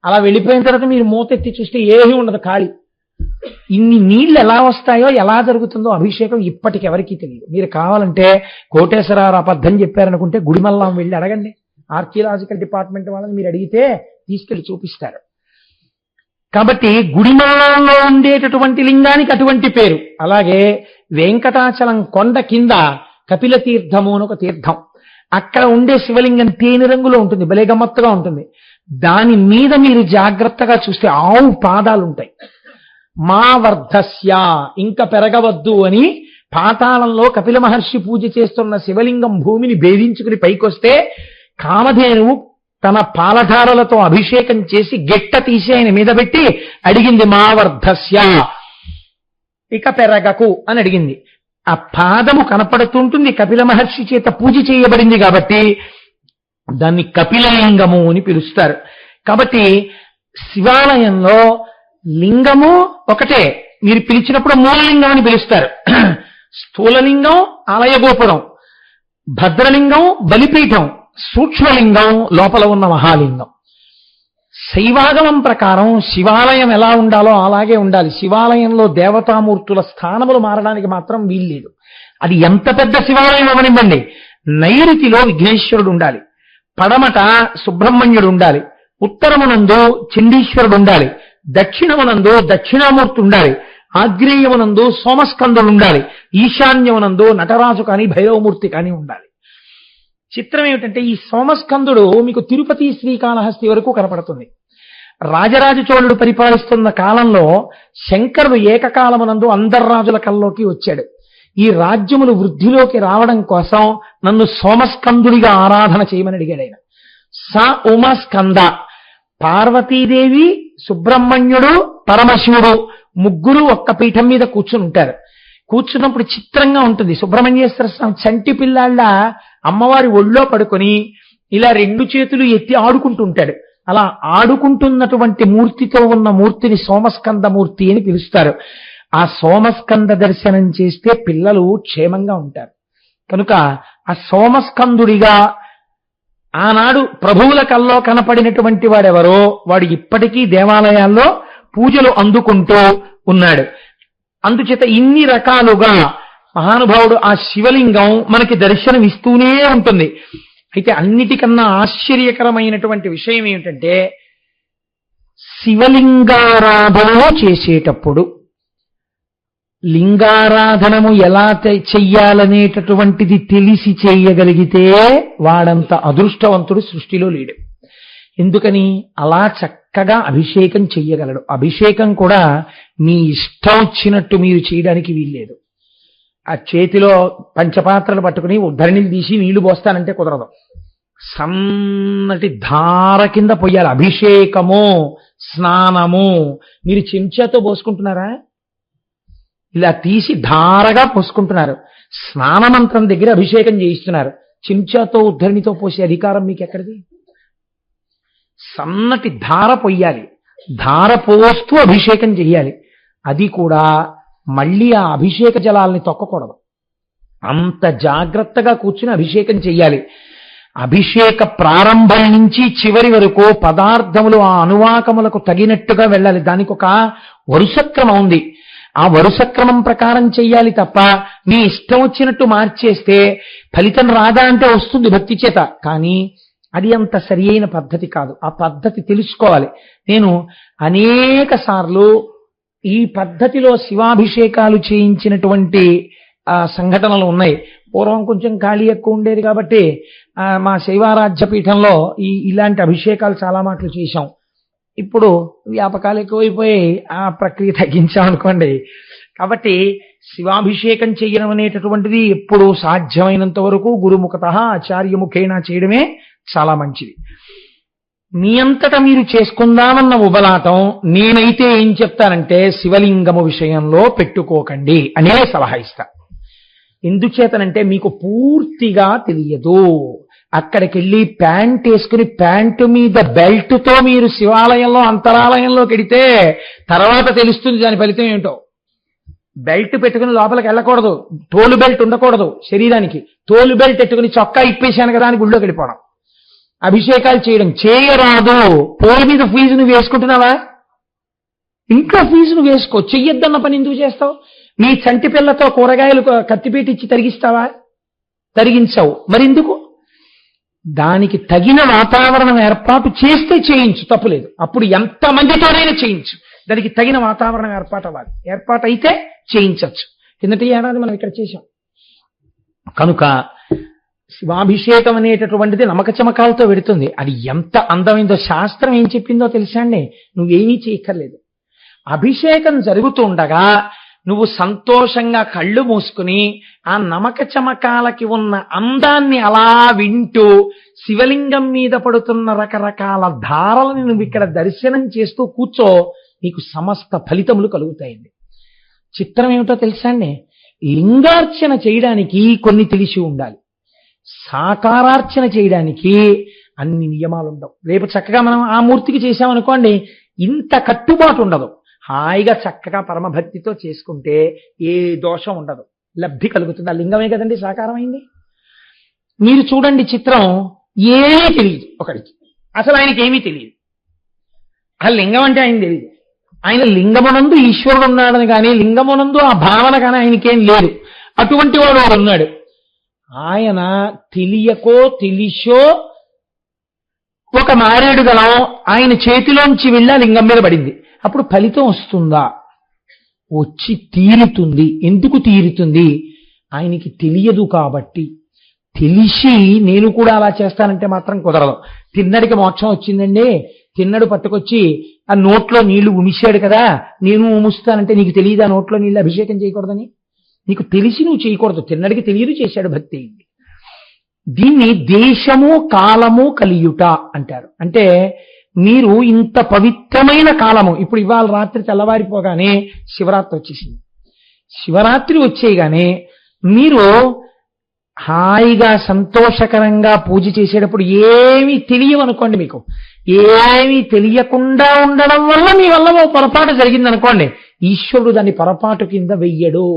అలా వెళ్ళిపోయిన తర్వాత మీరు మూతెత్తి చూస్తే ఏమీ ఉండదు, ఖాళీ. ఇన్ని నీళ్లు ఎలా వస్తాయో, ఎలా జరుగుతుందో అభిషేకం ఇప్పటికి ఎవరికీ తెలియదు. మీరు కావాలంటే కోటేశ్వరరావు అబద్ధం చెప్పారనుకుంటే గుడిమల్లాం వెళ్ళి అడగండి. ఆర్కియలాజికల్ డిపార్ట్మెంట్ వాళ్ళని మీరు అడిగితే తీసుకెళ్లి చూపిస్తారు. కాబట్టి గుడిమల్లాంలో ఉండేటటువంటి లింగానికి అటువంటి పేరు. అలాగే వెంకటాచలం కొండ కింద కపిల తీర్థము అని ఒక తీర్థం. అక్కడ ఉండే శివలింగం తేనె రంగులో ఉంటుంది, భలే గమ్మత్తుగా ఉంటుంది. దాని మీద మీరు జాగ్రత్తగా చూస్తే ఆవు పాదాలు ఉంటాయి. మా వర్ధస్య, ఇంకా పెరగవద్దు అని పాతాళంలో కపిల మహర్షి పూజ చేస్తున్న శివలింగం భూమిని భేదించుకుని పైకొస్తే కామధేనువు తన పాలధారలతో అభిషేకం చేసి గెట్ట తీసి ఆయన మీద పెట్టి అడిగింది, మా వర్ధస్య, ఇక పెరగకు అని అడిగింది. ఆ పాదము కనపడుతుంటుంది, కపిల మహర్షి చేత పూజ చేయబడింది కాబట్టి దాన్ని కపిలలింగము అని పిలుస్తారు. కాబట్టి శివాలయంలో లింగము ఒకటే, మీరు పిలిచినప్పుడు మూలలింగం అని పిలుస్తారు. స్థూలలింగం ఆలయ గోపురం, భద్రలింగం బలిపీఠం, సూక్ష్మలింగం లోపల ఉన్న మహాలింగం. శైవాగమం ప్రకారం శివాలయం ఎలా ఉండాలో అలాగే ఉండాలి. శివాలయంలో దేవతామూర్తుల స్థానములు మారడానికి మాత్రం వీల్లేదు. అది ఎంత పెద్ద శివాలయం అవనివ్వండి. నైరుతిలో విఘ్నేశ్వరుడు ఉండాలి, పడమట సుబ్రహ్మణ్యుడు ఉండాలి, ఉత్తరమునందు చండీశ్వరుడు ఉండాలి, దక్షిణమునందు దక్షిణామూర్తి ఉండాలి, ఆగ్నేయమునందు సోమస్కందుడు ఉండాలి, ఈశాన్యమునందు నటరాజు కానీ భైరవమూర్తి కానీ ఉండాలి. చిత్రం ఏమిటంటే ఈ సోమస్కందుడు మీకు తిరుపతి శ్రీకాళహస్తి వరకు కనపడుతుంది. రాజరాజ చోళుడు పరిపాలిస్తున్న కాలంలో శంకరుడు ఏకకాలమునందు అందర్రాజుల కల్లోకి వచ్చాడు. ఈ రాజ్యములు వృద్ధిలోకి రావడం కోసం నన్ను సోమస్కందుడిగా ఆరాధన చేయమని అడిగాడు ఆయన. స ఉమస్కంద, పార్వతీదేవి, సుబ్రహ్మణ్యుడు, పరమశివుడు ముగ్గురు ఒక్క పీఠం మీద కూర్చుని ఉంటారు. కూర్చున్నప్పుడు చిత్రంగా ఉంటుంది. సుబ్రహ్మణ్యేశ్వర స్వామి చంటి పిల్లాళ్ళ అమ్మవారి ఒళ్ళో పడుకొని ఇలా రెండు చేతులు ఎత్తి ఆడుకుంటూ ఉంటాడు. అలా ఆడుకుంటున్నటువంటి మూర్తితో ఉన్న మూర్తిని సోమస్కంద మూర్తి అని పిలుస్తారు. ఆ సోమస్కంద దర్శనం చేస్తే పిల్లలు క్షేమంగా ఉంటారు. కనుక ఆ సోమస్కందుడిగా ఆనాడు ప్రభువుల కల్లో కనపడినటువంటి వాడెవరో వాడు ఇప్పటికీ దేవాలయాల్లో పూజలు అందుకుంటూ ఉన్నాడు. అందుచేత ఇన్ని రకాలుగా మహానుభావుడు ఆ శివలింగం మనకి దర్శనం ఇస్తూనే ఉంటుంది. అయితే అన్నిటికన్నా ఆశ్చర్యకరమైనటువంటి విషయం ఏమిటంటే శివలింగారాధన చేసేటప్పుడు లింగారాధనము ఎలా చెయ్యాలనేటటువంటిది తెలిసి చేయగలిగితే వాడంత అదృష్టవంతుడు సృష్టిలో లేడు. ఎందుకని? అలా చక్కగా అభిషేకం చెయ్యగలడు. అభిషేకం కూడా మీ ఇష్టం వచ్చినట్టు మీరు చేయడానికి వీల్లేదు. ఆ చేతిలో పంచపాత్రలు పట్టుకుని ఉద్ధరణిలు తీసి నీళ్లు పోస్తానంటే కుదరదు. సన్నటి ధార కింద పొయ్యాలి. అభిషేకము, స్నానము మీరు చెంచాతో పోసుకుంటున్నారా? ఇలా తీసి ధారగా పోసుకుంటున్నారు. స్నానమంత్రం దగ్గర అభిషేకం చేయిస్తున్నారు. చెంచాతో ఉద్ధరణితో పోసే అధికారం మీకు ఎక్కడిది? సన్నటి ధార పొయ్యాలి. ధార పోస్తూ అభిషేకం చెయ్యాలి. అది కూడా మళ్ళీ ఆ అభిషేక జలాల్ని తొక్కకూడదు. అంత జాగ్రత్తగా కూర్చుని అభిషేకం చెయ్యాలి. అభిషేక ప్రారంభం నుంచి చివరి వరకు పదార్థములు ఆ అనువాకములకు తగినట్టుగా వెళ్ళాలి. దానికి ఒక వరుసక్రమం ఉంది. ఆ వరుసక్రమం ప్రకారం చెయ్యాలి తప్ప మీ ఇష్టం వచ్చినట్టు మార్చేస్తే ఫలితం రాదా అంటే వస్తుంది భక్తి చేత, కానీ అది అంత సరి అయిన పద్ధతి కాదు. ఆ పద్ధతి తెలుసుకోవాలి. నేను అనేక సార్లు ఈ పద్ధతిలో శివాభిషేకాలు చేయించినటువంటి సంఘటనలు ఉన్నాయి. పూర్వం కొంచెం ఖాళీ ఎక్కువ ఉండేది కాబట్టి మా శైవారాధ్య పీఠంలో ఇలాంటి అభిషేకాలు చాలా మాటలు చేశాం. ఇప్పుడు వ్యాపకాలు ఎక్కువైపోయి ఆ ప్రక్రియ తగ్గించామనుకోండి. కాబట్టి శివాభిషేకం చేయడం అనేటటువంటిది ఎప్పుడు సాధ్యమైనంత వరకు గురుముఖత ఆచార్యముఖేనా చేయడమే చాలా మంచిది. మీ అంతటా మీరు చేసుకుందామన్న ఉబలాటం నేనైతే ఏం చెప్తానంటే శివలింగము విషయంలో పెట్టుకోకండి అనే సలహా ఇస్తా. ఎందుచేతనంటే మీకు పూర్తిగా తెలియదు. అక్కడికి వెళ్ళి ప్యాంట్ వేసుకుని ప్యాంటు మీద బెల్ట్తో మీరు శివాలయంలో అంతరాలయంలోకి వెడితే తర్వాత తెలుస్తుంది దాని ఫలితం ఏంటో. బెల్ట్ పెట్టుకుని లోపలికి వెళ్ళకూడదు. తోలు బెల్ట్ ఉండకూడదు శరీరానికి. తోలు బెల్ట్ పెట్టుకుని చొక్కా ఇప్పేశాను కదా అని గుళ్ళోకి వెళ్ళిపోవడం, అభిషేకాలు చేయడం చేయరాదు. పోల మీద ఫీజు నువ్వు వేసుకుంటున్నావా? ఇంకా ఫీజు నువ్వు వేసుకో. చెయ్యొద్దన్న పని ఎందుకు చేస్తావు? నీ చంటి పిల్లతో కూరగాయలు కత్తిపీట ఇచ్చి తరిగిస్తావా? తరిగించవు. మరి ఎందుకు? దానికి తగిన వాతావరణం ఏర్పాటు చేస్తే చేయించు, తప్పులేదు. అప్పుడు ఎంతమందితోనైనా చేయించు. దానికి తగిన వాతావరణం ఏర్పాటు అవ్వాలి. ఏర్పాటు అయితే చేయించవచ్చు. కిందటి ఏడాది మనం ఇక్కడ చేశాం. కనుక శివాభిషేకం అనేటటువంటిది నమక చమకాలతో పెడుతుంది. అది ఎంత అందమైందో శాస్త్రం ఏం చెప్పిందో తెలుసా అండి? నువ్వేమీ చేయక్కర్లేదు. అభిషేకం జరుగుతూ ఉండగా నువ్వు సంతోషంగా కళ్ళు మూసుకుని ఆ నమక చమకాలకి ఉన్న అందాన్ని అలా వింటూ శివలింగం మీద పడుతున్న రకరకాల ధారలను నువ్వు ఇక్కడ దర్శనం చేస్తూ కూర్చో, నీకు సమస్త ఫలితములు కలుగుతాయండి. చిత్రం ఏమిటో తెలుసా అండి? లింగార్చన చేయడానికి కొన్ని తెలిసి ఉండాలి, సాకారార్చన చేయడానికి అన్ని నియమాలు ఉండవు. రేపు చక్కగా మనం ఆ మూర్తికి చేశామనుకోండి, ఇంత కట్టుబాటు ఉండదు. హాయిగా చక్కగా పరమభక్తితో చేసుకుంటే ఏ దోషం ఉండదు, లబ్ధి కలుగుతుంది. ఆ లింగమే కదండి సాకారమైంది. మీరు చూడండి చిత్రం, ఏమీ తెలియదు ఒకడికి, అసలు ఆయనకి ఏమీ తెలియదు. ఆ లింగం అంటే ఆయన తెలియదు. ఆయన లింగమునందు ఈశ్వరుడు ఉన్నాడని కానీ లింగమునందు ఆ భావన కానీ ఆయనకేం లేదు. అటువంటి వాడు ఉన్నాడు. ఆయన తెలియకో తెలిసో ఒక మారేడు దళం ఆయన చేతిలోంచి వెళ్ళి లింగం మీద పడింది. అప్పుడు ఫలితం వస్తుందా? వచ్చి తీరుతుంది. ఎందుకు తీరుతుంది? ఆయనకి తెలియదు కాబట్టి. తెలిసి నేను కూడా అలా చేస్తానంటే మాత్రం కుదరదు. తిన్నడికి మోక్షం వచ్చిందండి, తిన్నడు పట్టుకొచ్చి ఆ నోట్లో నీళ్లు ఉమిశాడు కదా, నేను ఉముస్తానంటే నీకు తెలియదు ఆ నోట్లో నీళ్ళు అభిషేకం చేయకూడదని? నీకు తెలిసి నువ్వు చేయకూడదు. తిన్నడికి తెలియదు, చేశాడు భక్తి. దీన్ని దేశము కాలము కలియుట అంటారు. అంటే మీరు ఇంత పవిత్రమైన కాలము, ఇప్పుడు ఇవాళ రాత్రి తెల్లవారిపోగానే శివరాత్రి వచ్చేసింది. శివరాత్రి వచ్చేయగానే మీరు హాయిగా సంతోషకరంగా పూజ చేసేటప్పుడు ఏమీ తెలియవనుకోండి, మీకు ఏమీ తెలియకుండా ఉండడం వల్ల మీ వల్ల ఓ పొరపాటు జరిగిందనుకోండి, ఈశ్వరుడు దాన్ని పొరపాటు కింద వెయ్యడు.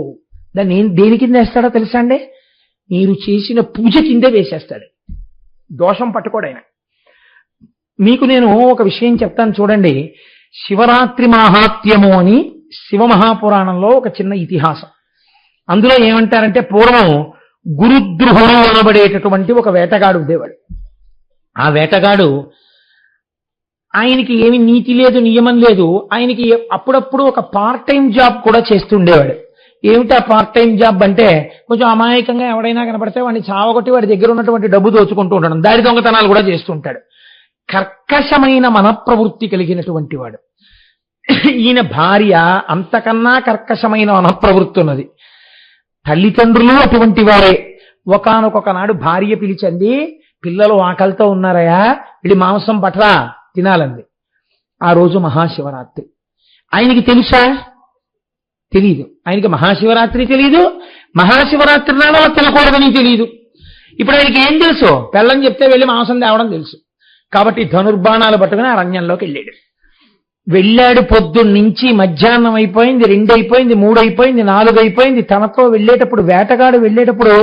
దాన్ని దేని కింద వేస్తాడో తెలుసా అండి? మీరు చేసిన పూజ కిందే వేసేస్తాడు. దోషం పట్టుకోడైన. మీకు నేను ఒక విషయం చెప్తాను చూడండి. శివరాత్రి మాహాత్మ్యము అని శివమహాపురాణంలో ఒక చిన్న ఇతిహాసం. అందులో ఏమంటారంటే, పూర్వం గురుద్రుహుడు అనబడేటటువంటి ఒక వేటగాడు ఉండేవాడు. ఆ వేటగాడు, ఆయనకి ఏమి నీతి లేదు, నియమం లేదు. ఆయనకి అప్పుడప్పుడు ఒక పార్ట్ టైం జాబ్ కూడా చేస్తుండేవాడు. ఏమిటి ఆ పార్ట్ టైం జాబ్ అంటే, కొంచెం అమాయకంగా ఎవడైనా కనపడితే వాడిని చావగొట్టి వాడి దగ్గర ఉన్నటువంటి డబ్బు దోచుకుంటూ ఉండడం, దారి దొంగతనాలు కూడా చేస్తుంటాడు. కర్కశమైన మనప్రవృత్తి కలిగినటువంటి వాడు. ఈయన భార్య అంతకన్నా కర్కశమైన మనప్రవృత్తి ఉన్నది. తల్లిదండ్రులు అటువంటి వారే. ఒకానొక నాడు భార్య పిలిచింది, పిల్లలు ఆకలితో ఉన్నారయా, వీడి మాంసం పట్రా తినాలంది. ఆ రోజు మహాశివరాత్రి. ఆయనకి తెలుసా? తెలీదు. ఆయనకి మహాశివరాత్రి తెలీదు, మహాశివరాత్రి నాడు తినకూడదని తెలీదు. ఇప్పుడు ఆయనకి ఏం తెలుసు? పిల్లని చెప్తే వెళ్ళి మాంసం తేవడం తెలుసు. కాబట్టి ధనుర్బాణాలు పట్టుకుని అరణ్యంలోకి వెళ్ళాడు. పొద్దున్నుంచి మధ్యాహ్నం అయిపోయింది, 2 అయిపోయింది, 3 అయిపోయింది, 4 అయిపోయింది. తనతో వెళ్ళేటప్పుడు, వేటగాడు వెళ్ళేటప్పుడు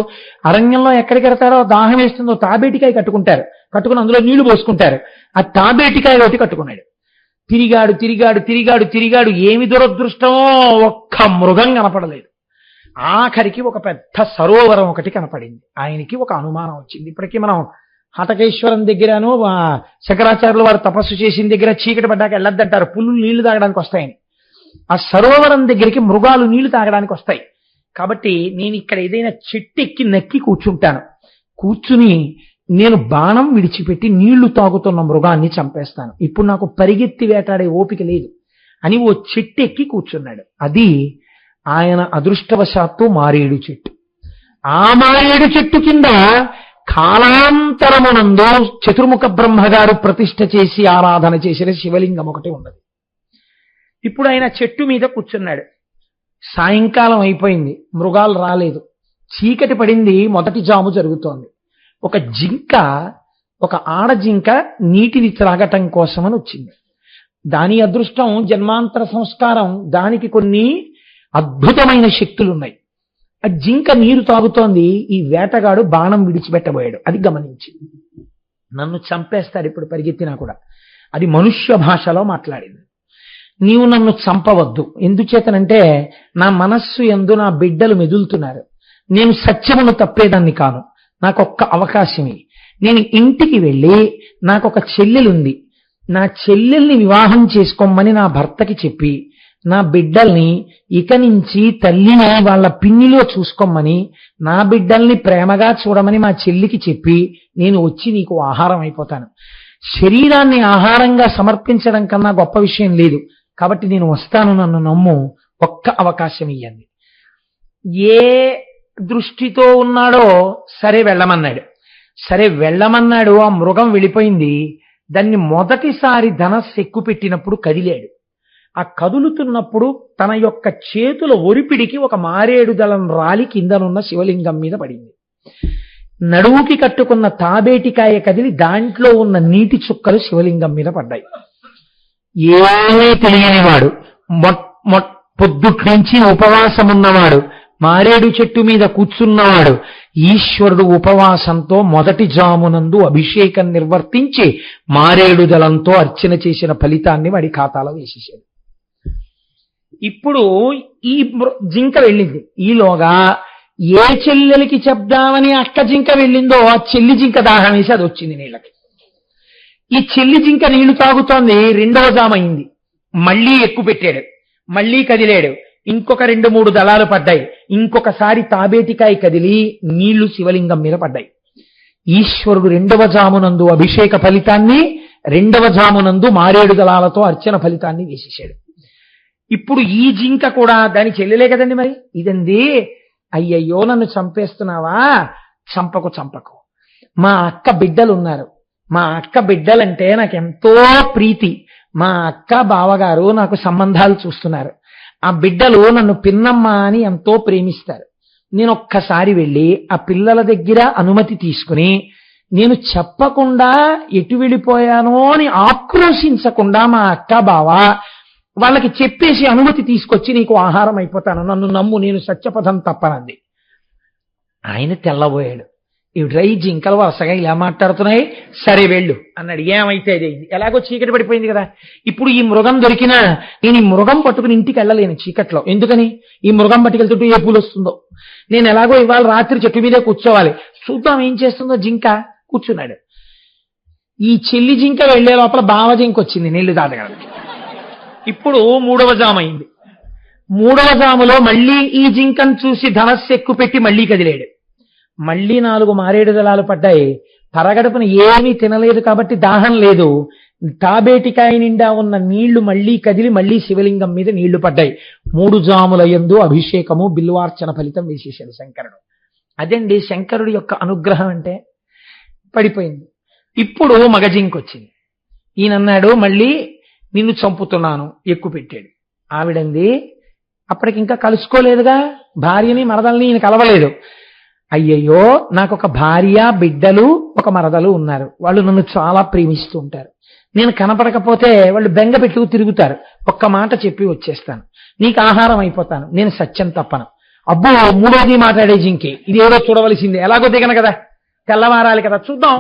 అరణ్యంలో ఎక్కడికి వెళ్తారో, దాహం వేస్తుందో తాబేటికాయ కట్టుకుంటారు, కట్టుకుని అందులో నీళ్లు పోసుకుంటారు. ఆ తాబేటికాయ ఒకటి కట్టుకున్నాడు. తిరిగాడు తిరిగాడు తిరిగాడు తిరిగాడు. ఏమి దురదృష్టమో, ఒక్క మృగం కనపడలేదు. ఆఖరికి ఒక పెద్ద సరోవరం ఒకటి కనపడింది. ఆయనకి ఒక అనుమానం వచ్చింది. ఇప్పటికీ మనం హటకేశ్వరం దగ్గరను శంకరాచార్యులు వారు తపస్సు చేసిన దగ్గర చీకటి పడ్డాక వెళ్ళొద్దంటారు, పులులు నీళ్లు తాగడానికి వస్తాయని. ఆ సరోవరం దగ్గరికి మృగాలు నీళ్లు తాగడానికి వస్తాయి. కాబట్టి నేను ఇక్కడ ఏదైనా చెట్టు ఎక్కి నక్కి కూర్చుంటాను. కూర్చుని నేను బాణం విడిచిపెట్టి నీళ్లు తాగుతున్న మృగాన్ని చంపేస్తాను. ఇప్పుడు నాకు పరిగెత్తి వేటాడే ఓపిక లేదు అని ఓ చెట్టు ఎక్కి కూర్చున్నాడు. అది ఆయన అదృష్టవశాత్తు మారేడు చెట్టు. ఆ మారేడు చెట్టు కింద కాలాంతరమునందు చతుర్ముఖ బ్రహ్మగారు ప్రతిష్ఠ చేసి ఆరాధన చేసిన శివలింగం ఒకటి ఉన్నది. ఇప్పుడు ఆయన చెట్టు మీద కూర్చున్నాడు. సాయంకాలం అయిపోయింది, మృగాలు రాలేదు, చీకటి పడింది, మొదటి జాము జరుగుతోంది. ఒక జింక, ఒక ఆడ జింక నీటిని త్రాగటం కోసమని వచ్చింది. దాని అదృష్టం జన్మాంతర సంస్కారం, దానికి కొన్ని అద్భుతమైన శక్తులున్నాయి. ఆ జింక నీరు తాగుతోంది. ఈ వేటగాడు బాణం విడిచిపెట్టబోయాడు. అది గమనించి, నన్ను చంపేస్తాడు ఇప్పుడు పరిగెత్తినా కూడా. అది మనుష్య భాషలో మాట్లాడింది. నీవు నన్ను చంపవద్దు, ఎందుచేతనంటే నా మనస్సు యందు నా బిడ్డలు మెదులుతున్నారు. నేను సత్యమును తప్పేదాన్ని కాను, నాకొక్క అవకాశమే. నేను ఇంటికి వెళ్ళి, నాకొక చెల్లెలుంది, నా చెల్లెల్ని వివాహం చేసుకోమని నా భర్తకి చెప్పి నా బిడ్డల్ని ఇక నుంచి తల్లిని వాళ్ళ పిన్నిలో చూసుకోమని, నా బిడ్డల్ని ప్రేమగా చూడమని మా చెల్లికి చెప్పి నేను వచ్చి నీకు ఆహారం అయిపోతాను. శరీరాన్ని ఆహారంగా సమర్పించడం కన్నా గొప్ప విషయం లేదు. కాబట్టి నేను వస్తాను, నన్ను నమ్ము, ఒక్క అవకాశం ఇయ్యండి. ఏ దృష్టితో ఉన్నాడో సరే వెళ్ళమన్నాడు. సరే వెళ్ళమన్నాడు. ఆ మృగం వెళ్ళిపోయింది. దాన్ని మొదటిసారి ధనస్సు ఎక్కుపెట్టినప్పుడు కదిలాడు. ఆ కదులుతున్నప్పుడు తన యొక్క చేతుల ఒరిపిడికి ఒక మారేడు దళం రాలి కిందనున్న శివలింగం మీద పడింది. నడువుకి కట్టుకున్న తాబేటికాయ కదిలి దాంట్లో ఉన్న నీటి చుక్కలు శివలింగం మీద పడ్డాయి. ఏమీ తెలియనివాడు, పొద్దుట్ నుంచి ఉపవాసమున్నవాడు, మారేడు చెట్టు మీద కూర్చున్నవాడు, ఈశ్వరుడు ఉపవాసంతో మొదటి జామునందు అభిషేకం నిర్వర్తించి మారేడు దళంతో అర్చన చేసిన ఫలితాన్ని వాడి ఖాతాలో వేసేసాడు. ఇప్పుడు ఈ జింక వెళ్ళింది. ఈలోగా ఏ చెల్లెలకి చెప్దామని అక్క జింక వెళ్ళిందో ఆ చెల్లి జింక దాహం వేసి అది వచ్చింది నీళ్ళకి. ఈ చెల్లి జింక నీళ్లు తాగుతోంది. రెండవ జామైంది. మళ్లీ ఎక్కువ పెట్టాడు, మళ్లీ కదిలాడు. ఇంకొక 2-3 దళాలు పడ్డాయి. ఇంకొకసారి తాబేటికాయ కదిలి నీళ్లు శివలింగం మీద పడ్డాయి. ఈశ్వరుడు రెండవ జామునందు అభిషేక ఫలితాన్ని, రెండవ జామునందు మారేడు దళాలతో అర్చన ఫలితాన్ని వేసేశాడు. ఇప్పుడు ఈ జింక కూడా దాని చెల్లెలే కదండి మరి. ఇదండి, అయ్యయ్యో నన్ను చంపేస్తున్నావా, చంపకు చంపకు, మా అక్క బిడ్డలు ఉన్నారు, మా అక్క బిడ్డలంటే నాకెంతో ప్రీతి, మా అక్క బావగారు నాకు సంబంధాలు చూస్తున్నారు, ఆ బిడ్డలు నన్ను పిన్నమ్మ అని ఎంతో ప్రేమిస్తారు. నేను ఒక్కసారి వెళ్ళి ఆ పిల్లల దగ్గర అనుమతి తీసుకుని నేను చెప్పకుండా ఎటు వెళ్ళిపోయానో అని ఆక్రోశించకుండా మా అక్క బావ వాళ్ళకి చెప్పేసి అనుమతి తీసుకొచ్చి నీకు ఆహారం అయిపోతాను, నన్ను నమ్ము, నేను సత్యపథం తప్పనంది. ఆయన తెల్లబోయాడు. ఇవిడ్రై జింకలు వరుసగా ఇలా మాట్లాడుతున్నాయి, సరే వెళ్ళు అన్నాడు. ఏమైతే అయింది, ఎలాగో చీకటి పడిపోయింది కదా. ఇప్పుడు ఈ మృగం దొరికినా నేను ఈ మృగం పట్టుకుని ఇంటికి వెళ్ళలేను చీకట్లో. ఎందుకని, ఈ మృగం పట్టుకెళ్తుంటూ ఏ పూలు వస్తుందో. నేను ఎలాగో ఇవాళ రాత్రి చెట్టు మీదే కూర్చోవాలి, చూద్దాం ఏం చేస్తుందో జింక. కూర్చున్నాడు. ఈ చెల్లి జింక వెళ్లే లోపల బావ జింక వచ్చింది నీళ్లు తాగడానికి. ఇప్పుడు 3వ జామైంది. 3వ జాములో మళ్లీ ఈ జింకను చూసి ధనస్సు ఎక్కువ పెట్టి మళ్లీ కదిలాడు. మళ్లీ 4 మారేడు దళాలు పడ్డాయి. పరగడుపున ఏమీ తినలేదు కాబట్టి దాహం లేదు. తాబేటికాయ నిండా ఉన్న నీళ్లు మళ్లీ కదిలి మళ్లీ శివలింగం మీద నీళ్లు పడ్డాయి. 3 జాముల యందు అభిషేకము బిల్వార్చన ఫలితం వేసేశాడు శంకరుడు. అదండి శంకరుడి యొక్క అనుగ్రహం అంటే. పడిపోయింది. ఇప్పుడు మగజింకొచ్చింది. ఈయనన్నాడు మళ్ళీ నిన్ను చంపుతున్నాను, ఎక్కువ పెట్టాడు. ఆవిడంది అప్పటికి ఇంకా కలుసుకోలేదుగా, భార్యని మరదల్ని ఈయన కలవలేదు. అయ్యయ్యో, నాకు ఒక భార్య, బిడ్డలు, ఒక మరదలు ఉన్నారు, వాళ్ళు నన్ను చాలా ప్రేమిస్తూ ఉంటారు, నేను కనపడకపోతే వాళ్ళు బెంగ పెట్టుకు తిరుగుతారు, ఒక్క మాట చెప్పి వచ్చేస్తాను, నీకు ఆహారం అయిపోతాను, నేను సత్యం తప్పను. అబ్బో, 3వది మాట్లాడే జింకి, ఇది ఏదో చూడవలసిందే, ఎలాగో దిగను కదా, తెల్లవారాలి కదా, చూద్దాం,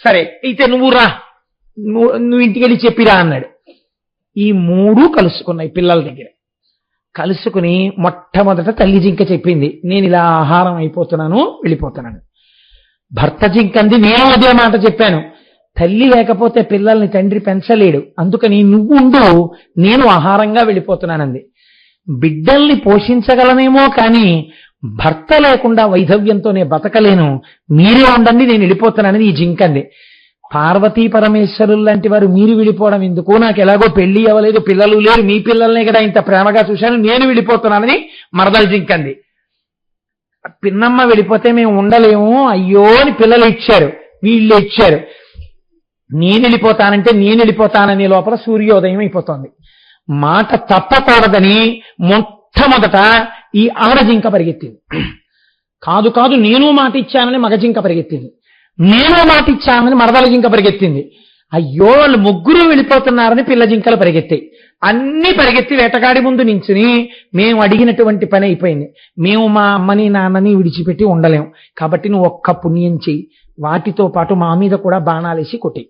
సరే అయితే నువ్వు రా, నువ్వు ఇంటికి వెళ్ళి చెప్పిరా అన్నాడు. ఈ 3 కలుసుకున్నాయి పిల్లల దగ్గర. కలుసుకుని మొట్టమొదట తల్లి జింక చెప్పింది, నేను ఇలా ఆహారం అయిపోతున్నాను, వెళ్ళిపోతున్నాను. భర్త జింకంది, నేను అదే మాట చెప్పాను, తల్లి లేకపోతే పిల్లల్ని తండ్రి పెంచలేడు, అందుకని నువ్వు ఉండు, నేను ఆహారంగా వెళ్ళిపోతున్నానంది. బిడ్డల్ని పోషించగలనేమో కానీ భర్త లేకుండా వైధవ్యంతోనే బతకలేను, మీరే ఉండండి, నేను వెళ్ళిపోతున్నానని ఈ జింకంది. పార్వతీ పరమేశ్వరులు లాంటి వారు మీరు వెళ్ళిపోవడం ఎందుకు, నాకు ఎలాగో పెళ్లి అవ్వలేదు, పిల్లలు లేరు, మీ పిల్లల్నే కదా ఇంత ప్రేమగా చూశాను, నేను వెళ్ళిపోతున్నానని మరదల జింకంది. పిన్నమ్మ వెళ్ళిపోతే మేము ఉండలేము, అయ్యో అని పిల్లలు ఇచ్చారు, వీళ్ళు ఇచ్చారు. నేను వెళ్ళిపోతానంటే నేను వెళ్ళిపోతాననే లోపల సూర్యోదయం అయిపోతుంది. మాట తప్పకూడదని మొట్టమొదట ఈ ఆడజింక పరిగెత్తింది. కాదు కాదు, నేను మాట ఇచ్చానని మగజింక పరిగెత్తింది. నేను మాట ఇచ్చానని మరదల జింక పరిగెత్తింది. అయ్యో, వాళ్ళు 3 వెళ్ళిపోతున్నారని పిల్ల జింకలు పరిగెత్తాయి. అన్ని పరిగెత్తి వేటగాడి ముందు నించుని, మేము అడిగినటువంటి పని అయిపోయింది, మేము మా అమ్మని నాన్నని విడిచిపెట్టి ఉండలేం, కాబట్టి నువ్వు ఒక్క పుణ్యం చెయ్యి, వాటితో పాటు మా మీద కూడా బాణాలేసి కొట్టి,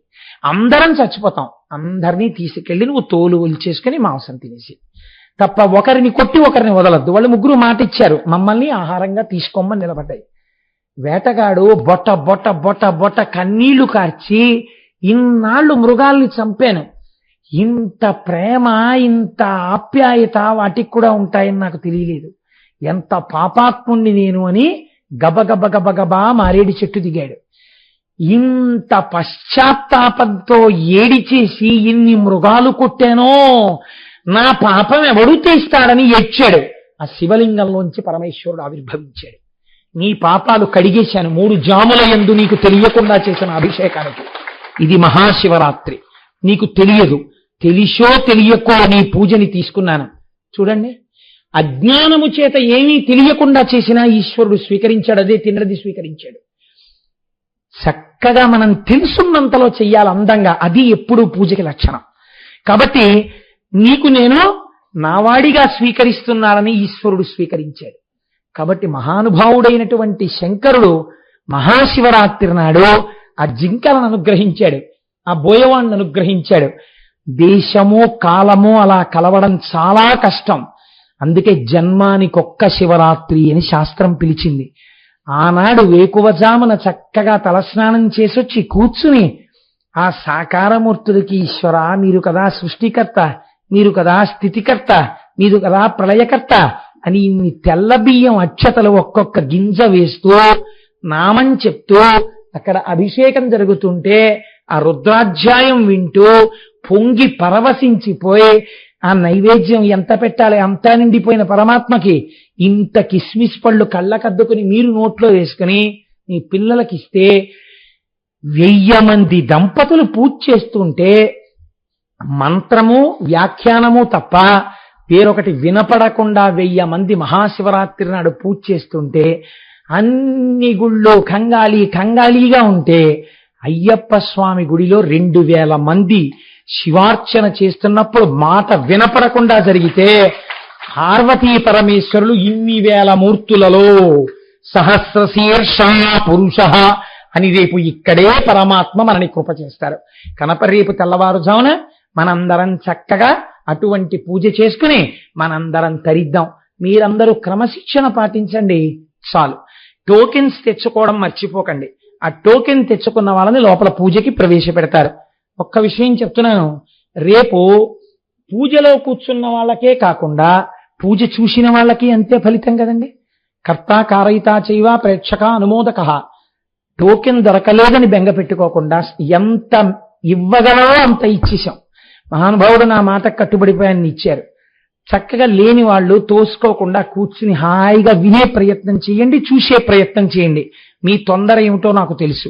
అందరం చచ్చిపోతాం, అందరినీ తీసుకెళ్లి నువ్వు తోలు ఒలిచేసుకుని మాంసం తినేసి, తప్ప ఒకరిని కొట్టి ఒకరిని వదలద్దు. వాళ్ళు 3 మాట ఇచ్చారు, మమ్మల్ని ఆహారంగా తీసుకోమని నిలబడ్డాయి. వేటగాడు బొట్ట బొట్ట బొట్ట బొట్ట కన్నీళ్లు కార్చి, ఇన్నాళ్ళు మృగాల్ని చంపాను, ఇంత ప్రేమ, ఇంత ఆప్యాయత వాటికి కూడా ఉంటాయని నాకు తెలియలేదు. ఎంత పాపాత్ముణ్ణి నేను అని గబగబ గబగబా మారేడు చెట్టు దిగాడు. ఇంత పశ్చాత్తాపంతో ఏడిచేసి ఇన్ని మృగాలు కొట్టానో నా పాపం ఎవడు తీస్తాడని ఏడ్చాడు. ఆ శివలింగంలోంచి పరమేశ్వరుడు ఆవిర్భవించాడు. నీ పాపాలు కడిగేశాను 3 జాముల యందు నీకు తెలియకుండా చేసిన అభిషేకానికి. ఇది మహాశివరాత్రి, నీకు తెలియదు, తెలిసో తెలియకో నీ పూజని తీసుకున్నాను. చూడండి, అజ్ఞానము చేత ఏమీ తెలియకుండా చేసినా ఈశ్వరుడు స్వీకరించాడు. అదే తిన్నది స్వీకరించాడు. చక్కగా మనం తెలుసున్నంతలో చెయ్యాలి అందంగా. అది ఎప్పుడూ పూజకి లక్షణం. కాబట్టి నీకు నేను నావాడిగా స్వీకరిస్తున్నానని ఈశ్వరుడు స్వీకరించాడు. కాబట్టి మహానుభావుడైనటువంటి శంకరుడు మహాశివరాత్రి నాడు ఆ జింకలను అనుగ్రహించాడు, ఆ బోయవాణ్ణి అనుగ్రహించాడు. దేశము కాలము అలా కలవడం చాలా కష్టం. అందుకే జన్మానికొక్క శివరాత్రి అని శాస్త్రం పిలిచింది. ఆనాడు వేకువజామున చక్కగా తలస్నానం చేసొచ్చి కూర్చుని ఆ సాకారమూర్తులకి, ఈశ్వర మీరు కదా సృష్టికర్త, మీరు కదా స్థితికర్త, మీరు కదా ప్రళయకర్త అని ఇన్ని తెల్ల బియ్యం అక్షతలు ఒక్కొక్క గింజ వేస్తూ నామం చెప్తూ అక్కడ అభిషేకం జరుగుతుంటే ఆ రుద్రాధ్యాయం వింటూ పొంగి పరవశించిపోయి ఆ నైవేద్యం ఎంత పెట్టాలి అంతా నిండిపోయిన పరమాత్మకి ఇంత కిస్మిస్ పళ్ళు కళ్ళకద్దుకుని మీరు నోట్లో వేసుకుని మీ పిల్లలకిస్తే 1000 మంది దంపతులు పూజ చేస్తుంటే మంత్రము వ్యాఖ్యానము తప్ప వేరొకటి వినపడకుండా 1000 మంది మహాశివరాత్రి నాడు పూజ చేస్తుంటే అన్ని గుళ్ళో కంగాళీగా ఉంటే అయ్యప్ప స్వామి గుడిలో 2000 మంది శివార్చన చేస్తున్నప్పుడు మాట వినపడకుండా జరిగితే పార్వతీ పరమేశ్వరులు ఇన్ని వేల మూర్తులలో సహస్రశీర్ష పురుష అని రేపు ఇక్కడే పరమాత్మ మనని కృప చేస్తారు. కనుక రేపు తెల్లవారుజామున మనందరం చక్కగా అటువంటి పూజ చేసుకుని మనందరం తరిద్దాం. మీరందరూ క్రమశిక్షణ పాటించండి చాలు. టోకెన్స్ తెచ్చుకోవడం మర్చిపోకండి. ఆ టోకెన్ తెచ్చుకున్న వాళ్ళని లోపల పూజకి ప్రవేశపెడతారు. ఒక్క విషయం చెప్తున్నాను, రేపు పూజలో కూర్చున్న వాళ్ళకే కాకుండా పూజ చూసిన వాళ్ళకి అంతే ఫలితం కదండి. కర్త కారయిత చైవ ప్రేక్షక అనుమోదక. టోకెన్ దొరకలేదని బెంగ పెట్టుకోకుండా ఎంత ఇవ్వగలవో అంత ఇచ్చేశాం. మహానుభావుడు నా మాట కట్టుబడిపోయాన్ని ఇచ్చారు. చక్కగా లేని వాళ్ళు తోసుకోకుండా కూర్చుని హాయిగా వినే ప్రయత్నం చేయండి, చూసే ప్రయత్నం చేయండి. మీ తొందర ఏమిటో నాకు తెలుసు.